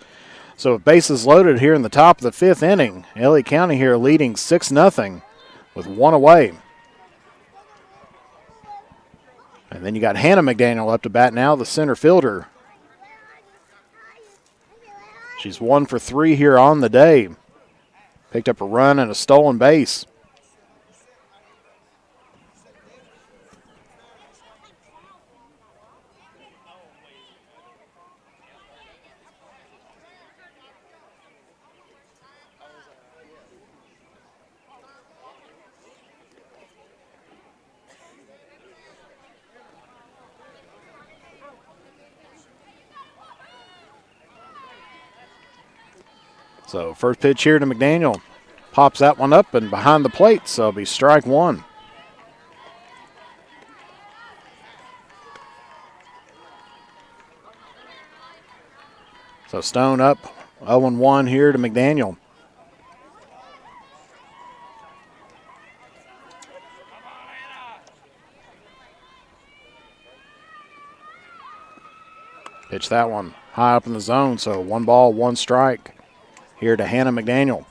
So with bases loaded here in the top of the 5th inning, Elliott County here leading 6-0 with 1 away. And then you got Hannah McDaniel up to bat now, the center fielder. She's 1 for 3 here on the day. Picked up a run and a stolen base. So first pitch here to McDaniel. Pops that one up and behind the plate, so it'll be strike 1. So Stone up 0-1 here to McDaniel. Pitch that one high up in the zone, so 1 ball, 1 strike. Here to Hannah McDaniel.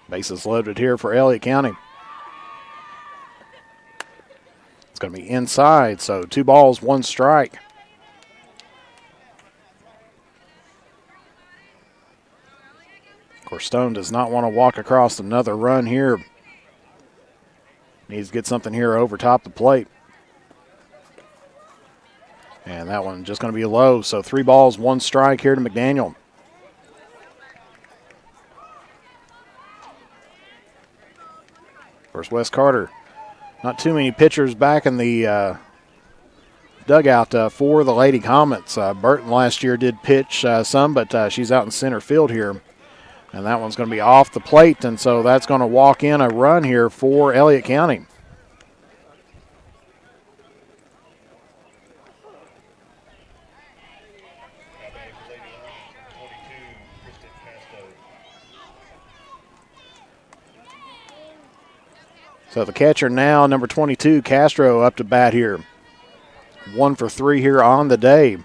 Bases loaded here for Elliott County. It's going to be inside, so 2 balls, 1 strike. Of course, Stone does not want to walk across another run here. Needs to get something here over top the plate. And that one just going to be low. So 3 balls, 1 strike here to McDaniel. Of course, Wes Carter, not too many pitchers back in the dugout for the Lady Comets. Burton last year did pitch some, but she's out in center field here. And that one's going to be off the plate, and so that's going to walk in a run here for Elliott County. So the catcher now, number 22, Castro, up to bat here. 1 for 3 here on the day.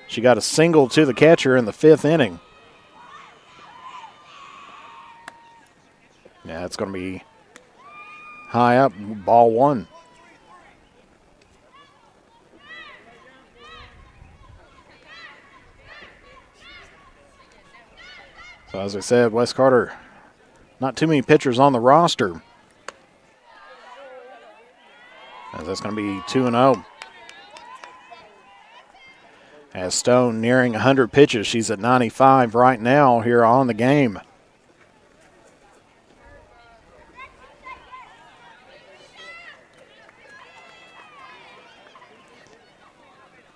She got a single to the catcher in the 5th inning. Yeah, it's going to be high up, ball 1. So as I said, Wes Carter, not too many pitchers on the roster. As that's going to be 2-0. As Stone nearing 100 pitches, she's at 95 right now here on the game.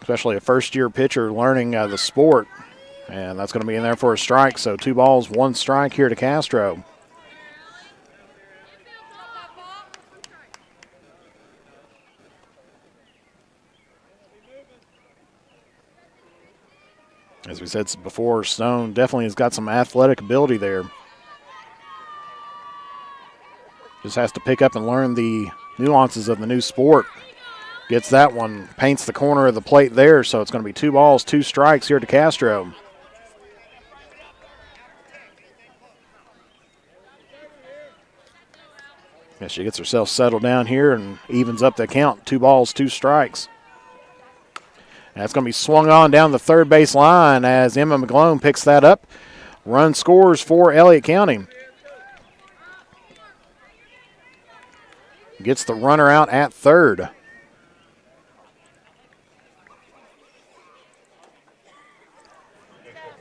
Especially a first-year pitcher learning the sport. And that's going to be in there for a strike. So 2 balls, 1 strike here to Castro. As we said before, Stone definitely has got some athletic ability there. Just has to pick up and learn the nuances of the new sport. Gets that one, paints the corner of the plate there, so it's going to be 2 balls, 2 strikes here to Castro. Yeah, she gets herself settled down here and evens up the count. 2 balls, 2 strikes. And it's going to be swung on down the third base line as Emma Mcloone picks that up. Run scores for Elliott County. Gets the runner out at third.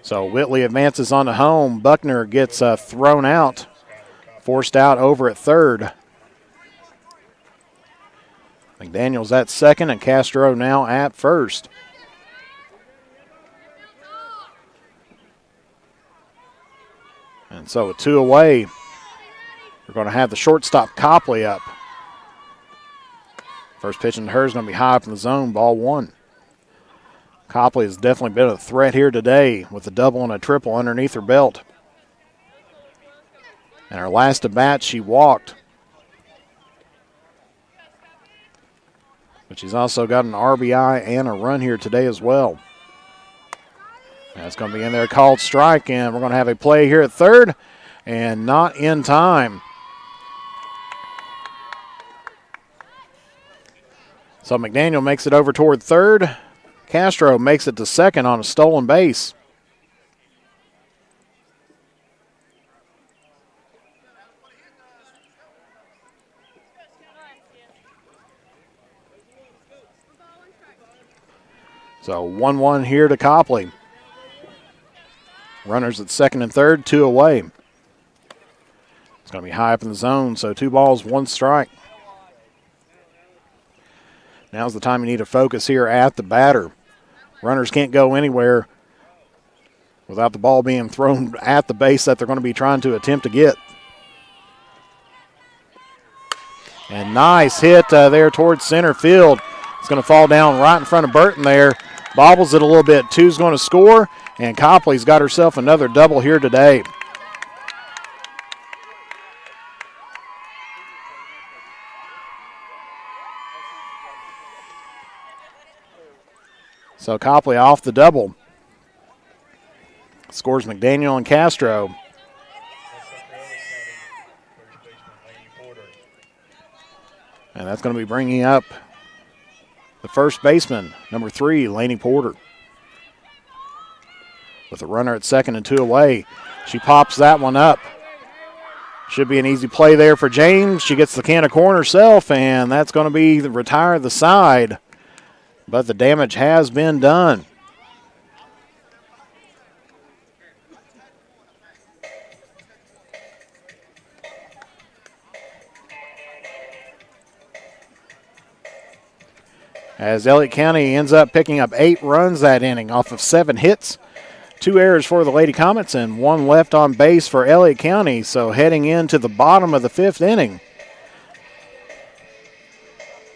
So Whitley advances on to home. Buckner gets thrown out forced out over at third. McDaniel's at second and Castro now at first. And so with 2 away, we're going to have the shortstop Copley up. First pitch in her is going to be high up in the zone, ball 1. Copley has definitely been a threat here today with a double and a triple underneath her belt. And her last at bat, she walked. But she's also got an RBI and a run here today as well. That's going to be in there, called strike, and we're going to have a play here at third, and not in time. So McDaniel makes it over toward third. Castro makes it to second on a stolen base. So 1-1 here to Copley. Runners at second and third, 2 away. It's going to be high up in the zone, so 2 balls, 1 strike. Now's the time you need to focus here at the batter. Runners can't go anywhere without the ball being thrown at the base that they're going to be trying to attempt to get. And nice hit there towards center field. It's going to fall down right in front of Burton there. Bobbles it a little bit. 2's going to score, and Copley's got herself another double here today. So Copley off the double. Scores McDaniel and Castro. And that's going to be bringing up the first baseman, number 3, Laney Porter. With a runner at second and 2 away. She pops that one up. Should be an easy play there for James. She gets the can of corn herself, and that's going to be the retire the side. But the damage has been done. As Elliott County ends up picking up 8 runs that inning off of 7 hits. 2 errors for the Lady Comets and 1 left on base for Elliott County. So heading into the bottom of the 5th inning.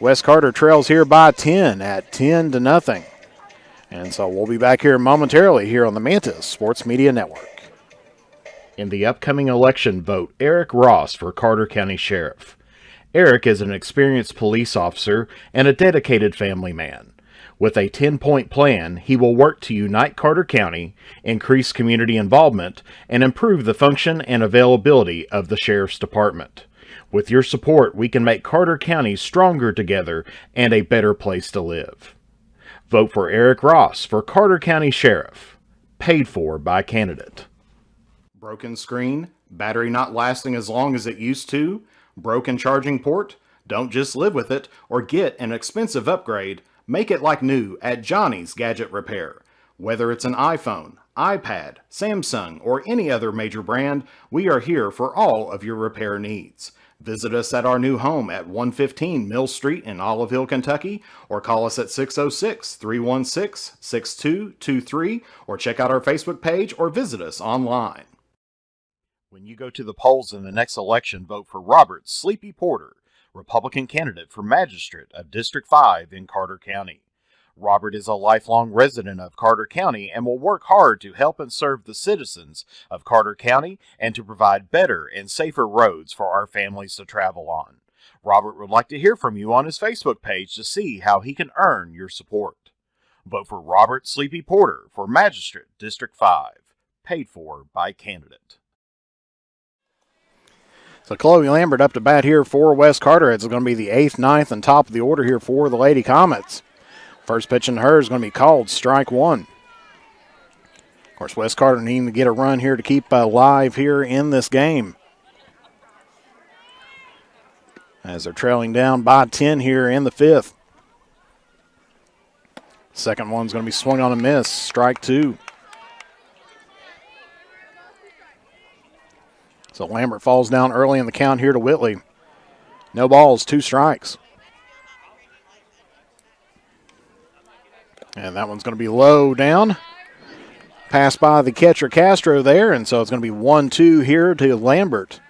West Carter trails here by 10 at 10-0. And so we'll be back here momentarily here on the Mantis Sports Media Network. In the upcoming election, vote Eric Ross for Carter County Sheriff. Eric is an experienced police officer and a dedicated family man. With a 10-point plan, he will work to unite Carter County, increase community involvement, and improve the function and availability of the Sheriff's Department. With your support, we can make Carter County stronger together and a better place to live. Vote for Eric Ross for Carter County Sheriff. Paid for by candidate. Broken screen, battery not lasting as long as it used to, broken charging port? Don't just live with it or get an expensive upgrade. Make it like new at Johnny's Gadget Repair. Whether it's an iPhone, iPad, Samsung, or any other major brand, we are here for all of your repair needs. Visit us at our new home at 115 Mill Street in Olive Hill, Kentucky, or call us at 606-316-6223, or check out our Facebook page or visit us online. When you go to the polls in the next election, vote for Robert Sleepy Porter, Republican candidate for Magistrate of District 5 in Carter County. Robert is a lifelong resident of Carter County and will work hard to help and serve the citizens of Carter County and to provide better and safer roads for our families to travel on. Robert would like to hear from you on his Facebook page to see how he can earn your support. Vote for Robert Sleepy Porter for Magistrate District 5. Paid for by candidate. So Chloe Lambert up to bat here for West Carter. It's going to be the 8th, 9th, and top of the order here for the Lady Comets. First pitch in her is going to be called strike 1. Of course, West Carter needing to get a run here to keep alive here in this game. As they're trailing down by 10 here in the 5th. Second one's going to be swung on a miss, strike 2. So Lambert falls down early in the count here to Whitley. No balls, 2 strikes. And that one's going to be low down. Passed by the catcher Castro there, and so it's going to be 1-2 here to Lambert.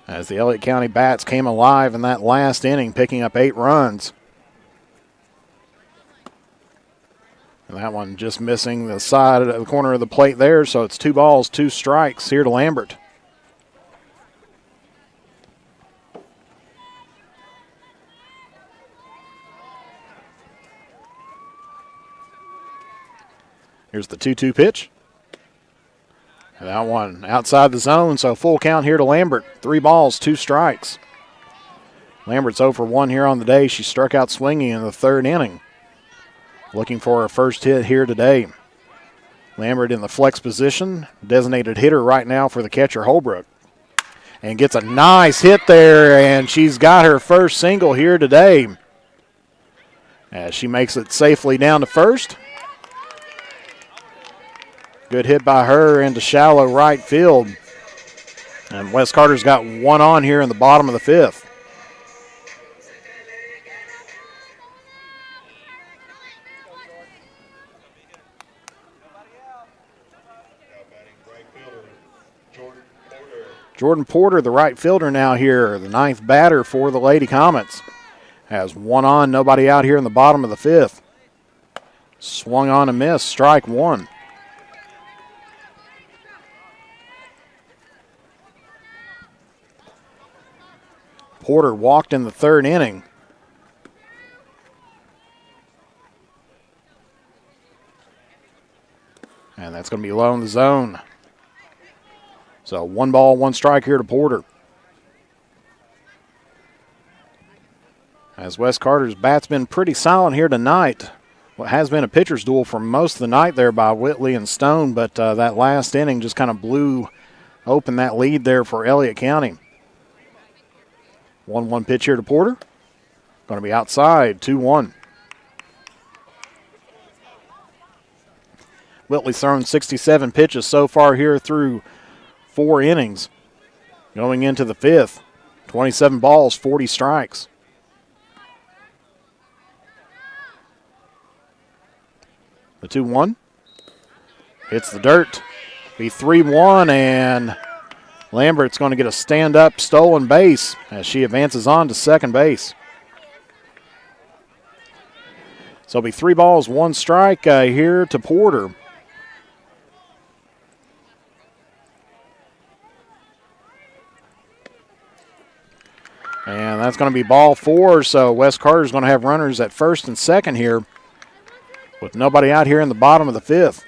As the Elliott County Bats came alive in that last inning, picking up 8 runs. And that one just missing the side of the corner of the plate there, so it's 2 balls, 2 strikes here to Lambert. Here's the 2-2 pitch. And that one outside the zone, so full count here to Lambert. 3 balls, 2 strikes. Lambert's 0 for 1 here on the day. She struck out swinging in the 3rd inning. Looking for her first hit here today. Lambert in the flex position, designated hitter right now for the catcher Holbrook. And gets a nice hit there, and she's got her first single here today. As she makes it safely down to first. Good hit by her into shallow right field. And Wes Carter's got 1 on here in the bottom of the 5th. Jordan Porter, the right fielder now here, the 9th batter for the Lady Comets. Has 1 on, nobody out here in the bottom of the 5th. Swung on and missed, strike 1. Porter walked in the 3rd inning. And that's going to be low in the zone. So 1 ball, 1 strike here to Porter. As Wes Carter's bat's been pretty silent here tonight. What has been a pitcher's duel for most of the night there by Whitley and Stone, but that last inning just kind of blew open that lead there for Elliott County. 1-1 pitch here to Porter. Going to be outside, 2-1. Whitley's thrown 67 pitches so far here through 4 innings. Going into the 5th, 27 balls, 40 strikes. The 2-1 hits the dirt. Be 3-1, and Lambert's going to get a stand-up stolen base as she advances on to second base. So it'll be 3 balls, 1 strike here to Porter. And that's going to be ball 4, so Wes Carter's going to have runners at first and second here with nobody out here in the bottom of the 5th.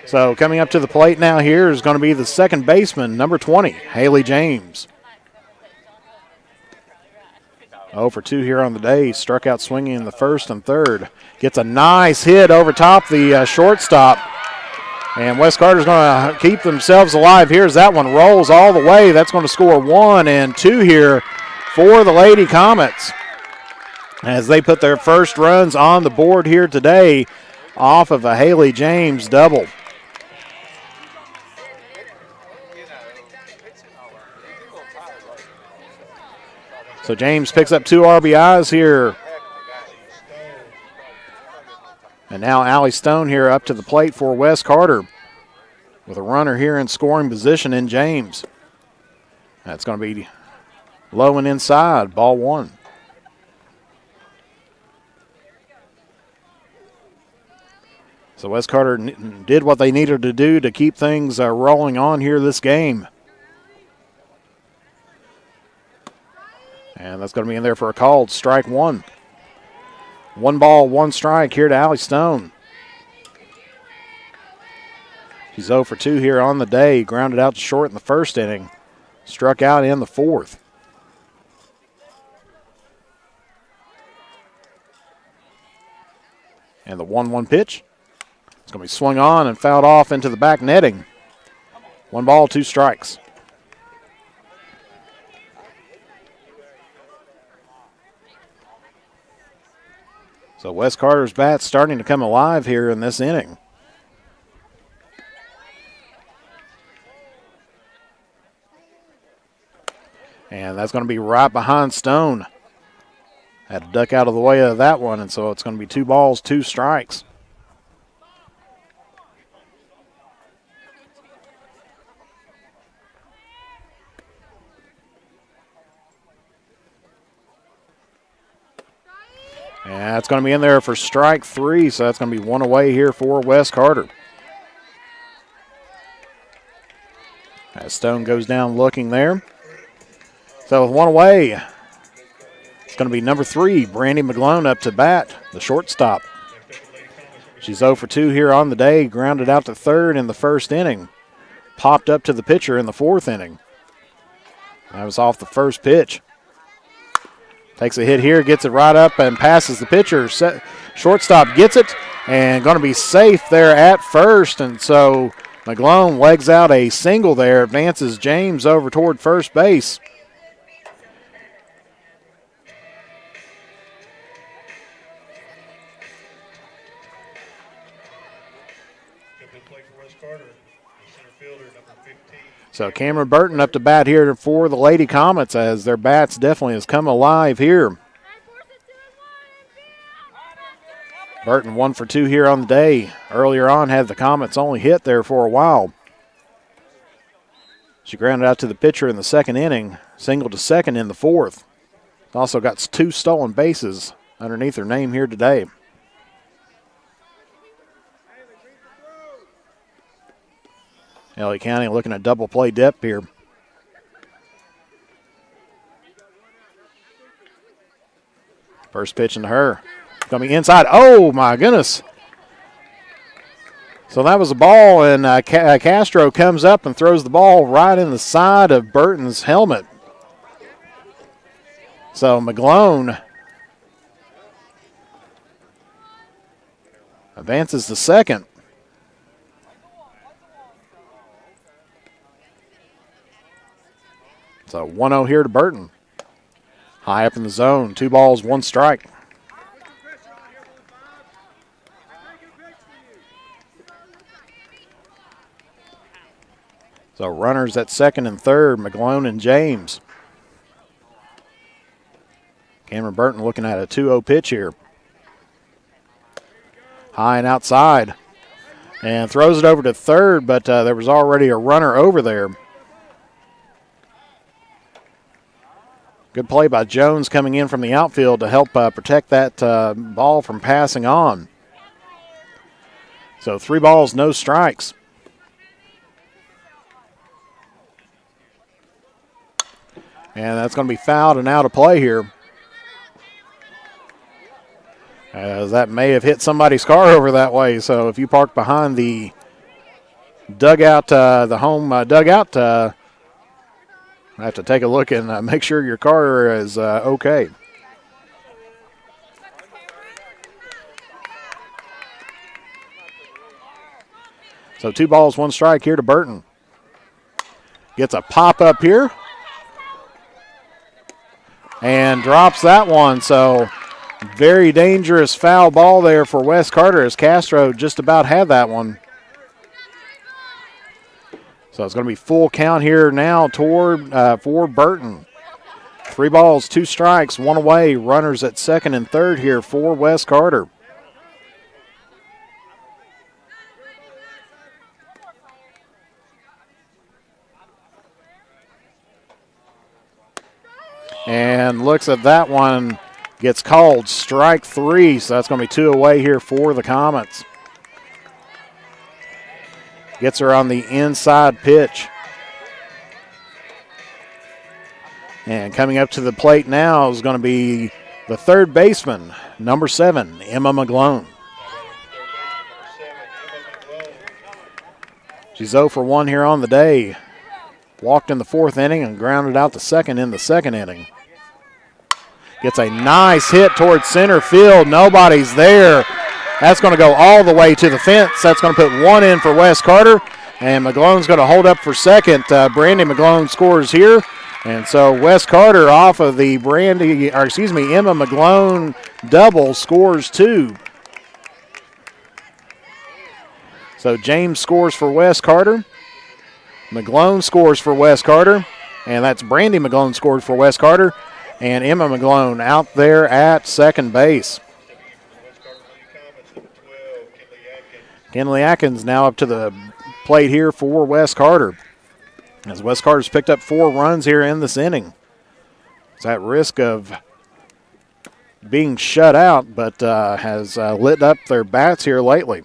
So coming up to the plate now here is going to be the second baseman, number 20, Haley James. 0 for 2 here on the day. Struck out swinging in the 1st and 3rd. Gets a nice hit over top the shortstop. And Wes Carter's going to keep themselves alive here as that one rolls all the way. That's going to score 1 and 2 here for the Lady Comets as they put their first runs on the board here today off of a Haley James double. So James picks up 2 RBIs here. And now Allie Stone here up to the plate for Wes Carter with a runner here in scoring position in James. That's going to be low and inside, ball 1. So Wes Carter did what they needed to do to keep things rolling on here this game. And that's going to be in there for a called strike 1. 1 ball, 1 strike here to Allie Stone. She's 0 for 2 here on the day. Grounded out to short in the 1st inning. Struck out in the 4th. And the 1-1 pitch. It's going to be swung on and fouled off into the back netting. 1 ball, 2 strikes. So Wes Carter's bat's starting to come alive here in this inning. And that's going to be right behind Stone. Had to duck out of the way of that one, and so it's going to be 2 balls, 2 strikes. And that's going to be in there for strike 3, so that's going to be 1 away here for Wes Carter. As Stone goes down looking there. So with 1 away, it's going to be number 3, Brandy Mcloone up to bat, the shortstop. She's 0 for 2 here on the day, grounded out to third in the first inning. Popped up to the pitcher in the 4th inning. That was off the first pitch. Takes a hit here, gets it right up and passes the pitcher. Shortstop gets it and going to be safe there at first. And so Mcloone legs out a single there, advances James over toward first base. So Cameron Burton up to bat here for the Lady Comets as their bats definitely has come alive here. Burton 1 for 2 here on the day. Earlier on had the Comets only hit there for a while. She grounded out to the pitcher in the 2nd inning, singled to second in the 4th. Also got 2 stolen bases underneath her name here today. Elliott County looking at double play depth here. First pitch into her. Going to be inside. Oh, my goodness. So that was a ball, and Castro comes up and throws the ball right in the side of Burton's helmet. So Mcloone advances to second. So 1-0 here to Burton. High up in the zone, 2 balls, 1 strike. So runners at second and third, Mcloone and James. Cameron Burton looking at a 2-0 pitch here. High and outside. And throws it over to third, but there was already a runner over there. Good play by Jones coming in from the outfield to help protect that ball from passing on. So 3 balls, no strikes. And that's going to be fouled and out of play here. As that may have hit somebody's car over that way. So if you park behind the dugout, the home dugout, I have to take a look and make sure your car is okay. So 2 balls, 1 strike here to Burton. Gets a pop up here. And drops that one. So very dangerous foul ball there for Wes Carter as Castro just about had that one. So it's going to be full count here now for Burton. 3 balls, 2 strikes, 1 away. Runners at second and third here for Wes Carter. And looks at that one, gets called strike 3. So that's going to be 2 away here for the Comets. Gets her on the inside pitch. And coming up to the plate now is going to be the third baseman, number 7, Emma Mcloone. She's 0 for 1 here on the day. Walked in the 4th inning and grounded out to second in the 2nd inning. Gets a nice hit towards center field. Nobody's there. That's going to go all the way to the fence. That's going to put 1 in for Wes Carter. And Mclone's going to hold up for second. Brandy Mcloone scores here. And so Wes Carter off of the Emma Mcloone double scores 2. So James scores for Wes Carter. Mcloone scores for Wes Carter. And that's Brandy Mcloone scores for Wes Carter. And Emma Mcloone out there at second base. Kenley Atkins now up to the plate here for Wes Carter. As Wes Carter's picked up 4 runs here in this inning. It's at risk of being shut out, but has lit up their bats here lately.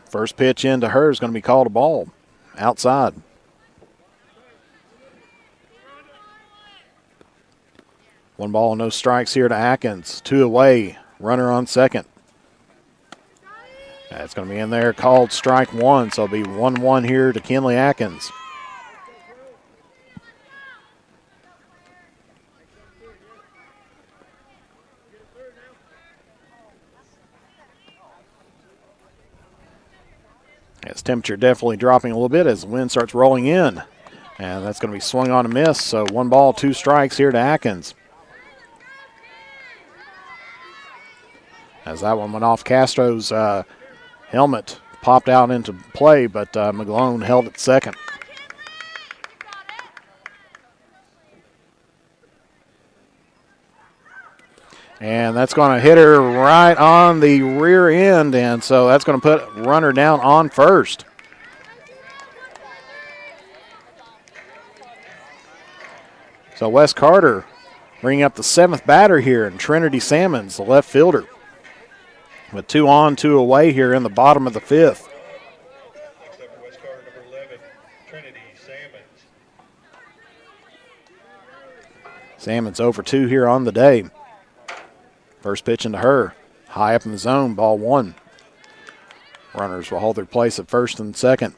First pitch into her is going to be called a ball outside. One ball, no strikes here to Atkins. 2 away, runner on second. That's going to be in there, called strike 1, so it'll be 1-1 here to Kenley Atkins. As temperature definitely dropping a little bit as the wind starts rolling in. And that's going to be swung on a miss, so 1 ball, 2 strikes here to Atkins. As that one went off Castro's helmet, popped out into play, but Mcloone held it second. And that's going to hit her right on the rear end, and so that's going to put runner down on first. So Wes Carter bringing up the 7th batter here, and Trinity Salmons, the left fielder. With 2 on, 2 away here in the bottom of the 5th. West Carter, number 11, Trinity Salmons. Salmons 0 for 2 here on the day. First pitch into her. High up in the zone, ball 1. Runners will hold their place at first and second.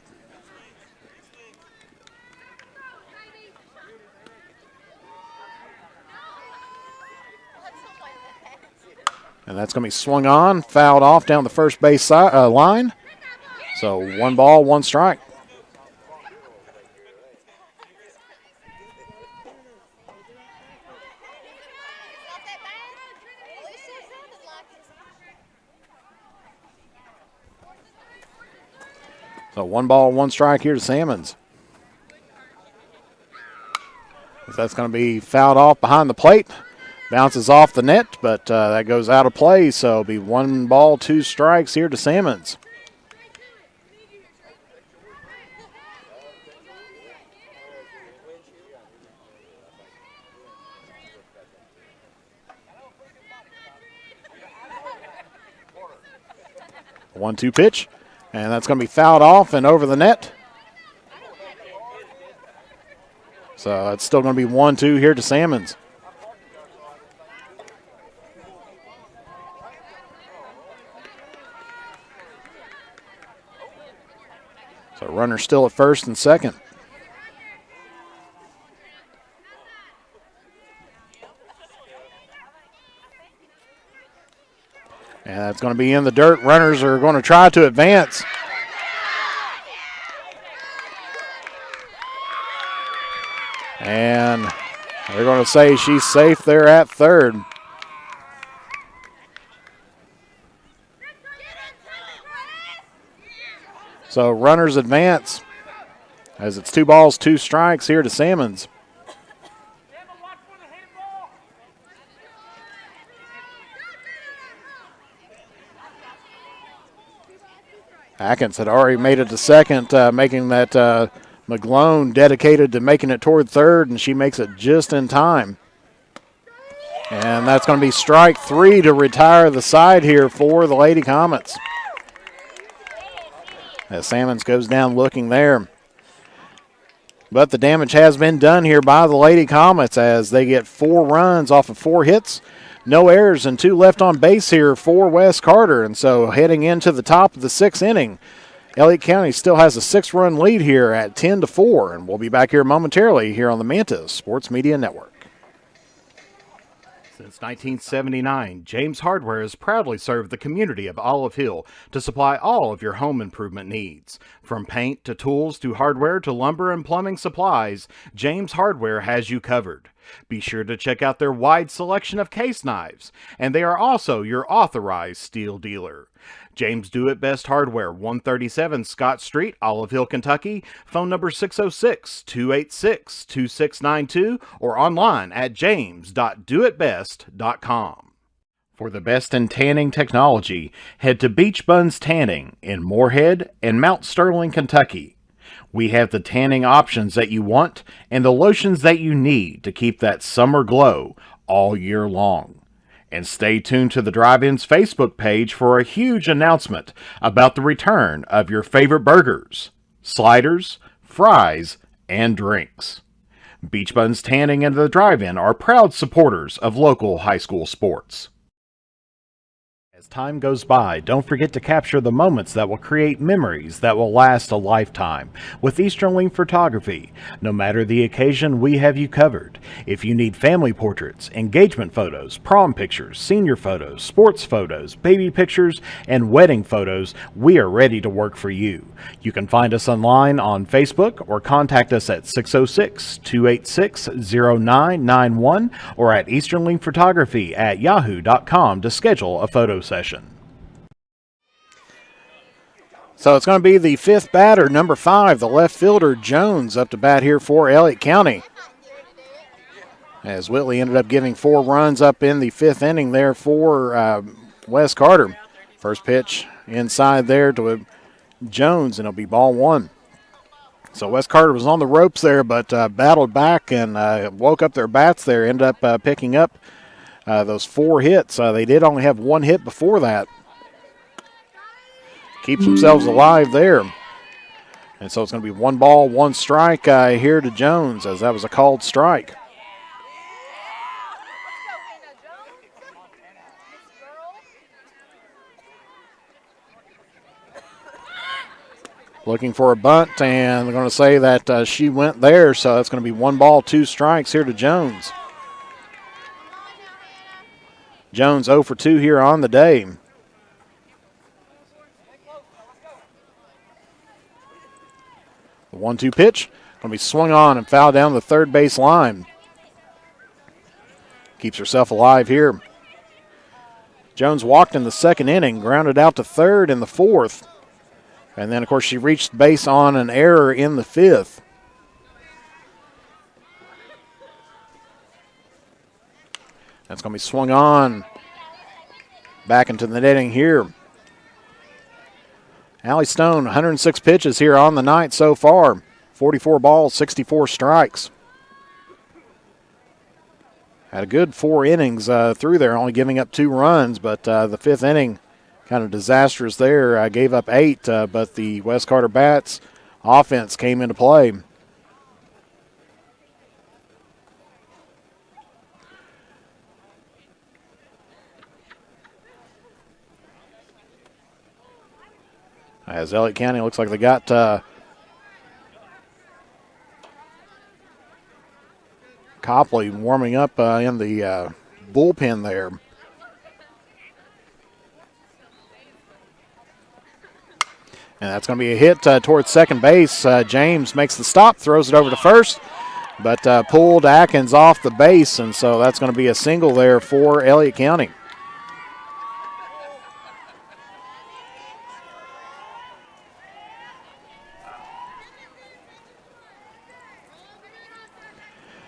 And that's going to be swung on, fouled off down the first base line. So 1 ball, 1 strike. So 1 ball, 1 strike here to Salmons. That's going to be fouled off behind the plate. Bounces off the net, but that goes out of play, so it'll be 1 ball, 2 strikes here to Salmons. A 1-2 pitch, and that's going to be fouled off and over the net. So it's still going to be 1-2 here to Salmons. So runner still at first and second. And that's going to be in the dirt. Runners are going to try to advance. And they're going to say she's safe there at third. So runners advance as it's 2 balls, 2 strikes here to Salmons. Atkins had already made it to second, making that Mcloone dedicated to making it toward third, and she makes it just in time. And that's going to be strike 3 to retire the side here for the Lady Comets. As Salmons goes down looking there. But the damage has been done here by the Lady Comets as they get 4 runs off of 4 hits. No errors and 2 left on base here for Wes Carter. And so heading into the top of the 6th inning, Elliott County still has a 6-run lead here at 10-4. And we'll be back here momentarily here on the Manta Sports Media Network. Since Since 1979, James Hardware has proudly served the community of Olive Hill to supply all of your home improvement needs. From paint to tools to hardware to lumber and plumbing supplies, James Hardware has you covered. Be sure to check out their wide selection of case knives, and they are also your authorized steel dealer. James Do It Best Hardware, 137 Scott Street, Olive Hill, Kentucky. Phone number 606-286-2692 or online at james.doitbest.com. For the best in tanning technology, head to Beach Buns Tanning in Moorhead and Mount Sterling, Kentucky. We have the tanning options that you want and the lotions that you need to keep that summer glow all year long. And stay tuned to the Drive-In's Facebook page for a huge announcement about the return of your favorite burgers, sliders, fries, and drinks. Beach Buns Tanning and the Drive-In are proud supporters of local high school sports. As time goes by, don't forget to capture the moments that will create memories that will last a lifetime with Easterling Photography. No matter the occasion, we have you covered. If you need family portraits, engagement photos, prom pictures, senior photos, sports photos, baby pictures, and wedding photos, we are ready to work for you. You can find us online on Facebook or contact us at 606-286-0991 or at easterlingphotography@yahoo.com to schedule a photo session. So it's going to be the fifth batter, number 5, the left fielder, Jones, up to bat here for Elliott County. As Whitley ended up giving 4 runs up in the 5th inning there for Wes Carter. First pitch inside there to Jones, and it'll be ball 1. So Wes Carter was on the ropes there, but battled back and woke up their bats there, ended up picking up those 4 hits. They did only have 1 hit before that. Keeps themselves alive there. And so it's going to be 1 ball, 1 strike here to Jones, as that was a called strike. Looking for a bunt, and they're going to say that she went there, so it's going to be 1 ball, 2 strikes here to Jones. Jones 0 for 2 here on the day. The 1-2 pitch going to be swung on and fouled down the third base line. Keeps herself alive here. Jones walked in the 2nd inning, grounded out to 3rd in the 4th. And then, of course, she reached base on an error in the 5th. That's going to be swung on back into the netting here. Allie Stone, 106 pitches here on the night so far. 44 balls, 64 strikes. Had a good 4 innings through there, only giving up 2 runs, but the 5th inning kind of disastrous there. Gave up 8, but the Wes Carter Bats offense came into play. As Elliott County looks like they got Copley warming up in the bullpen there. And that's going to be a hit towards second base. James makes the stop, throws it over to first, but pulled Atkins off the base, and so that's going to be a single there for Elliott County.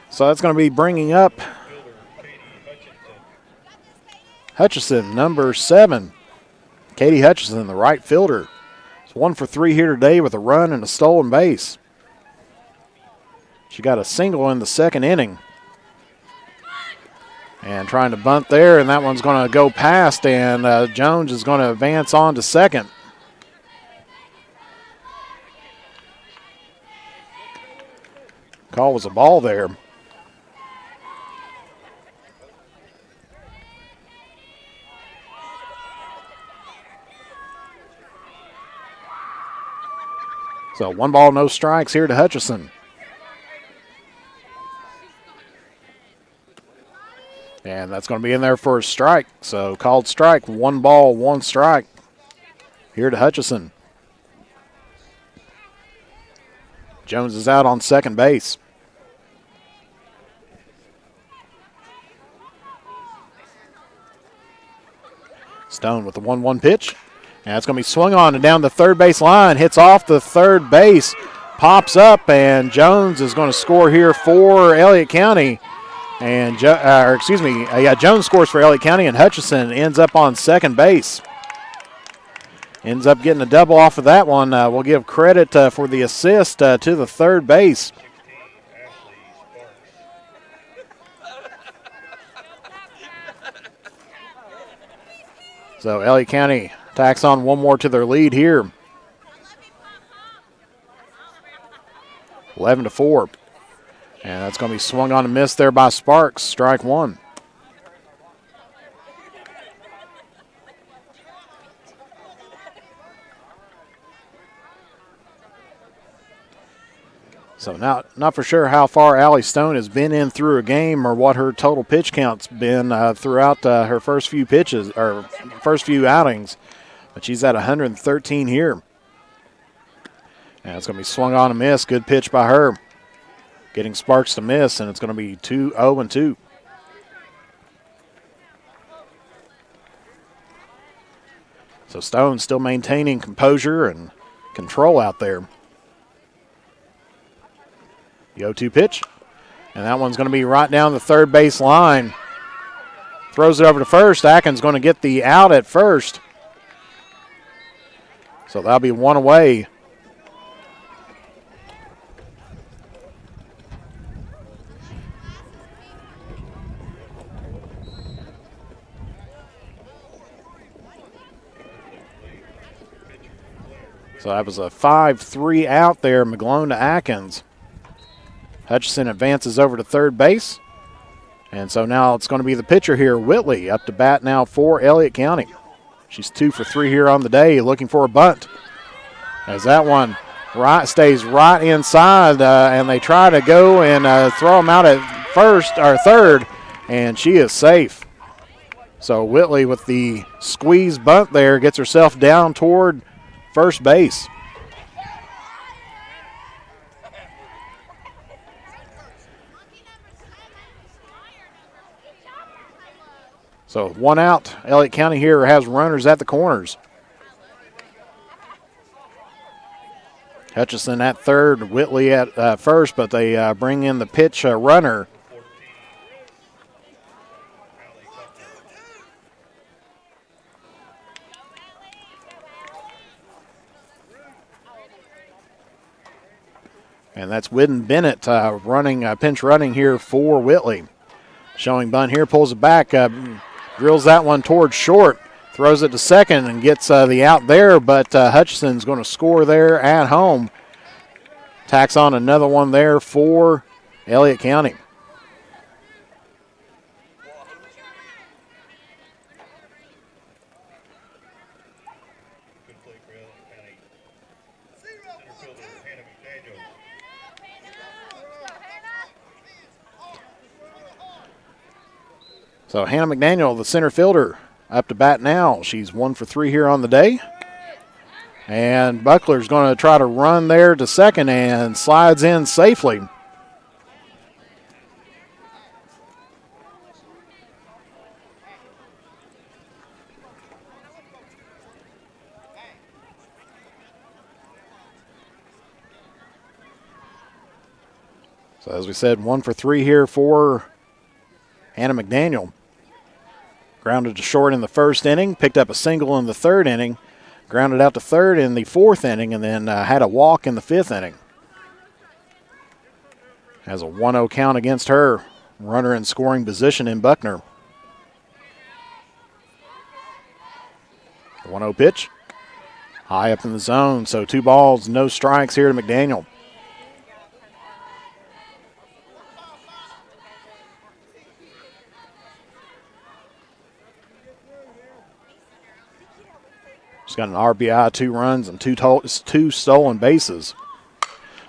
So that's going to be bringing up Hutchison, number 7. Katie Hutchison, the right fielder. It's 1 for 3 here today with a run and a stolen base. She got a single in the 2nd inning. And trying to bunt there, and that one's going to go past, and Jones is going to advance on to second. Call was a ball there. So 1 ball, no strikes here to Hutchison. And And that's going to be in there for a strike. So called strike, 1 ball, 1 strike here to Hutchison. Jones is out on second base. Stone with the 1-1 pitch. And it's going to be swung on and down the third base line. Hits off the third base. Pops up, and Jones is going to score here for Elliott County. And Jones scores for Elliott County, and Hutchison ends up on second base. Ends up getting a double off of that one. We'll give credit for the assist to the third base. So Elliott County tacks on one more to their lead here. 11-4. And that's going to be swung on and missed there by Sparks. Strike 1. So not for sure how far Allie Stone has been in through a game or what her total pitch count's been throughout her first few pitches or first few outings, but she's at 113 here. And it's going to be swung on and missed. Good pitch by her, getting Sparks to miss, and it's going to be 2-0-2. So Stone still maintaining composure and control out there. The 0-2 pitch, and that one's going to be right down the third base line. Throws it over to first. Atkins going to get the out at first. So that'll be one away. So that was a 5-3 out there, Mcloone to Atkins. Hutchison advances over to third base. And so now it's going to be the pitcher here, Whitley, up to bat now for Elliott County. She's 2 for 3 here on the day, looking for a bunt. As that one stays right inside, and they try to go and throw him out at third, and she is safe. So Whitley with the squeeze bunt there gets herself down toward first base. So 1 out. Elliott County here has runners at the corners. Hutchison at third, Whitley at first, but they bring in the pitch runner. And that's Whidden Bennett pinch running here for Whitley. Showing bunt here, pulls it back, drills that one towards short, throws it to second and gets the out there, but Hutchison's going to score there at home. Tacks on another one there for Elliott County. Good play for Elliott County. Center fielder Hannah Mcdaniel. So Hannah McDaniel, the center fielder, up to bat now. She's 1 for 3 here on the day. And Buckler's going to try to run there to second and slides in safely. So as we said, 1 for 3 here for Hannah McDaniel. Grounded to short in the first inning, picked up a single in the third inning, grounded out to third in the fourth inning, and then had a walk in the fifth inning. Has a 1-0 count against her. Runner in scoring position in Buckner. 1-0 pitch. High up in the zone, so 2 balls, no strikes here to McDaniel. She's got an RBI, 2 runs, and 2 stolen bases.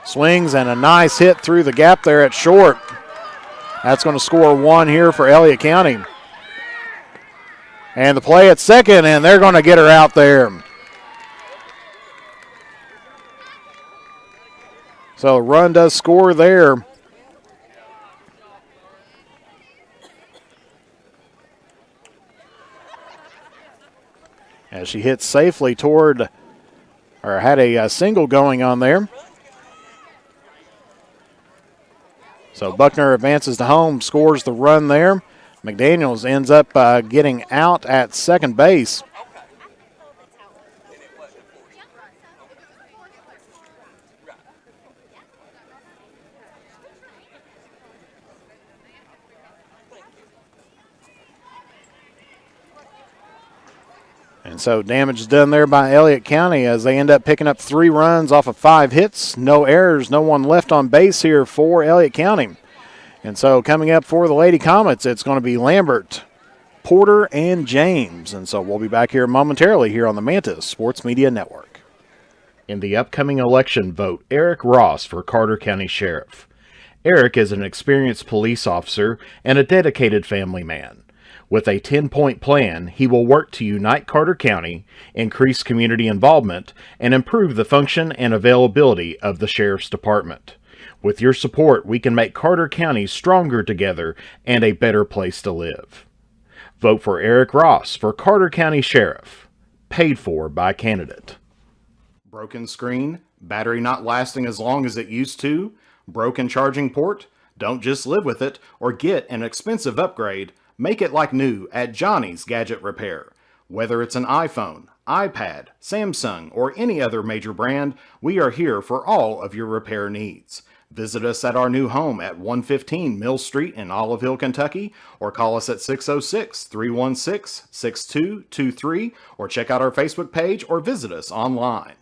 Swings and a nice hit through the gap there at short. That's going to score 1 here for Elliott County. And the play at second, and they're going to get her out there. So a run does score there. As she hits safely toward, or had a single going on there. So Buckner advances to home, scores the run there. McDaniels ends up getting out at second base. And so damage done there by Elliott County as they end up picking up 3 runs off of 5 hits. No errors, no one left on base here for Elliott County. And so coming up for the Lady Comets, it's going to be Lambert, Porter, and James. And so we'll be back here momentarily here on the Mantis Sports Media Network. In the upcoming election, vote Eric Ross for Carter County Sheriff. Eric is an experienced police officer and a dedicated family man. With a 10-point plan, he will work to unite Carter County, increase community involvement, and improve the function and availability of the Sheriff's Department. With your support, we can make Carter County stronger together and a better place to live. Vote for Eric Ross for Carter County Sheriff. Paid for by candidate. Broken screen, battery not lasting as long as it used to, broken charging port? Don't just live with it or get an expensive upgrade. Make it like new at Johnny's Gadget Repair. Whether it's an iPhone, iPad, Samsung, or any other major brand, we are here for all of your repair needs. Visit us at our new home at 115 Mill Street in Olive Hill, Kentucky, or call us at 606-316-6223, or check out our Facebook page or visit us online.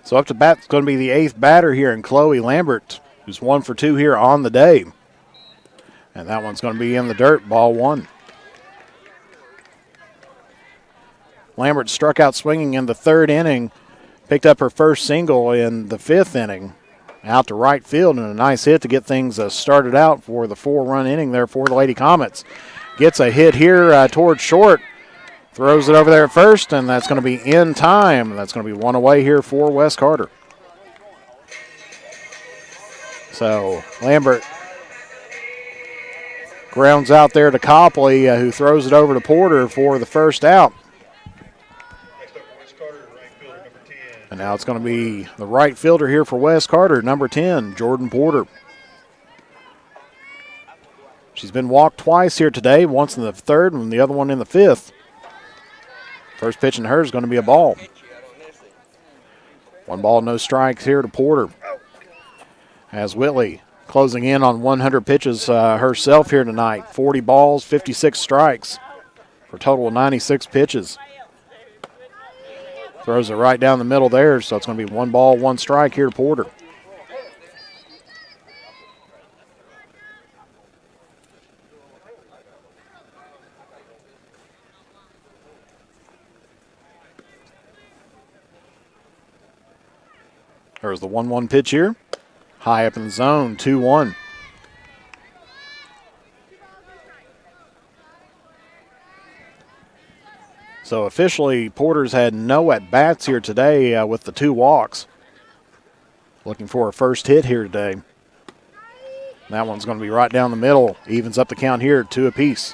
So up to bat is going to be the 8th batter here in Chloe Lambert, who's 1 for 2 here on the day. And that one's going to be in the dirt, ball 1. Lambert struck out swinging in the 3rd inning, picked up her first single in the 5th inning. Out to right field, and a nice hit to get things started out for the 4-run inning there for the Lady Comets. Gets a hit here towards short, throws it over there at first, and that's going to be in time. That's going to be 1 away here for Wes Carter. So Lambert grounds out there to Copley, who throws it over to Porter for the first out. And now it's going to be the right fielder here for Wes Carter, number 10, Jordan Porter. She's been walked twice here today, once in the 3rd and the other one in the 5th. First pitch in her is going to be a ball. 1 ball, no strikes here to Porter. As Whitley closing in on 100 pitches herself here tonight. 40 balls, 56 strikes for a total of 96 pitches. Throws it right down the middle there, so it's going to be 1 ball, 1 strike here to Porter. There's the 1-1 pitch here. High up in the zone, 2-1. So officially, Porter's had no at-bats here today with the 2 walks. Looking for a first hit here today. That one's going to be right down the middle. Evens up the count here, 2 apiece.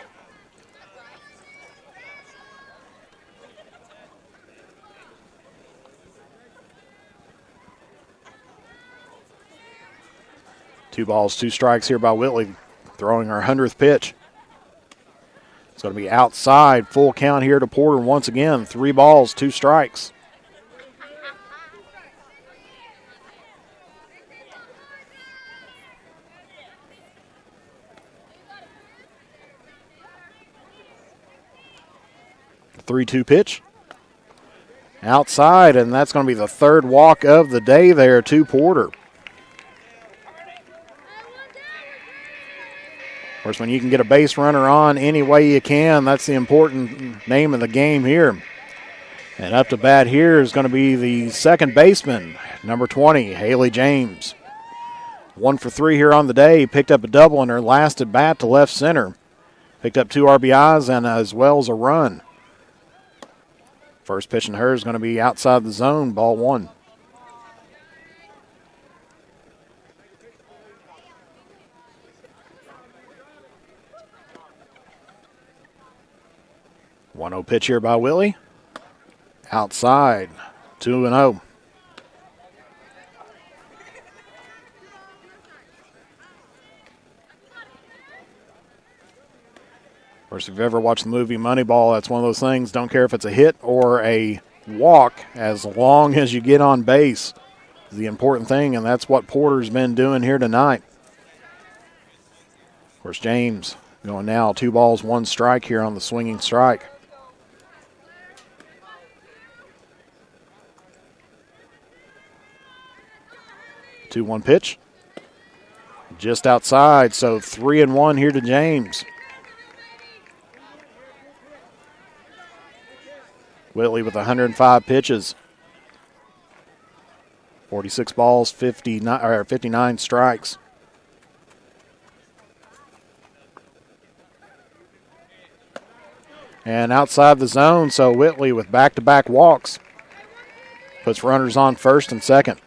Two balls, 2 strikes here by Whitley, throwing her 100th pitch. It's going to be outside, full count here to Porter once again. 3 balls, 2 strikes. The 3-2 pitch. Outside, and that's going to be the 3rd walk of the day there to Porter. Of course, when you can get a base runner on any way you can, that's the important name of the game here. And up to bat here is going to be the 2nd baseman, number 20, Haley James. 1 for 3 here on the day. Picked up a double in her last at bat to left center. Picked up 2 RBIs and as well as a run. First pitch in her is going to be outside the zone, ball 1. One 0 pitch here by Willie. Outside, 2-0. Of course, if you've ever watched the movie Moneyball, that's one of those things. Don't care if it's a hit or a walk, as long as you get on base is the important thing, and that's what Porter's been doing here tonight. Of course, James going now 2 balls, 1 strike here on the swinging strike. Two 1 pitch. Just outside, so 3-1 here to James. Whitley with 105 pitches. 46 balls, 59 strikes. And outside the zone, so Whitley with back-to-back walks puts runners on first and second.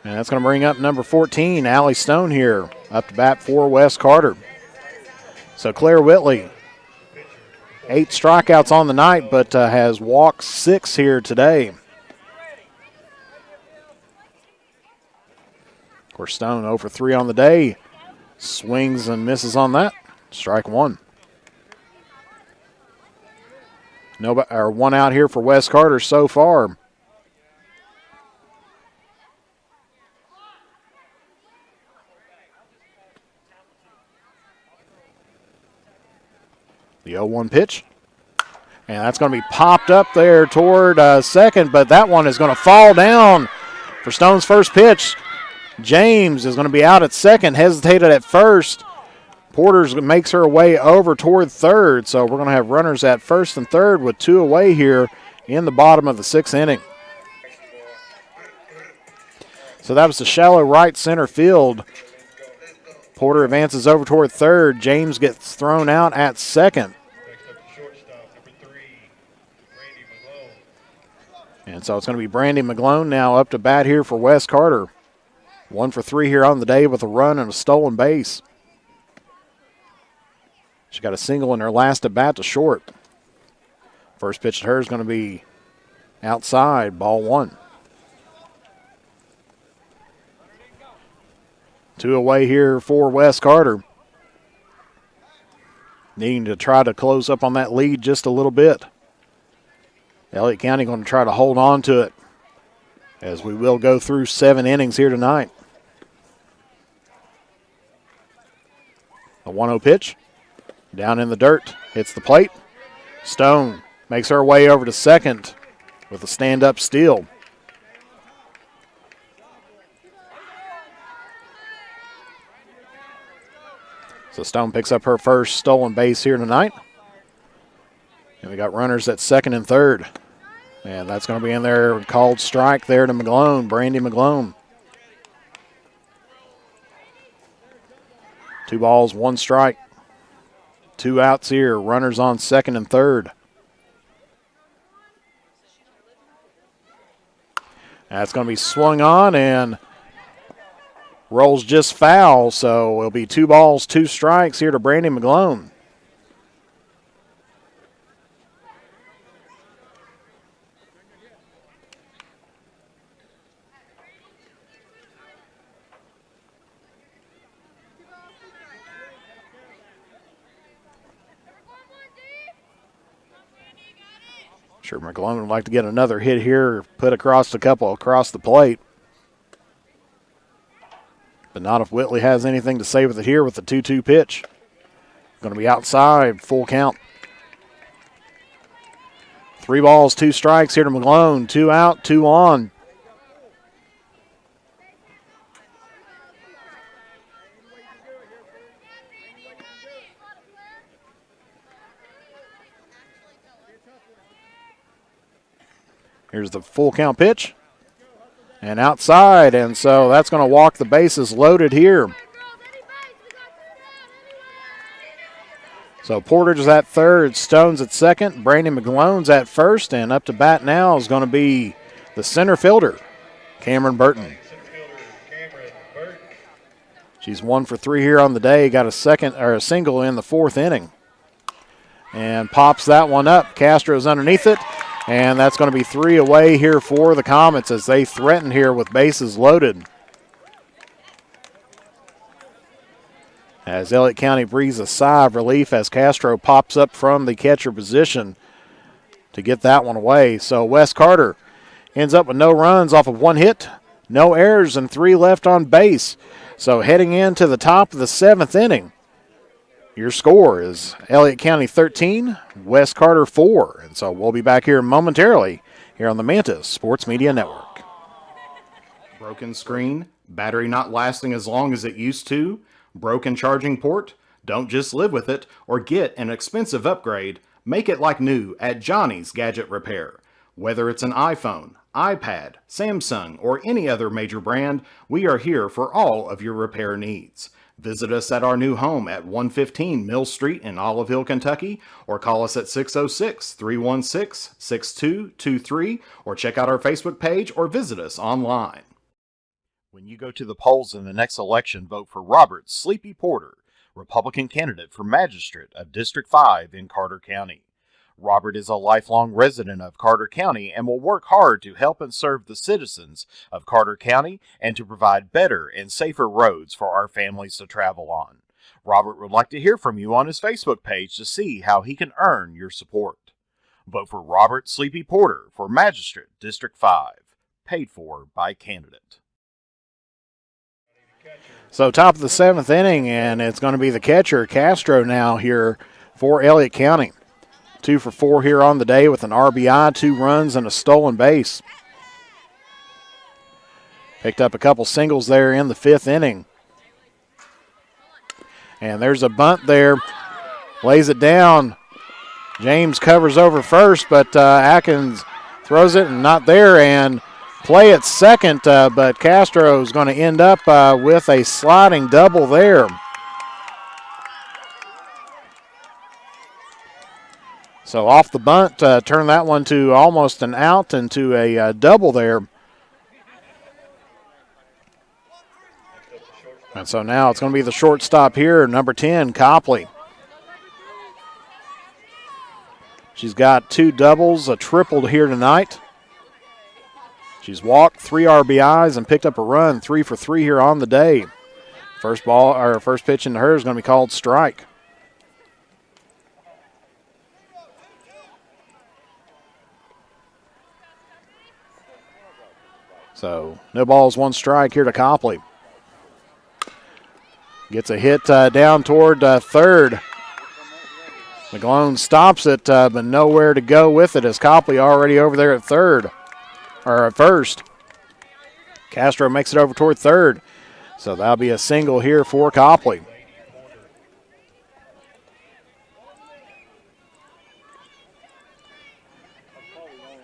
And that's going to bring up number 14, Allie Stone here, up to bat for Wes Carter. So Claire Whitley, 8 strikeouts on the night, but has walked 6 here today. Of course, Stone 0 for 3 on the day. Swings and misses on that. Strike 1. One out here for Wes Carter so far. The 0-1 pitch. And that's going to be popped up there toward second, but that one is going to fall down for Stone's first pitch. James is going to be out at second, hesitated at first. Porter makes her way over toward third, so we're going to have runners at first and third with 2 away here in the bottom of the 6th inning. So that was the shallow right center field. Porter advances over toward third. James gets thrown out at second. Next up, the shortstop, number 3, Brandy Mcloone. And so it's going to be Brandy Mcloone now up to bat here for Wes Carter. 1 for 3 here on the day with a run and a stolen base. She got a single in her last at bat to short. First pitch to her is going to be outside, ball 1. 2 away here for Wes Carter. Needing to try to close up on that lead just a little bit. Elliott County going to try to hold on to it, as we will go through 7 innings here tonight. A 1-0 pitch. Down in the dirt. Hits the plate. Stone makes her way over to second with a stand-up steal. So Stone picks up her first stolen base here tonight. And we got runners at second and third. And that's going to be in there, called strike there to Mcloone, Brandy Mcloone. 2 balls, 1 strike. 2 outs here, runners on second and third. That's going to be swung on and rolls just foul, so it'll be 2 balls, 2 strikes here to Brandy Mcloone. Sure, Mcloone would like to get another hit here, put across a couple across the plate. But not if Whitley has anything to say with it here with the 2-2 pitch. Going to be outside, full count. 3 balls, 2 strikes here to Mcloone. 2 out, 2 on. Here's the full count pitch. and outside, and so that's going to walk the bases loaded here. So Porter's at third, Stone's at second, Brandon Mclone's at first, and up to bat now is going to be the center fielder, Cameron Burton. She's 1 for 3 here on the day, got a single in the fourth inning. And pops that one up. Castro's underneath it, and that's going to be 3 away here for the Comets as they threaten here with bases loaded. As Elliott County breathes a sigh of relief as Castro pops up from the catcher position to get that one away. So Wes Carter ends up with no runs off of 1 hit, no errors, and 3 left on base. So heading into the top of the 7th inning, your score is Elliott County 13, Wes Carter 4. And so we'll be back here momentarily here on the Mantis Sports Media Network. Broken screen, battery not lasting as long as it used to, broken charging port? Don't just live with it or get an expensive upgrade. Make it like new at Johnny's Gadget Repair. Whether it's an iPhone, iPad, Samsung, or any other major brand, we are here for all of your repair needs. Visit us at our new home at 115 Mill Street in Olive Hill, Kentucky, or call us at 606-316-6223, or check out our Facebook page or visit us online. When you go to the polls in the next election, vote for Robert Sleepy Porter, Republican candidate for Magistrate of District 5 in Carter County. Robert is a lifelong resident of Carter County and will work hard to help and serve the citizens of Carter County and to provide better and safer roads for our families to travel on. Robert would like to hear from you on his Facebook page to see how he can earn your support. Vote for Robert Sleepy Porter for Magistrate District 5, paid for by candidate. So top of the 7th inning, and it's going to be the catcher, Castro, now here for Elliott County. 2 for 4 here on the day with an RBI, 2 runs, and a stolen base. Picked up a couple singles there in the 5th inning. And there's a bunt there. Lays it down. James covers over first, but Atkins throws it and not there, and play at second, but Castro is going to end up with a sliding double there. So off the bunt, turn that one to almost an out and to a double there. And so now it's going to be the shortstop here, number 10, Copley. She's got 2 doubles, a triple here tonight. She's walked 3 RBIs and picked up a run, 3 for 3 here on the day. First pitch into her is going to be called strike. So no balls, 1 strike here to Copley. Gets a hit down toward third. Mcloone stops it, but nowhere to go with it as Copley already over there at first. Castro makes it over toward third. So that'll be a single here for Copley.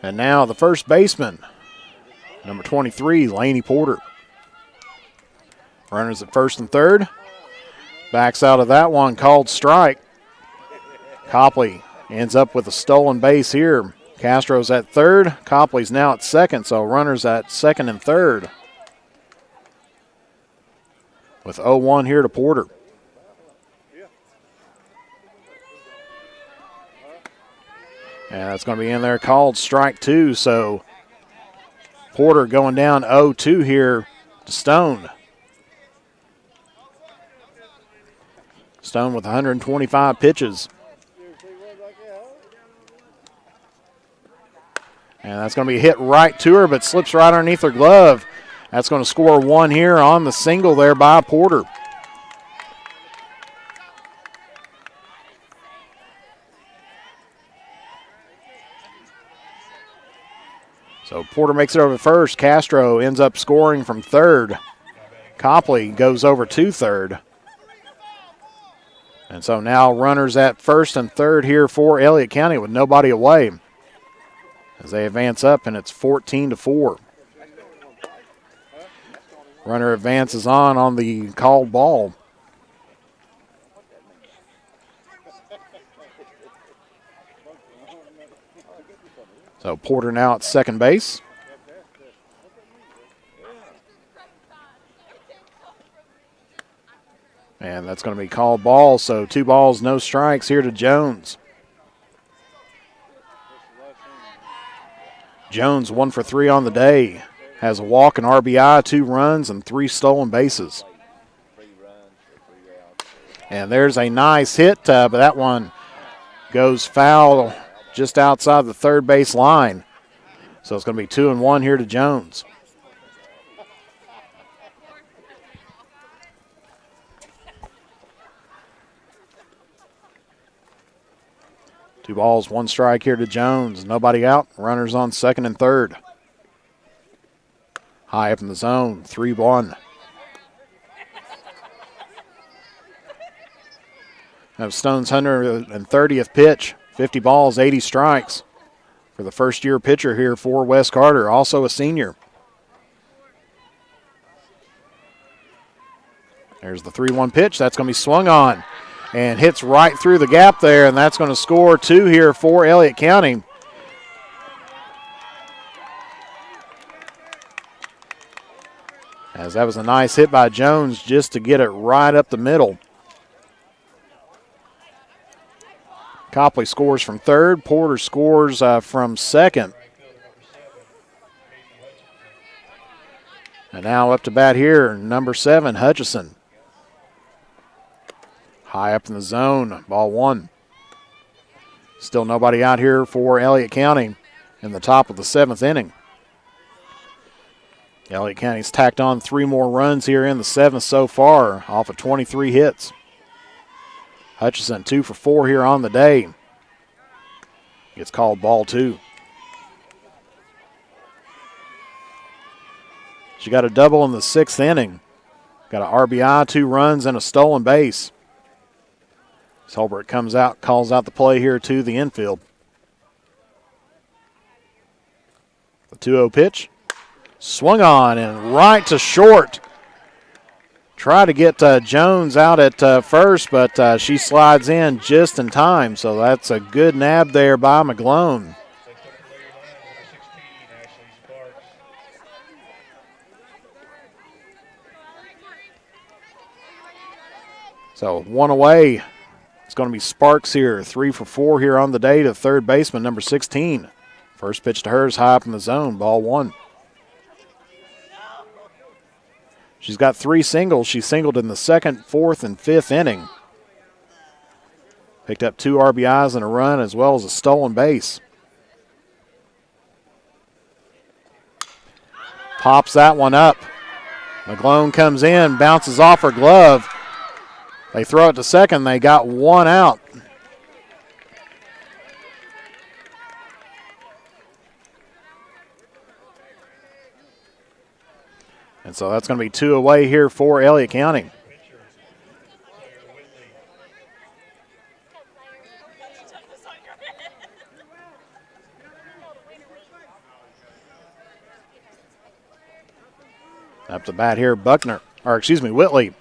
And now the first baseman, number 23, Laney Porter. Runners at first and third. Backs out of that one, called strike. Copley ends up with a stolen base here. Castro's at third. Copley's now at second, so runners at second and third. With 0-1 here to Porter. And that's going to be in there, called strike 2, so Porter going down 0-2 here to Stone. Stone with 125 pitches. And that's going to be a hit right to her, but slips right underneath her glove. That's going to score 1 here on the single there by Porter. So Porter makes it over to first. Castro ends up scoring from third. Copley goes over to third. And so now runners at first and third here for Elliott County with nobody away as they advance up, and it's 14-4. Runner advances on the called ball. So Porter now at second base. And that's going to be called ball, so 2 balls, no strikes here to Jones. Jones 1 for 3 on the day. Has a walk, an RBI, 2 runs, and 3 stolen bases. And there's a nice hit, but that one goes foul just outside the third base line. So it's going to be 2-1 here to Jones. Two balls, 1 strike here to Jones. Nobody out. Runners on second and third. High up in the zone, 3-1. Have Stone's 130th pitch, 50 balls, 80 strikes for the first-year pitcher here for Wes Carter, also a senior. There's the 3-1 pitch. That's going to be swung on and hits right through the gap there, and that's going to score 2 here for Elliott County. As that was a nice hit by Jones just to get it right up the middle. Copley scores from third. Porter scores from second. And now up to bat here, number 7, Hutchison. High up in the zone, ball 1. Still nobody out here for Elliott County in the top of the 7th inning. Elliott County's tacked on 3 more runs here in the 7th so far off of 23 hits. Hutchison 2 for 4 here on the day. Gets called ball 2. She got a double in the 6th inning. Got an RBI, 2 runs, and a stolen base. As Holbert comes out, calls out the play here to the infield. The 2-0 pitch. Swung on and right to short. Try to get Jones out at first, but she slides in just in time. So that's a good nab there by Mcloone. So 1 away. It's going to be Sparks here. 3 for 4 here on the day to third baseman, number 16. First pitch to her is high up in the zone, ball 1. She's got 3 singles. She singled in the 2nd, 4th, and 5th inning. Picked up 2 RBIs and a run as well as a stolen base. Pops that one up. Mcloone comes in, bounces off her glove. They throw it to second. They got 1 out. And so that's going to be 2 away here for Elliott County. Up to bat here, Whitley.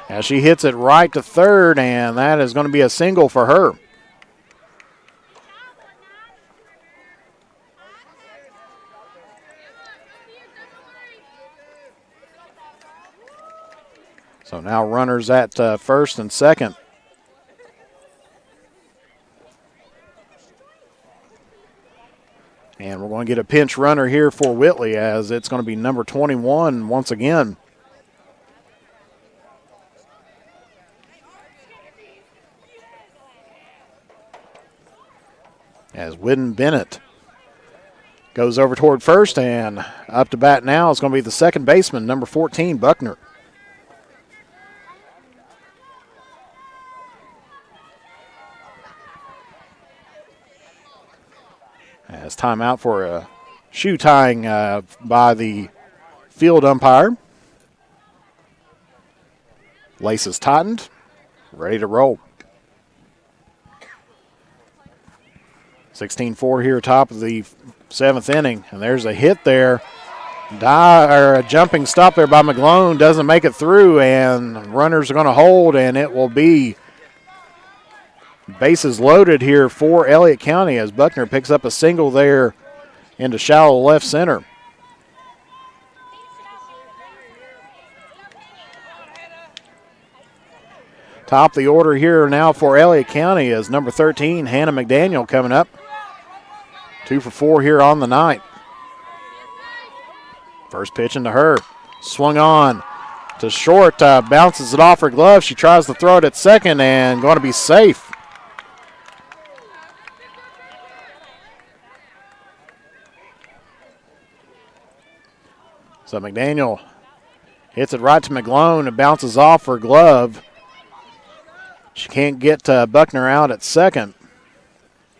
As she hits it right to third, and that is going to be a single for her. So now runners at first and second. And we're going to get a pinch runner here for Whitley as it's going to be number 21 once again. As Whidden Bennett goes over toward first, and up to bat now is going to be the second baseman, number 14, Buckner. As timeout for a shoe tying by the field umpire. Laces tightened, ready to roll. 16-4 here, top of the 7th inning, and there's a hit there A jumping stop there by Mcloone doesn't make it through, and runners are going to hold, and it will be bases loaded here for Elliott County as Buckner picks up a single there into shallow left center. Top of the order here now for Elliott County is number 13, Hannah Mcdaniel, coming up. 2 for 4 here on the night. First pitch into her. Swung on to short, bounces it off her glove. She tries to throw it at second and going to be safe. So McDaniel hits it right to Mcloone. It bounces off her glove. She can't get Buckner out at second.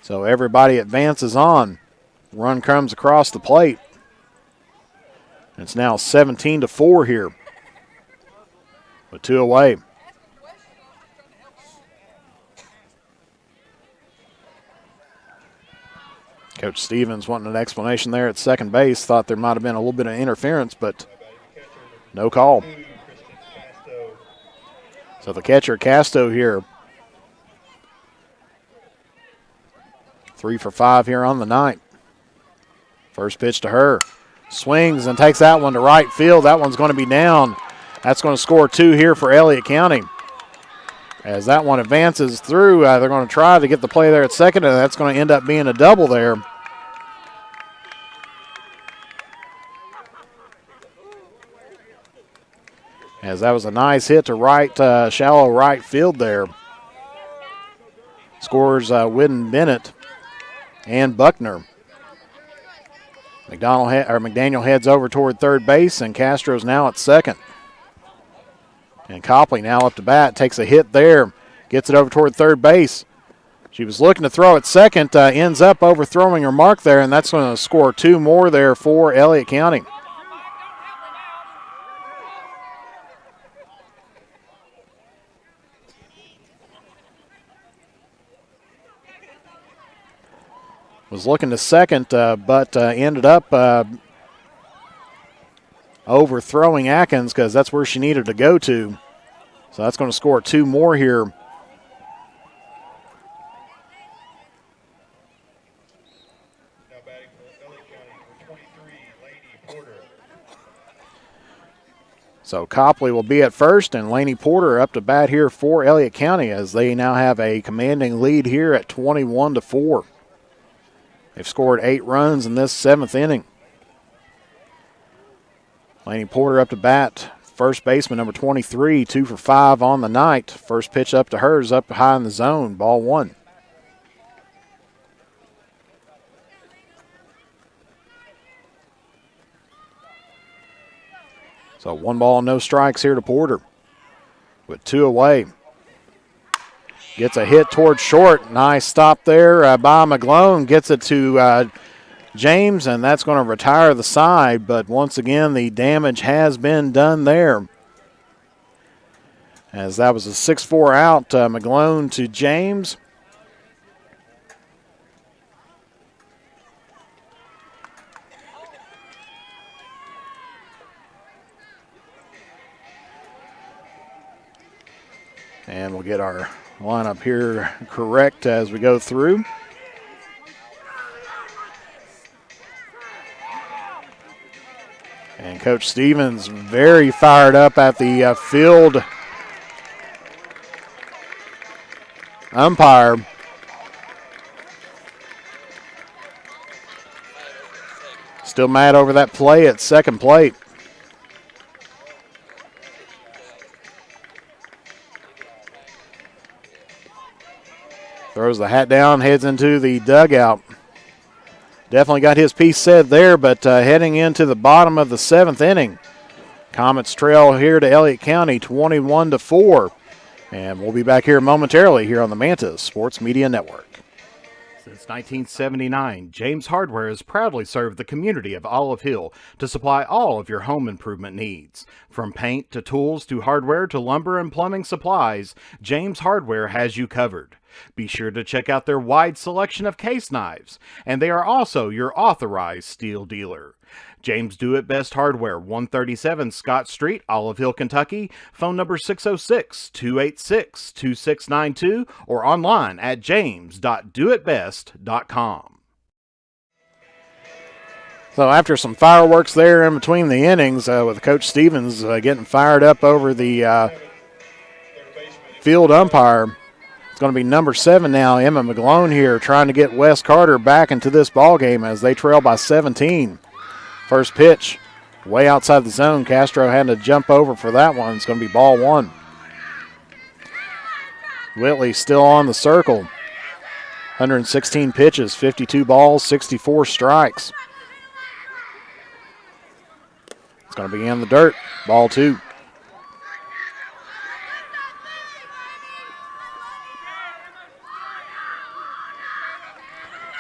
So everybody advances on. Run comes across the plate. It's now 17-4 here with 2 away. Coach Stevens wanting an explanation there at second base. Thought there might have been a little bit of interference, but no call. So the catcher, Casto, here. 3 for 5 here on the night. First pitch to her. Swings and takes that one to right field. That one's going to be down. That's going to score 2 here for Elliott County. As that one advances through, they're going to try to get the play there at second, and that's going to end up being a double there. As that was a nice hit to right, shallow right field there. Scores Whidden Bennett and Buckner. McDaniel heads over toward third base, and Castro's now at second. And Copley now up to bat, takes a hit there, gets it over toward third base. She was looking to throw at second, ends up overthrowing her mark there, and that's going to score 2 more there for Elliott County. Was looking to second, but ended up overthrowing Atkins because that's where she needed to go to. So that's going to score 2 more here. Now batting for Elliott County for 23, Laney Porter. So Copley will be at first, and Laney Porter up to bat here for Elliott County as they now have a commanding lead here at 21-4. They've scored 8 runs in this 7th inning. Laney Porter up to bat. First baseman, number 23, 2 for 5 on the night. First pitch up to hers, up high in the zone, ball 1. So 1 ball, no strikes here to Porter with 2 away. Gets a hit towards short. Nice stop there by Mcloone. Gets it to James, and that's going to retire the side. But once again, the damage has been done there. As that was a 6-4 out, Mcloone to James. And we'll get our lineup here correct as we go through. And Coach Stevens very fired up at the field umpire. Still mad over that play at second plate. Throws the hat down, heads into the dugout. Definitely got his piece said there, but heading into the bottom of the 7th inning. Comets trail here to Elliott County 21-4. And we'll be back here momentarily here on the Manta Sports Media Network. Since 1979, James Hardware has proudly served the community of Olive Hill to supply all of your home improvement needs. From paint to tools to hardware to lumber and plumbing supplies, James Hardware has you covered. Be sure to check out their wide selection of case knives, and they are also your authorized steel dealer. James Do It Best Hardware, 137 Scott Street, Olive Hill, Kentucky. Phone number 606-286-2692 or online at james.doitbest.com. So after some fireworks there in between the innings with Coach Stevens getting fired up over the field umpire, it's going to be number 7 now, Emma Mcloone here, trying to get West Carter back into this ball game as they trail by 17. First pitch, way outside the zone. Castro had to jump over for that one. It's going to be ball 1. Whitley still on the circle. 116 pitches, 52 balls, 64 strikes. It's going to be in the dirt. Ball 2.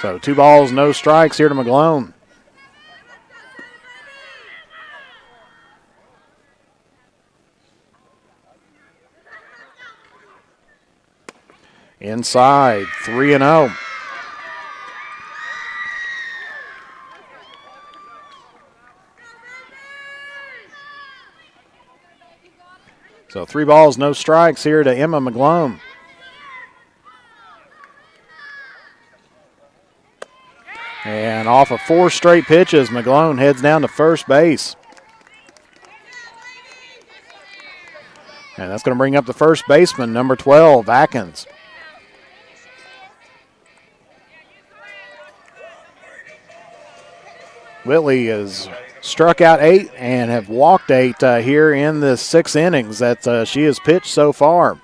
So 2 balls, no strikes here to Mcloone. Inside, 3-0. So 3 balls, no strikes here to Emma Mcloone. And off of 4 straight pitches, Mcloone heads down to first base. And that's going to bring up the first baseman, number 12, Atkins. Whitley has struck out 8 and have walked 8 here in the 6 innings that she has pitched so far.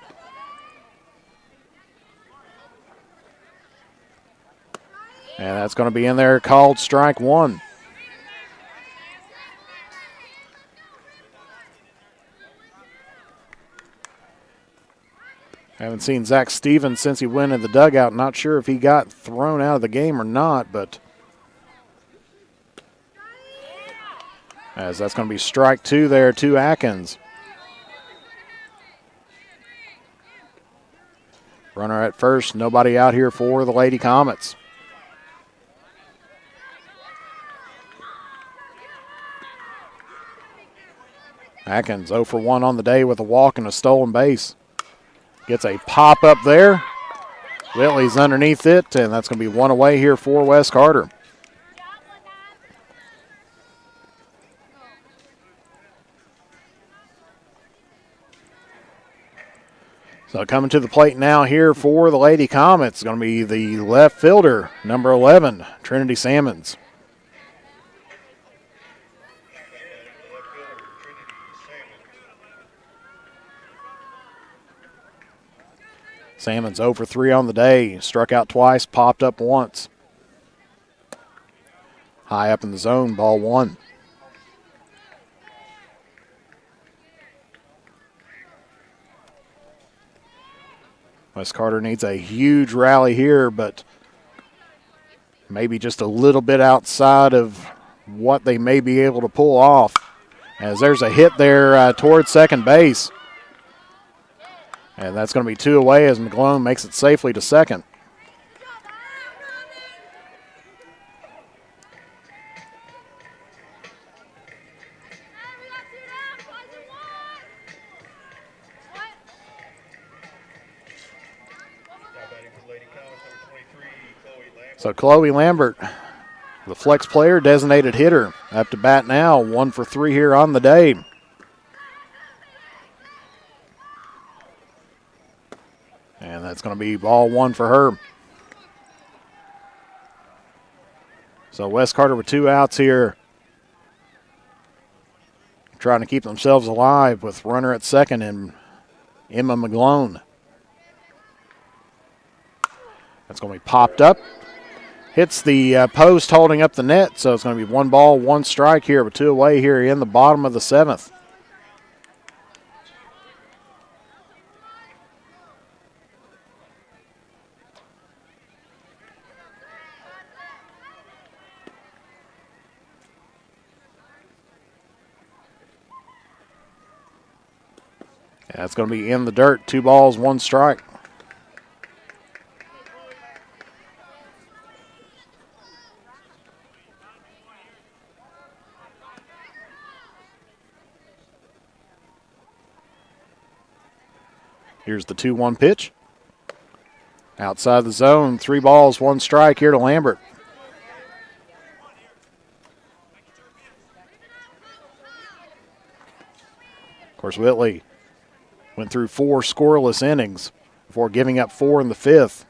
And that's going to be in there, called strike 1. Haven't seen Zach Stevens since he went in the dugout. Not sure if he got thrown out of the game or not, but as that's going to be strike 2 there to Atkins. Runner at first, nobody out here for the Lady Comets. Atkins 0 for 1 on the day with a walk and a stolen base. Gets a pop up there. Whitley's underneath it, and that's going to be 1 away here for West Carter. So coming to the plate now here for the Lady Comets is going to be the left fielder, number 11, Trinity Salmons. Salmons 0 for 3 on the day. Struck out twice, popped up once. High up in the zone, ball 1. West Carter needs a huge rally here, but maybe just a little bit outside of what they may be able to pull off. As there's a hit there towards second base. And that's going to be 2 away as Mcloone makes it safely to second. So Chloe Lambert, the flex player, designated hitter, up to bat now, 1 for 3 here on the day. And that's going to be ball 1 for her. So West Carter with 2 outs here, trying to keep themselves alive with runner at second and Emma Mcloone. That's going to be popped up. Hits the post holding up the net, so it's going to be 1 ball, 1 strike here, but 2 away here in the bottom of the 7th. That's going to be in the dirt. 2 balls, 1 strike. Here's the 2-1 pitch. Outside the zone, 3 balls, 1 strike here to Lambert. Of course, Whitley went through 4 scoreless innings before giving up 4 in the 5th.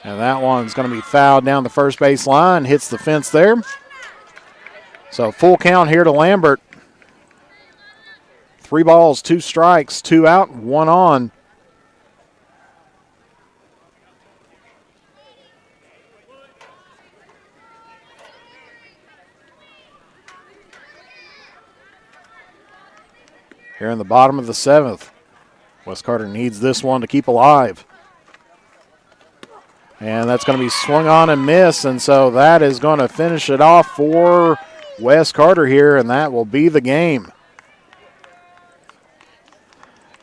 And that one's going to be fouled down the first base line, hits the fence there. So full count here to Lambert. 3 balls, 2 strikes, 2 out, 1 on. Here in the bottom of the 7th. West Carter needs this one to keep alive. And that's going to be swung on and miss, and so that is going to finish it off for West Carter here, and that will be the game.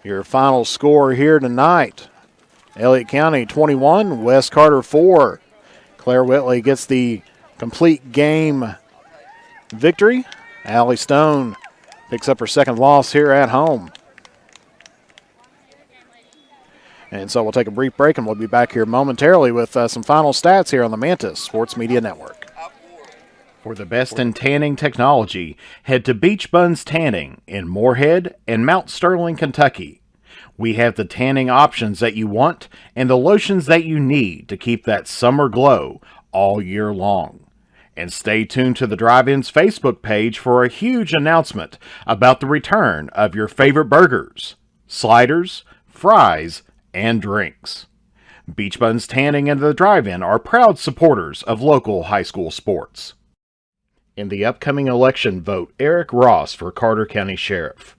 Your final score here tonight, Elliott County 21, West Carter 4. Claire Whitley gets the complete game victory. Allie Stone picks up her 2nd loss here at home. And so we'll take a brief break, and we'll be back here momentarily with some final stats here on the Mantis Sports Media Network. For the best in tanning technology, head to Beach Buns Tanning in Moorhead and Mount Sterling, Kentucky. We have the tanning options that you want and the lotions that you need to keep that summer glow all year long. And stay tuned to the Drive-In's Facebook page for a huge announcement about the return of your favorite burgers, sliders, fries, and drinks. Beach Buns Tanning and the Drive-In are proud supporters of local high school sports. In the upcoming election, vote Eric Ross for Carter County Sheriff.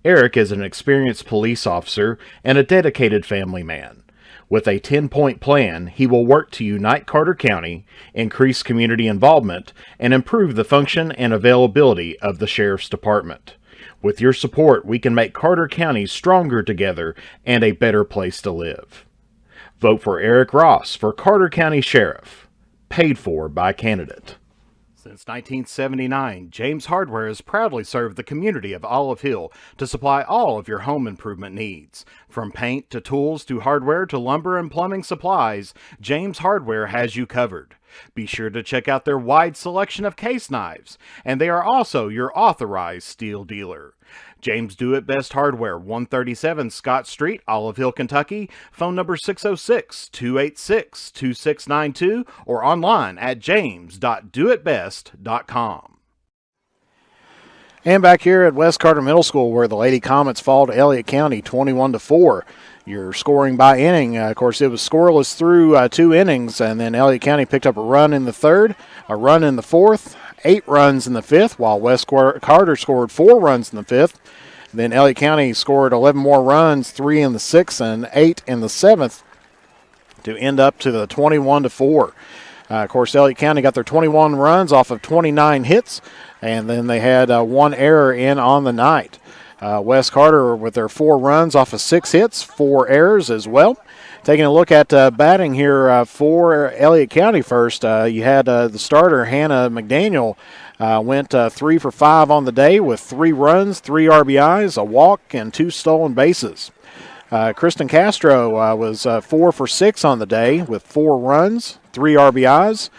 Eric is an experienced police officer and a dedicated family man. With a 10-point plan, he will work to unite Carter County, increase community involvement, and improve the function and availability of the Sheriff's Department. With your support, we can make Carter County stronger together and a better place to live. Vote for Eric Ross for Carter County Sheriff. Paid for by candidate. Since 1979, James Hardware has proudly served the community of Olive Hill to supply all of your home improvement needs. From paint to tools to hardware to lumber and plumbing supplies, James Hardware has you covered. Be sure to check out their wide selection of case knives, and they are also your authorized steel dealer. James Do It Best Hardware, 137 Scott Street, Olive Hill, Kentucky. Phone number 606-286-2692 or online at james.doitbest.com. And back here at West Carter Middle School, where the Lady Comets fall to Elliott County 21-4. Your scoring by inning, of course, it was scoreless through 2 innings, and then Elliott County picked up a run in the 3rd, a run in the 4th, 8 runs in the 5th, while West Carter scored 4 runs in the 5th. Then Elliott County scored 11 more runs, 3 in the 6th and 8 in the 7th, to end up to the 21-4. Of course, Elliott County got their 21 runs off of 29 hits, and then they had 1 error in on the night. West Carter with their 4 runs off of 6 hits, 4 errors as well. Taking a look at batting here for Elliott County first, you had the starter, Hannah Mcdaniel, went 3 for 5 on the day with 3 runs, 3 RBIs, a walk, and 2 stolen bases. Kristen Castro was 4 for 6 on the day with 4 runs, 3 RBIs,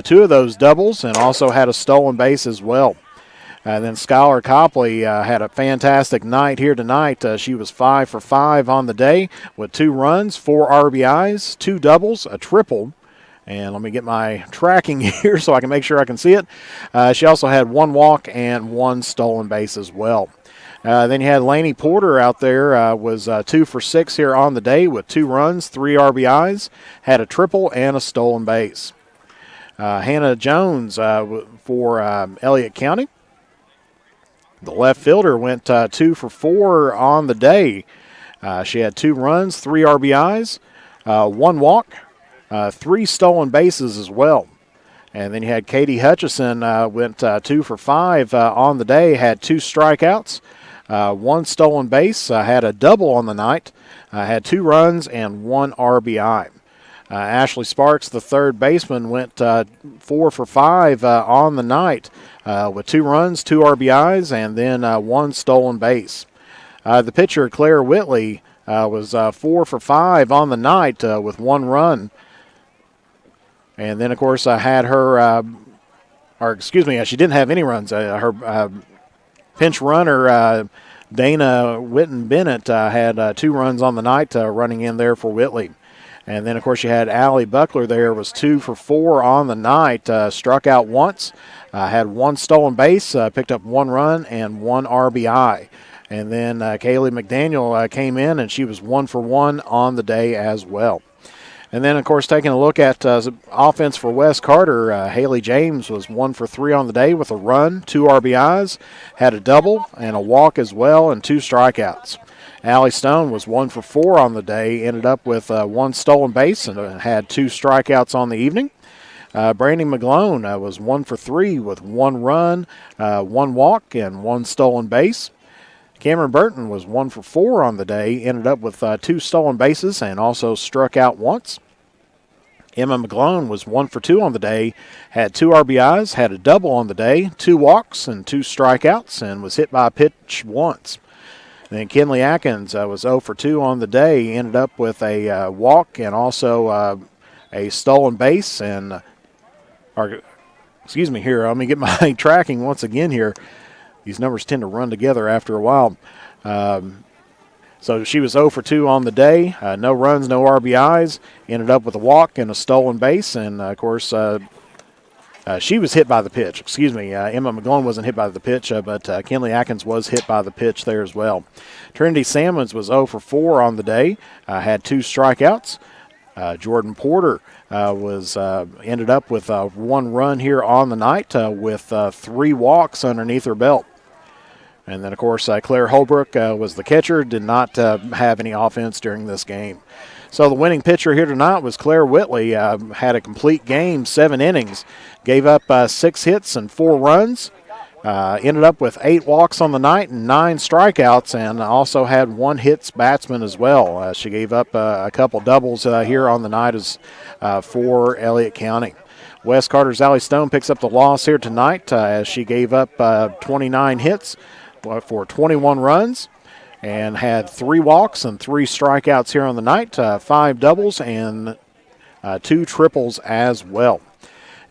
2 of those doubles, and also had a stolen base as well. And then Skylar Copley had a fantastic night here tonight. She was 5 for 5 on the day with 2 runs, 4 RBIs, 2 doubles, a triple. And let me get my tracking here so I can make sure I can see it. She also had 1 walk and 1 stolen base as well. Then you had Lainey Porter out there, was 2 for 6 here on the day with 2 runs, 3 RBIs, had a triple and a stolen base. Hannah Jones for Elliott County. The left fielder went 2 for 4 on the day. She had 2 runs, 3 RBIs, 1 walk, 3 stolen bases as well. And then you had Katie Hutchison went 2 for 5 on the day, had 2 strikeouts, 1 stolen base, had a double on the night, had 2 runs and 1 RBI. Ashley Sparks, the third baseman, went 4 for 5 on the night with 2 runs, 2 RBIs, and then 1 stolen base. The pitcher, Claire Whitley, was 4 for 5 on the night with 1 run. And then, of course, I had her, she didn't have any runs. Her pinch runner, Dana Witten-Bennett, had 2 runs on the night running in there for Whitley. And then, of course, you had Allie Buckler there, was 2 for 4 on the night, struck out once, had 1 stolen base, picked up 1 run and 1 RBI. And then Kaylee Mcdaniel came in, and she was 1 for 1 on the day as well. And then, of course, taking a look at offense for Wes Carter, Haley James was 1 for 3 on the day with a run, 2 RBIs, had a double and a walk as well, and 2 strikeouts. Allie Stone was 1 for 4 on the day, ended up with 1 stolen base and had 2 strikeouts on the evening. Brandy Mcloone was 1 for 3 with 1 run, 1 walk, and 1 stolen base. Cameron Burton was 1 for 4 on the day, ended up with 2 stolen bases and also struck out once. Emma Mcloone was 1 for 2 on the day, had 2 RBIs, had a double on the day, 2 walks and 2 strikeouts, and was hit by a pitch once. Then Kinley Atkins was 0 for 2 on the day, ended up with a walk and also a stolen base. And, excuse me here, let me get my tracking once again here. These numbers tend to run together after a while. So she was 0 for 2 on the day, no runs, no RBIs, ended up with a walk and a stolen base. And, of course, she was hit by the pitch. Emma Mcloone wasn't hit by the pitch, but Kinley Atkins was hit by the pitch there as well. Trinity Salmons was 0 for 4 on the day, had 2 strikeouts. Jordan Porter was ended up with 1 run here on the night with 3 walks underneath her belt. And then, of course, Claire Holbrook was the catcher, did not have any offense during this game. So the winning pitcher here tonight was Claire Whitley, had a complete game, 7 innings, gave up 6 hits and 4 runs, ended up with 8 walks on the night and 9 strikeouts, and also had 1 hits batsman as well. She gave up a couple doubles here on the night for Elliott County. Wes Carter's Allie Stone picks up the loss here tonight as she gave up 29 hits for 21 runs. And had 3 walks and 3 strikeouts here on the night, 5 doubles and 2 triples as well.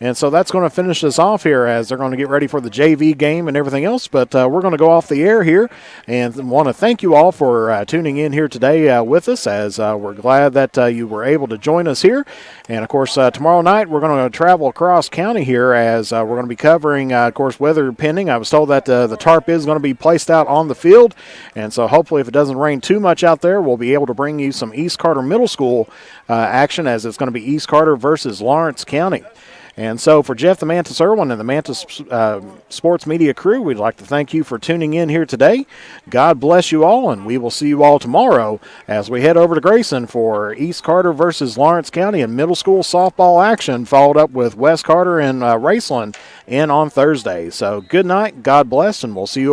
And so that's going to finish us off here as they're going to get ready for the JV game and everything else. But we're going to go off the air here and want to thank you all for tuning in here today with us, as we're glad that you were able to join us here. And, of course, tomorrow night we're going to travel across county here as we're going to be covering, of course, weather pending. I was told that the tarp is going to be placed out on the field. And so hopefully if it doesn't rain too much out there, we'll be able to bring you some East Carter Middle School action, as it's going to be East Carter versus Lawrence County. And so for Jeff the Mantis Irwin and the Mantis Sports Media crew, we'd like to thank you for tuning in here today. God bless you all, and we will see you all tomorrow as we head over to Grayson for East Carter versus Lawrence County and middle school softball action, followed up with West Carter and Raceland in on Thursday. So good night, God bless, and we'll see you all.